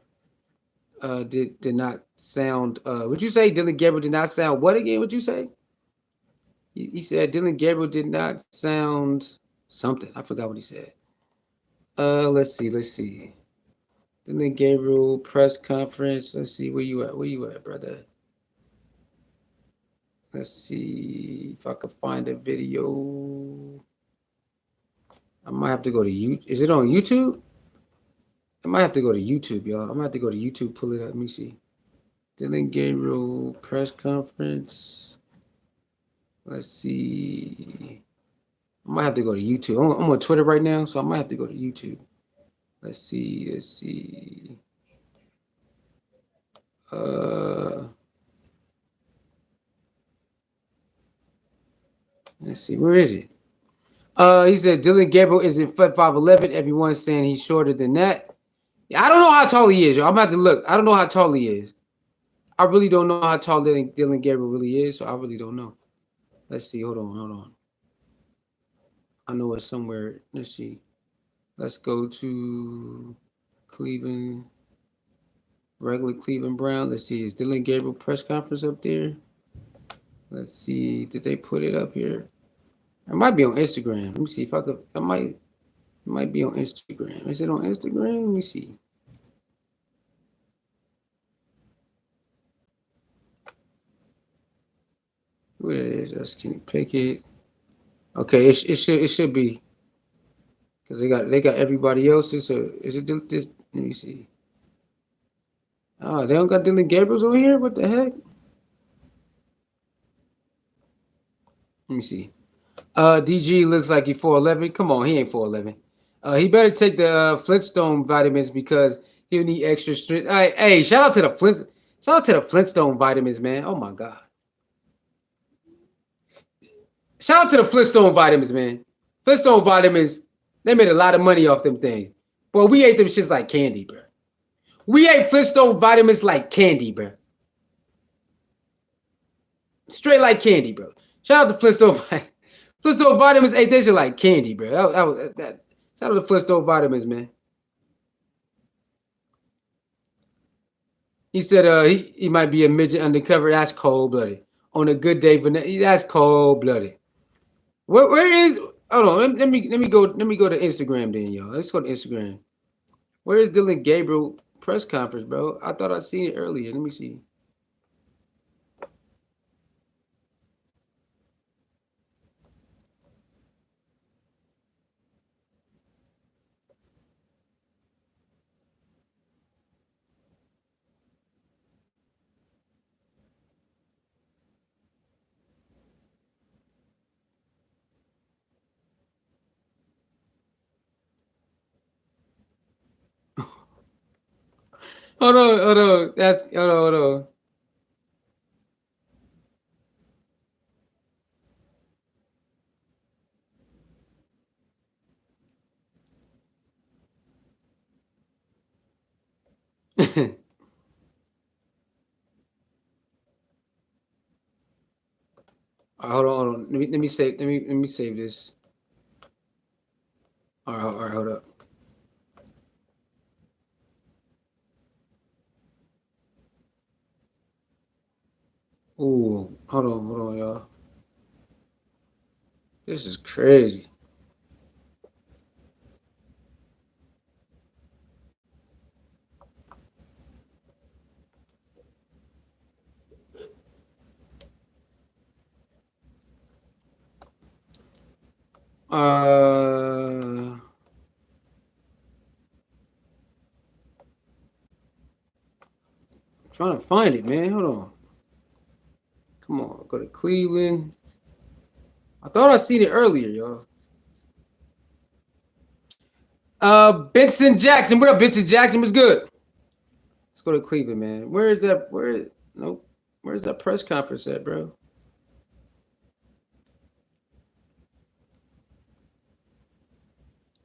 Speaker 1: did not sound would you say Dylan Gabriel did not sound what again? Would you say? He said Dylan Gabriel did not sound something. I forgot what he said. Let's see. Dylan Gabriel press conference. Let's see where you at. Where you at, brother? Let's see if I can find a video. I might have to go to YouTube. Is it on YouTube? I might have to go to YouTube, y'all. I might have to go to YouTube, pull it up. Let me see. Dylan Gabriel press conference. Let's see. I might have to go to YouTube. I'm on Twitter right now, so I might have to go to YouTube. Let's see. Let's see. Where is it? He said Dylan Gabriel is in 5'11". Everyone's saying he's shorter than that. I don't know how tall he is, y'all. I'm about to look. I don't know how tall he is. I really don't know how tall Dillon Gabriel really is, so I really don't know. Let's see. Hold on. I know it's somewhere. Let's see. Let's go to Cleveland, regular Cleveland Brown. Let's see. Is Dillon Gabriel press conference up there? Let's see. Did they put it up here? It might be on Instagram. Let me see if I could. It might be on Instagram. Is it on Instagram? Let me see. What it is? That's Kenny Pickett. Okay, it should be because they got everybody else's. So is it this? Let me see. Oh, they don't got Dillon Gabriel's on here. What the heck? Let me see. DG looks like he's 4'11". Come on, he ain't 4'11". He better take the Flintstone vitamins because he'll need extra strength. Hey, shout out to the Flintstone vitamins, man. Oh my god. Shout out to the Flintstone vitamins, man. Flintstone vitamins, they made a lot of money off them things. Boy, we ate them shits like candy, bro. We ate Flintstone vitamins like candy, bro. Straight like candy, bro. Shout out to Flintstone vitamins. Flintstone vitamins ate that shit like candy, bro. Shout out to Flintstone vitamins, man. He said he might be a midget undercover. That's cold blooded. On a good day for that's cold blooded. Where is? Hold on. Let me go to Instagram then, y'all. Let's go to Instagram. Where is Dillon Gabriel press conference, bro? I thought I seen it earlier. Let me see. Hold on. That's hold on. Hold on. Let me save this. All right, hold up. Ooh, hold on, y'all. This is crazy. I'm trying to find it, man. Hold on. Come on, go to Cleveland. I thought I seen it earlier, y'all. Benson Jackson. What up, Benson Jackson? What's good? Let's go to Cleveland, man. Where is that? Nope. Where's that press conference at, bro?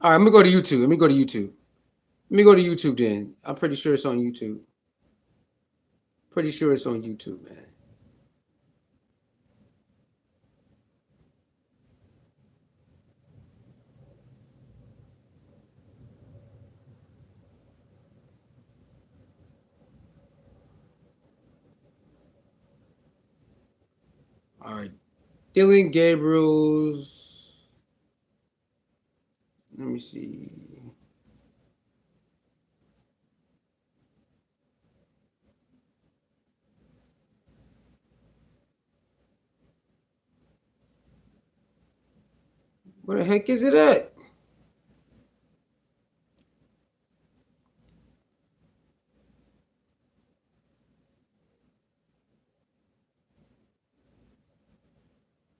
Speaker 1: All right, I'm gonna go to YouTube. Let me go to YouTube then. I'm pretty sure it's on YouTube. Pretty sure it's on YouTube, man. All right. Dillon Gabriel's. Let me see. Where the heck is it at?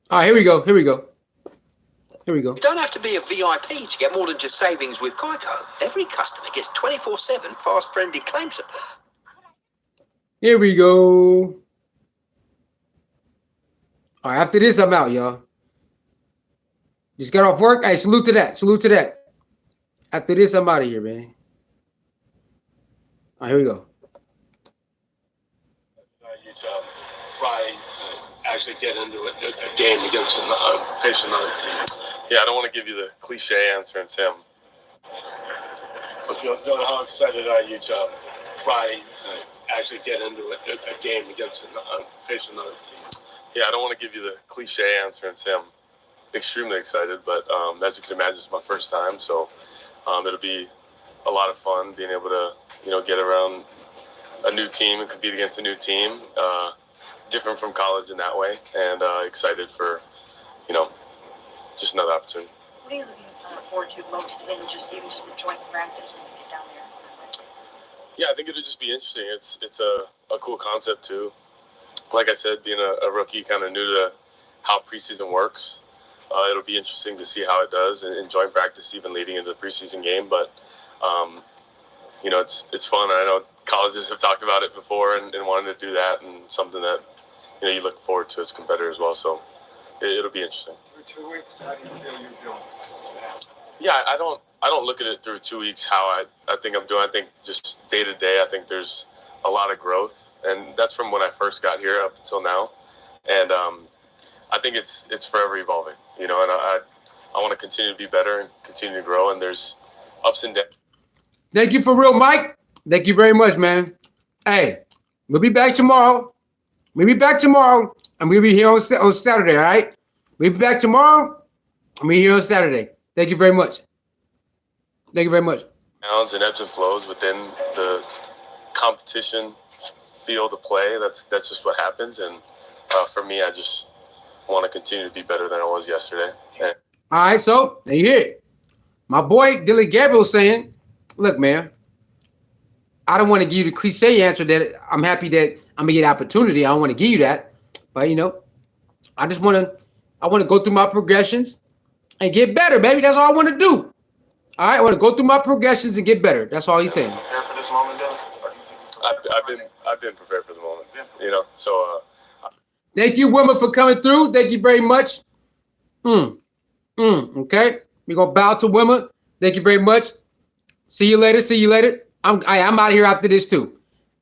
Speaker 1: All right, here we go. Here we go. Here we go.
Speaker 2: You don't have to be a VIP to get more than just savings with Geico. Every customer gets 24/7 fast-friendly claim support.
Speaker 1: Here we go. All right, after this, I'm out, y'all. Just got off work. Hey, salute to that. Salute to that. After this, I'm out of here, man. All right, here we go.
Speaker 6: actually get into a game against facing another team?
Speaker 2: Yeah, I don't want to give you the cliche answer, and Tim.
Speaker 6: But how excited are you to try to actually get into a game against facing another team?
Speaker 2: Yeah, I don't want to give you the cliche answer, and Tim. Extremely excited, but as you can imagine, it's my first time, so it'll be a lot of fun being able to, get around a new team and compete against a new team. Different from college in that way, and excited for, just another opportunity.
Speaker 8: What are you looking forward to most in just the joint practice when you get down there?
Speaker 2: Yeah, I think it'll just be interesting. It's a cool concept too. Like I said, being a rookie, kind of new to how preseason works. It'll be interesting to see how it does in joint practice, even leading into the preseason game. But it's fun. I know colleges have talked about it before and wanted to do that, and something that you look forward to as a competitor as well. So it'll be interesting.
Speaker 3: For 2 weeks, how do you feel you're doing?
Speaker 2: Yeah, I don't look at it through 2 weeks how I think I'm doing. I think just day to day, I think there's a lot of growth, and that's from when I first got here up until now. And I think it's forever evolving, and I want to continue to be better and continue to grow, and there's ups and downs.
Speaker 1: Thank you for real, Mike. Thank you very much, man. Hey, we'll be back tomorrow. We'll be back tomorrow, and we'll be here on Saturday, all right? We'll be back tomorrow, and we'll be here on Saturday. Thank you very much. Thank you very much.
Speaker 2: Downs and ebbs and flows within the competition field of play. That's just what happens, and for me, I just want to continue to be better than I was yesterday.
Speaker 1: All right, so there you hear it. My boy DILLON Gabriel saying, look, man, I don't want to give you the cliche answer that I'm happy that I'm going to get opportunity. I don't want to give you that. But, I just want to go through my progressions and get better, baby. That's all I want to do. All right, I want to go through my progressions and get better. That's all he's saying.
Speaker 7: Prepare for this moment, Dylan?
Speaker 2: I've been prepared for the moment, so.
Speaker 1: Thank you, women, for coming through. Thank you very much. Okay, we gonna bow to women. Thank you very much. See you later. See you later. I'm out of here after this too.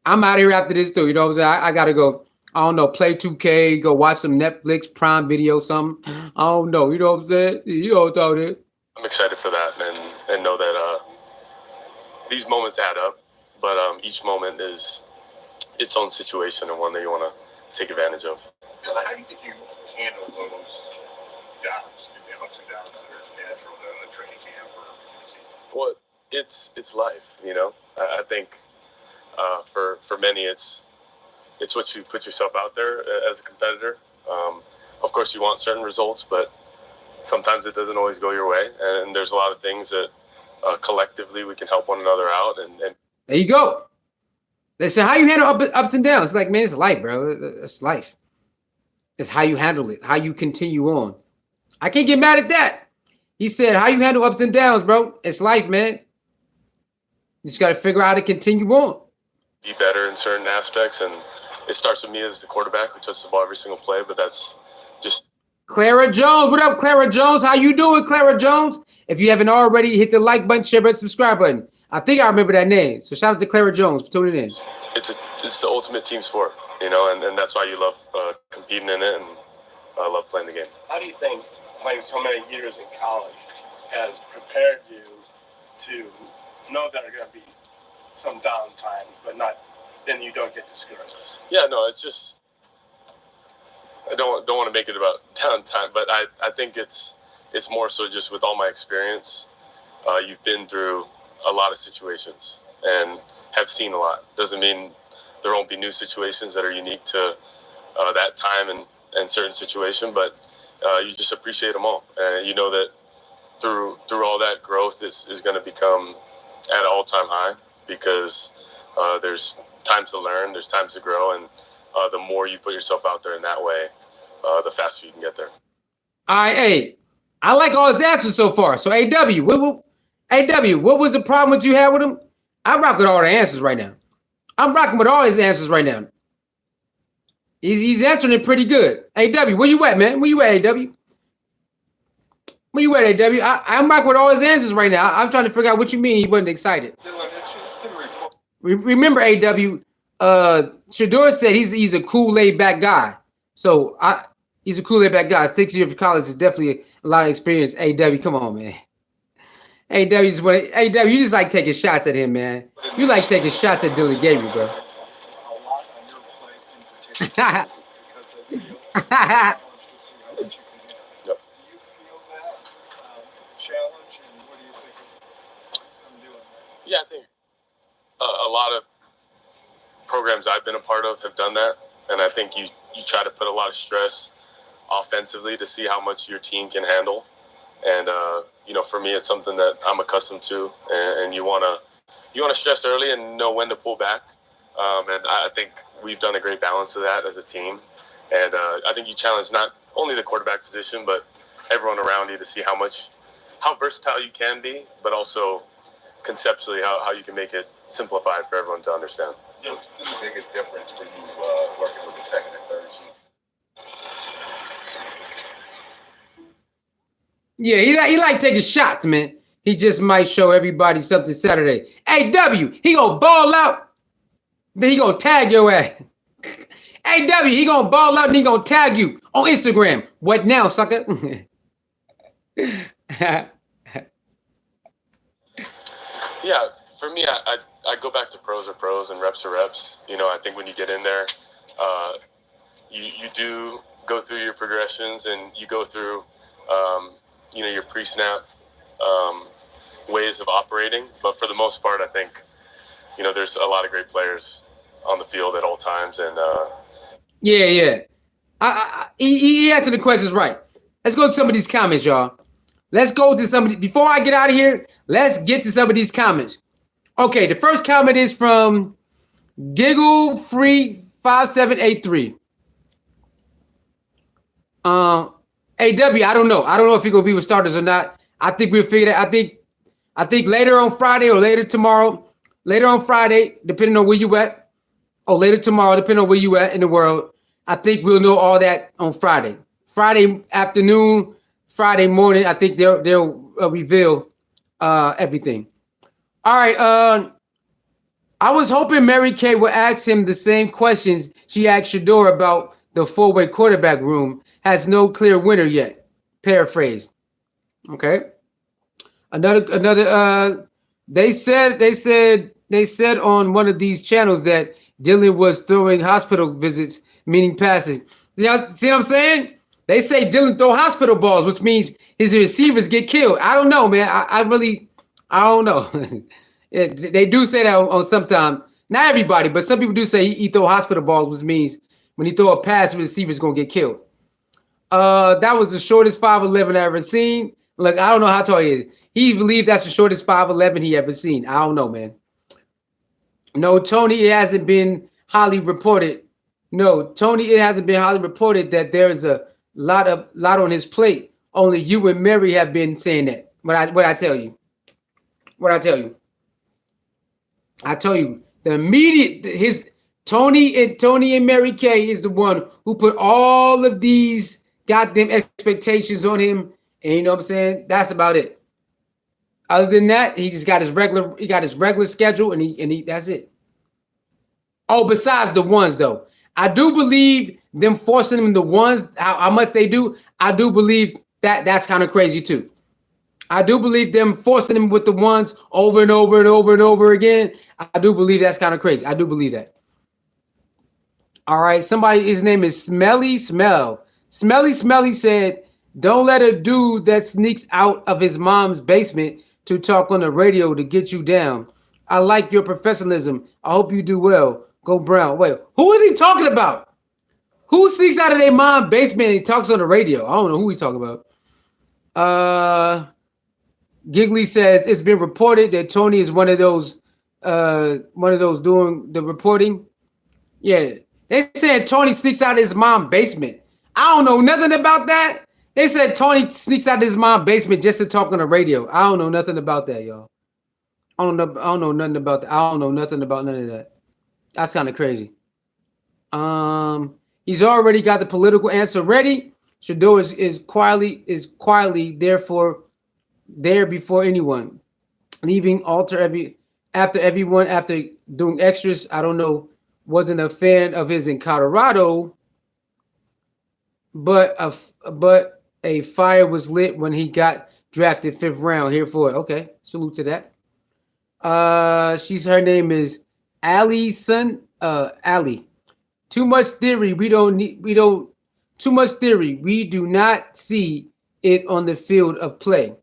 Speaker 1: You know what I'm saying? I gotta go. I don't know. Play 2K. Go watch some Netflix, Prime Video, something. I don't know. You know what I'm saying? You know what I'm talking about.
Speaker 2: I'm excited for that, and know that these moments add up, but each moment is its own situation and one that you want to take advantage of.
Speaker 7: How do you think you handle those downs, the ups and downs that are natural in a training camp or in the season?
Speaker 2: Well, it's life, I think for many it's what you put yourself out there as a competitor. Of course, you want certain results, but sometimes it doesn't always go your way, and there's a lot of things that collectively we can help one another out. And
Speaker 1: there you go. They say, how you handle ups and downs? It's like, man, it's life, bro. It's life. It's how you handle it, how you continue on. I can't get mad at that. He said, how you handle ups and downs, bro? It's life, man. You just got to figure out how to continue on.
Speaker 2: Be better in certain aspects, and it starts with me as the quarterback who touches the ball every single play, but that's just...
Speaker 1: Clara Jones. What up, Clara Jones? How you doing, Clara Jones? If you haven't already, hit the like button, share button, subscribe button. I think I remember that name. So shout out to Clara Jones for tuning in.
Speaker 2: It's the ultimate team sport, and that's why you love competing in it, and love playing the game.
Speaker 6: How do you think playing so many years in college has prepared you to know that there are going to be some downtime, but then you don't get discouraged?
Speaker 2: Yeah, no, it's just... I don't want to make it about downtime, but I think it's more so just with all my experience. You've been through a lot of situations and have seen a lot. Doesn't mean there won't be new situations that are unique to that time and certain situation, but you just appreciate them all. And you know that through all that, growth is going to become at an all-time high, because there's times to learn, there's times to grow, and the more you put yourself out there in that way, the faster you can get there.
Speaker 1: All right, hey, I like all his answers so far. So, AW, what was the problem that you had with him? I'm rocking with all the answers right now. I'm rocking with all his answers right now. He's answering it pretty good. AW, where you at, man? Where you at, AW? Where you at, AW? I'm rocking with all his answers right now. I'm trying to figure out what you mean he wasn't excited. Remember, AW, Shedeur said he's a cool, laid-back guy. So He's a cool laid back guy. 6 years of college is definitely a lot of experience. AW, come on, man. AW just want AW, you just like taking shots at him, man. You like taking shots at Dillon Gabriel, bro.
Speaker 3: A lot on your plate in particular because of the challenge to see how much you can do.
Speaker 2: Yep.
Speaker 3: Do you feel that challenge, and what do you think I'm doing?
Speaker 2: Yeah, I think a lot of programs I've been a part of have done that, and I think you try to put a lot of stress offensively to see how much your team can handle. And for me, it's something that I'm accustomed to, and you wanna stress early and know when to pull back. And I think we've done a great balance of that as a team. And I think you challenge not only the quarterback position, but everyone around you to see how versatile you can be, but also conceptually how you can make it simplified for everyone to understand.
Speaker 4: What's been the biggest difference for you working with the second and third team?
Speaker 1: Yeah, he like taking shots, man. He just might show everybody something Saturday. Hey, W, he gonna ball out, then he gonna tag your ass. Hey, W, he gonna ball out, and he gonna tag you on Instagram. What now, sucker?
Speaker 2: Yeah, for me, I go back to pros are pros and reps are reps. I think when you get in there, you do go through your progressions and you go through, your pre-snap ways of operating. But for the most part, I think, there's a lot of great players on the field at all times. And
Speaker 1: Yeah. He answered the questions right. Let's go to some of these comments, y'all. Let's go to some of before I get out of here, let's get to some of these comments. Okay, the first comment is from Giggle Free 5783. AW, I don't know. I don't know if he gonna be with starters or not. I think we'll figure that. I think later on Friday or later tomorrow. Later on Friday, depending on where you at, or later tomorrow, depending on where you at in the world. I think we'll know all that on Friday. Friday afternoon, Friday morning. I think they'll reveal everything. All right. I was hoping Mary Kay would ask him the same questions she asked Shedeur about the four-way quarterback room. Has no clear winner yet. Paraphrased. Okay. Another. They said on one of these channels that Dillon was throwing hospital visits, meaning passes. See what I'm saying? They say Dillon throw hospital balls, which means his receivers get killed. I don't know, man. I don't know. They do say that on sometimes. Not everybody, but some people do say he throw hospital balls, which means when he throw a pass, receiver's gonna get killed. That was the shortest 5'11" I ever seen. Look, I don't know how tall he is. He believes that's the shortest 5'11" he ever seen. I don't know, man. No, Tony, it hasn't been highly reported. No, Tony, it hasn't been highly reported that there is a lot on his plate. Only you and Mary have been saying that. What I tell you. I tell you, the immediate Tony and Mary Kay is the one who put all of these goddamn expectations on him, and you know what I'm saying? That's about it. Other than that, he just got his regular schedule, and he that's it. Oh, besides the ones though, I do believe them forcing him the ones how much they do. I do believe that's kind of crazy too. I do believe them forcing him with the ones over and over and over and over again. I do believe that's kind of crazy. I do believe that. All right, his name is Smelly Smell. Smelly said, "Don't let a dude that sneaks out of his mom's basement to talk on the radio to get you down. I like your professionalism. I hope you do well. Go Brown." Wait, who is he talking about? Who sneaks out of their mom's basement and talks on the radio? I don't know who he talking about. Giggly says it's been reported that Tony is one of those doing the reporting. Yeah, they said Tony sneaks out of his mom's basement. I don't know nothing about that. They said Tony sneaks out of his mom's basement just to talk on the radio. I don't know nothing about that, y'all. I don't know nothing about that. I don't know nothing about none of that. That's kind of crazy. He's already got the political answer ready. Shedeur is quietly there before anyone, leaving after everyone after doing extras. I don't know. Wasn't a fan of his in Colorado. but a fire was lit when he got drafted 5th round. Here for it. Okay, salute to that. Her name is Allison. Ali. Too much theory. We don't need. We don't. Too much theory. We do not see it on the field of play.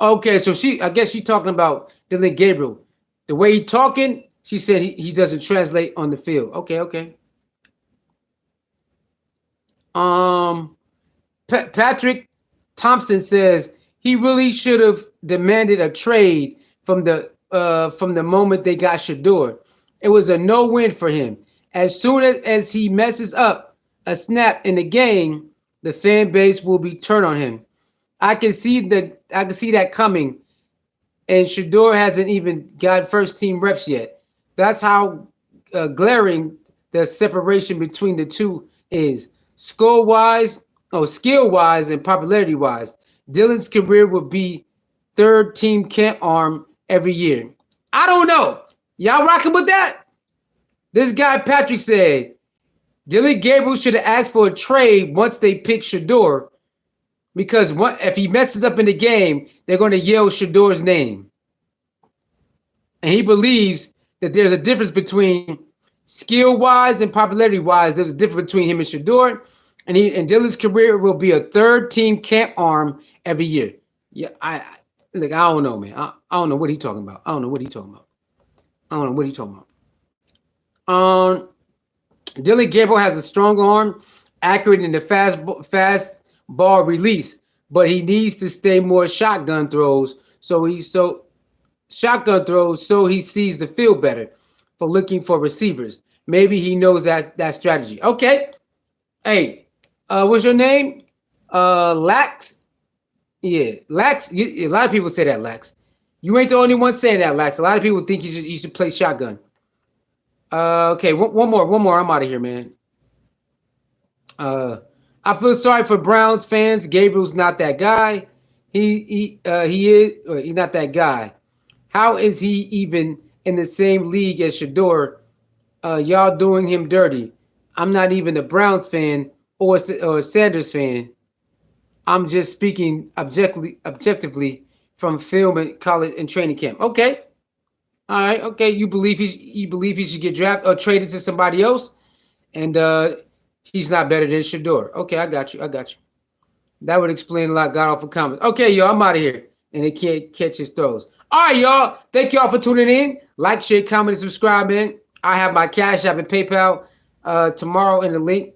Speaker 1: Okay, so I guess she's talking about Dylan Gabriel. The way he talking, she said he doesn't translate on the field. Okay, okay. Um, Patrick Thompson says he really should have demanded a trade from the moment they got Shedeur. It was a no-win for him. As soon as he messes up a snap in the game, the fan base will be turned on him. I can see that coming, and Shedeur hasn't even got first team reps yet. That's how glaring the separation between the two is. Skill wise, and popularity wise. Dillon's career will be third team camp arm every year. I don't know. Y'all rocking with that? This guy Patrick said Dylan Gabriel should have asked for a trade once they picked Shedeur because if he messes up in the game, they're going to yell Shedeur's name. And he believes that there's a difference between skill wise and popularity wise. There's a difference between him and Shedeur, and Dylan's career will be a third team camp arm every year. Yeah, I don't know, man. I don't know what he's talking about. I don't know what he's talking about. I don't know what he's talking about. Dylan Gabriel has a strong arm, accurate in the fast ball release, but he needs to stay more shotgun throws. So he sees the field better for looking for receivers. Maybe he knows that strategy. Okay. Hey, what's your name? Lax. Yeah, Lax. A lot of people say that, Lax. You ain't the only one saying that, Lax. A lot of people think you should play shotgun. Okay, one more. I'm out of here, man. I feel sorry for Browns fans. Gabriel's not that guy. He's not that guy. How is he even in the same league as Shedeur? Y'all doing him dirty. I'm not even a Browns fan or a Sanders fan. I'm just speaking objectively from film and college and training camp. Okay, all right, okay. You believe he should get drafted or traded to somebody else, and he's not better than Shedeur. Okay, I got you. That would explain a lot. Got off of comments. Okay, y'all, I'm out of here, and they can't catch his throws. All right, y'all. Thank y'all for tuning in. Like, share, comment, and subscribe, man. I have my Cash App and PayPal tomorrow in the link.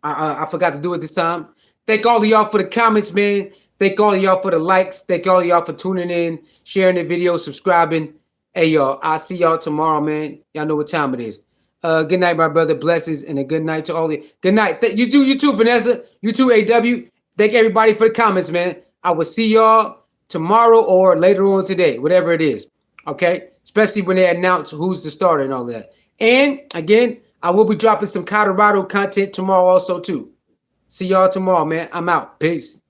Speaker 1: I forgot to do it this time. Thank all of y'all for the comments, man. Thank all of y'all for the likes. Thank all of y'all for tuning in, sharing the video, subscribing. Hey, y'all, I'll see y'all tomorrow, man. Y'all know what time it is. Good night, my brother. Blessings, and a good night to all of you. Good night. You too, Vanessa. You too, AW. Thank everybody for the comments, man. I will see y'all tomorrow or later on today, whatever it is. Okay? Especially when they announce who's the starter and all that. And, again, I will be dropping some Colorado content tomorrow also, too. See y'all tomorrow, man. I'm out. Peace.